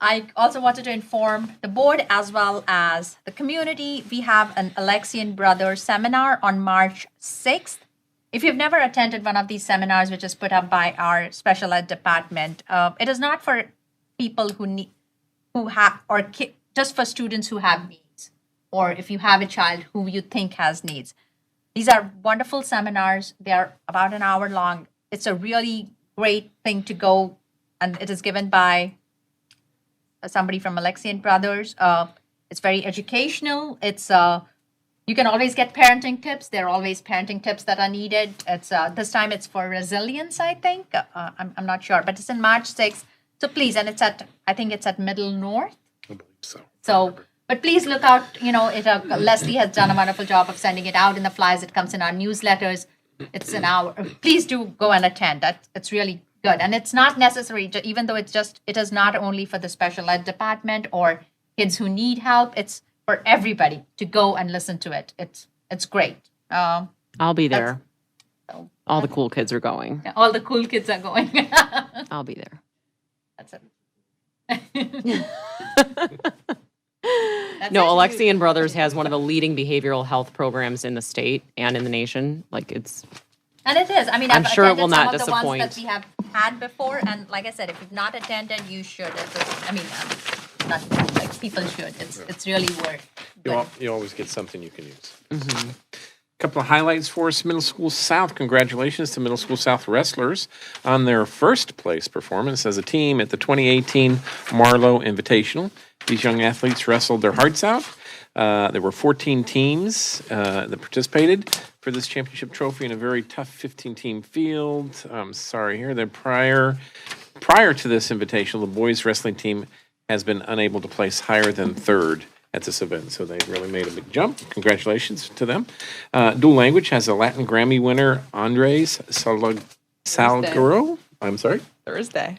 I also wanted to inform the board as well as the community. We have an Alexian Brothers seminar on March 6th. If you've never attended one of these seminars, which is put up by our special ed department, it is not for people just for students who have needs, or if you have a child who you think has needs. These are wonderful seminars. They are about an hour long. It's a really great thing to go, and it is given by somebody from Alexian Brothers. It's very educational. It's you can always get parenting tips. There are always parenting tips that are needed. It's this time it's for resilience, I think. I'm not sure, but it's in March 6th. So please, and I think it's at Middle North. I believe so. So, but please look out. Leslie has done a wonderful job of sending it out in the flyers. It comes in our newsletters. It's an hour. Please do go and attend. It's really good, and it's not necessary. Even though it is not only for the special ed department or kids who need help. It's for everybody to go and listen to it. It's great. I'll be there. So, All the cool kids are going. all the cool kids are going. I'll be there. That's it. No, Alexian Brothers has one of the leading behavioral health programs in the state and in the nation. Like it's And it is. I mean, I'm I've sure it attended will some not of the ones that disappoint. we have had before, and like I said, if you've not attended, you should. Not like people should. It's really worth. You always get something you can use. Couple of highlights for us. Middle School South. Congratulations to Middle School South wrestlers on their first place performance as a team at the 2018 Marlowe Invitational. These young athletes wrestled their hearts out. There were 14 teams that participated for this championship trophy in a very tough 15-team field. Prior to this invitational, the boys wrestling team has been unable to place higher than third at this event, so they really made a big jump. Congratulations to them. Dual Language has a Latin Grammy winner, Andres Salguero. I'm sorry? Thursday.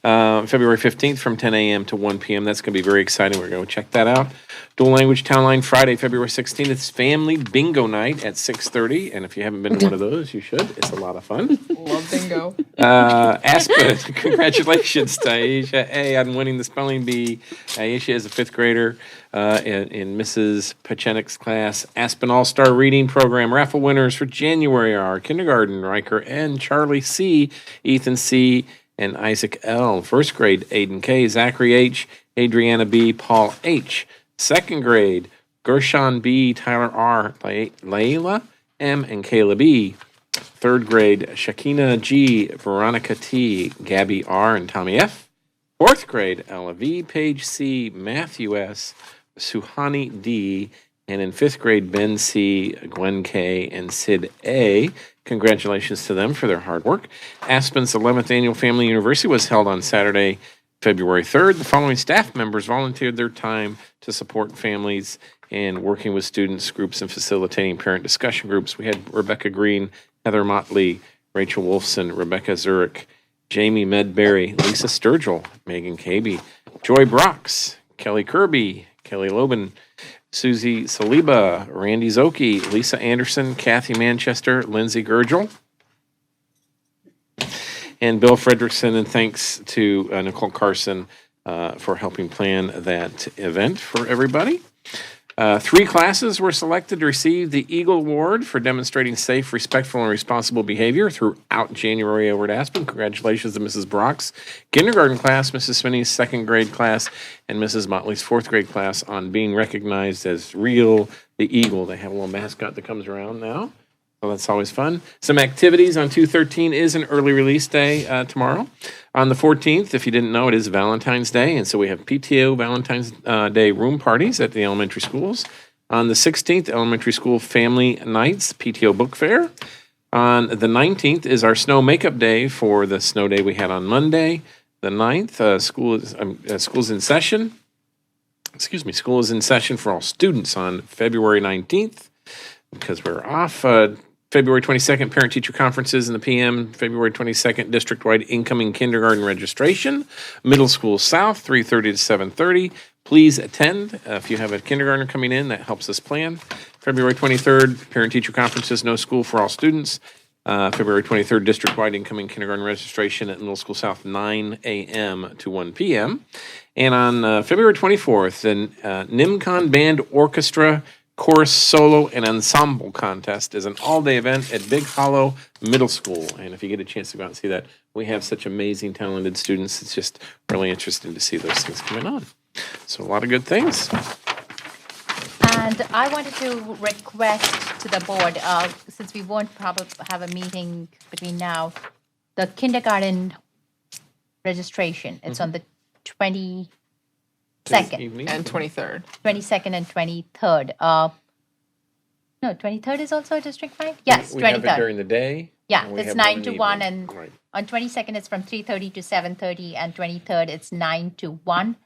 February 15th from 10 a.m. to 1 p.m. That's going to be very exciting. We're going to check that out. Dual Language Town Line Friday, February 16th. It's Family Bingo Night at 6:30. And if you haven't been to one of those, you should. It's a lot of fun. Love bingo. Aspen, congratulations to Aisha A. on winning the spelling bee. Aisha is a fifth grader in Mrs. Pachenik's class. Aspen All-Star Reading Program raffle winners for January are Kindergarten, Riker N., Charlie C., Ethan C., and Isaac L. First grade, Aiden K., Zachary H., Adriana B., Paul H. Second grade, Gershon B., Tyler R., Layla M., and Kayla B. Third grade, Shakina G., Veronica T., Gabby R., and Tommy F. Fourth grade, Ella V., Paige C., Matthew S., Suhani D., and in fifth grade, Ben C., Gwen K., and Sid A. Congratulations to them for their hard work. Aspen's 11th Annual Family University was held on Saturday, February 3rd. The following staff members volunteered their time to support families and working with students, groups, and facilitating parent discussion groups. We had Rebecca Green, Heather Motley, Rachel Wolfson, Rebecca Zurich, Jamie Medberry, Lisa Sturgill, Megan Caby, Joy Brox, Kelly Kirby, Kelly Lobin, Susie Saliba, Randy Zoki, Lisa Anderson, Kathy Manchester, Lindsay Gurgel, and Bill Fredrickson. And thanks to Nicole Carson for helping plan that event for everybody. 3 classes were selected to receive the Eagle Award for demonstrating safe, respectful, and responsible behavior throughout January over at Aspen. Congratulations to Mrs. Brock's kindergarten class, Mrs. Spinney's second grade class, and Mrs. Motley's fourth grade class on being recognized as the Eagle. They have a little mascot that comes around now. So that's always fun. Some activities on 2/13 is an early release day tomorrow. On the 14th, if you didn't know, it is Valentine's Day, and so we have PTO Valentine's Day room parties at the elementary schools. On the 16th, elementary school family nights, PTO book fair. On the 19th is our snow makeup day for the snow day we had on Monday. The 9th, school's in session. School is in session for all students on February 19th because we're off. February 22nd, parent-teacher conferences in the PM. February 22nd, district-wide incoming kindergarten registration. Middle School South, 3:30 to 7:30. Please attend. If you have a kindergartner coming in, that helps us plan. February 23rd, parent-teacher conferences, no school for all students. February 23rd, district-wide incoming kindergarten registration at Middle School South, 9 a.m. to 1 p.m. And on February 24th, the NIMCON Band Orchestra Chorus Solo and Ensemble Contest is an all-day event at Big Hollow Middle School. And if you get a chance to go out and see that, we have such amazing, talented students. It's just really interesting to see those things coming on. So a lot of good things. And I wanted to request to the board, since we won't probably have a meeting between now, the kindergarten registration, it's on the 22nd. Evening. And 23rd. 22nd and 23rd. No, 23rd is also a district-wide? Yes, We have it 23rd. during the day. Yeah, and we it's have one 9 in to the 1, evening. and Right. on 22nd, it's from 3:30 to 7:30, and 23rd, it's 9 to 1.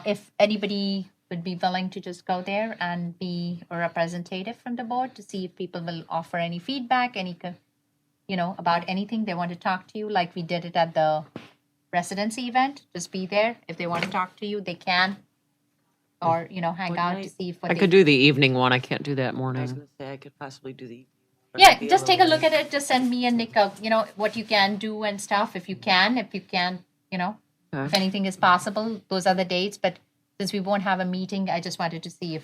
If anybody would be willing to just go there and be a representative from the board to see if people will offer any feedback, about anything they want to talk to you, like we did it at the residency event, just be there. If they want to talk to you, they can. Or, hang What out to night? see if what I they. could do the evening one. I can't do that I was morning. gonna say I could possibly do the. Yeah, just take a look at it. Just send me and Nick, what you can do and stuff. If you can, if anything is possible, those are the dates. But since we won't have a meeting, I just wanted to see if,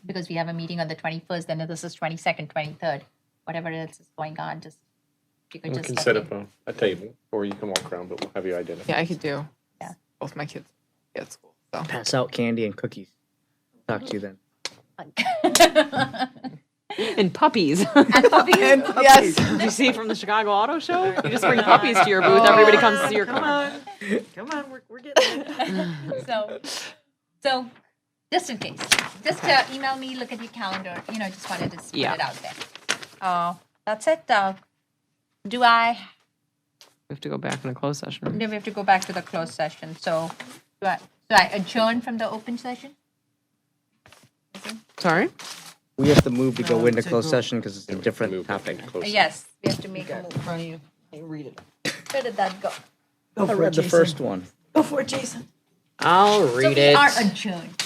because we have a meeting on the 21st, then this is 22nd, 23rd, whatever else is going on, just, if you could We just. can let set me- up a table, or you can walk around, but we'll have you identify. Yeah, I could do. Yeah. Both my kids at school. So Pass out candy and cookies. Talk to you then. And puppies. yes. Did you see from the Chicago Auto Show? You just bring puppies to your booth. Everybody comes to see your car. Come on, we're getting it. So, just in case, just email me, look at your calendar, just wanted to put Yeah. it out there. That's it. Do I, We have to go back in a closed session. we have to go back to the closed session, so do I adjourn from the open session? Sorry? We have to move to go No, into to closed go- session because it's a different Move back topic. in close. Yes, we have to make a move. front of you. Hey, read it. Where did that go? Go I for it, read the Jason. first one. Go for it, Jason. I'll So read we it. are adjourned.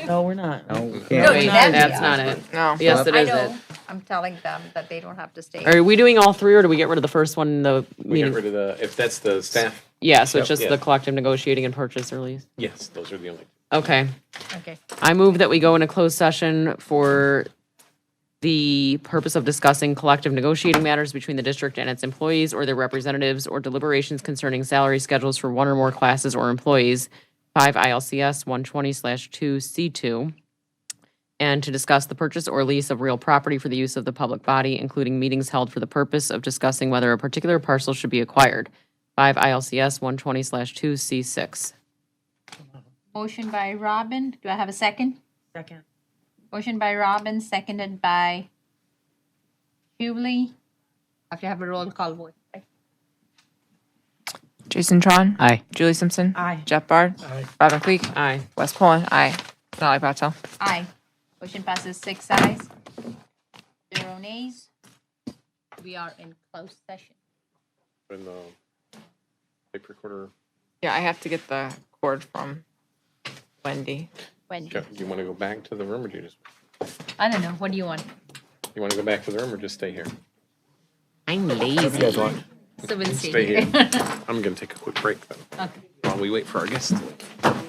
No, we're not. No, we No, can't. we Wait, have to. that's not it. No. Yes, it I is know, it. I'm telling them that they don't have to stay. Are we doing all three, or do we get rid of the first one in the We get meeting? rid of if that's the staff, Yeah, so it's Yep, just yeah. the collective negotiating and purchase release. yes, those are the only. Okay. Okay. I move that we go into closed session for the purpose of discussing collective negotiating matters between the district and its employees or their representatives, or deliberations concerning salary schedules for one or more classes or employees, 5 ILCS 120/2C2, and to discuss the purchase or lease of real property for the use of the public body, including meetings held for the purpose of discussing whether a particular parcel should be acquired, 5 ILCS 120/2C6. Motion by Robin, do I have a second? Second. Motion by Robin, seconded by Julie. I have to have a roll call vote. Right? Jason Tron. Aye. Julie Simpson. Aye. Jeff Bard. Robin Creek. Aye. West Poland. Aye. Denali Patel. Aye. Motion passes 6 ayes, 0 nays. We are in closed session. In the tape recorder, Yeah, I have to get the cord from Wendy. Wendy, do you want to go back to the room, or do you just, I don't know, what do you want? you want to go back to the room, or just stay here? I'm lazy. So we'll Stay stay here. here. I'm gonna take a quick break then, Okay. while we wait for our guests to leave.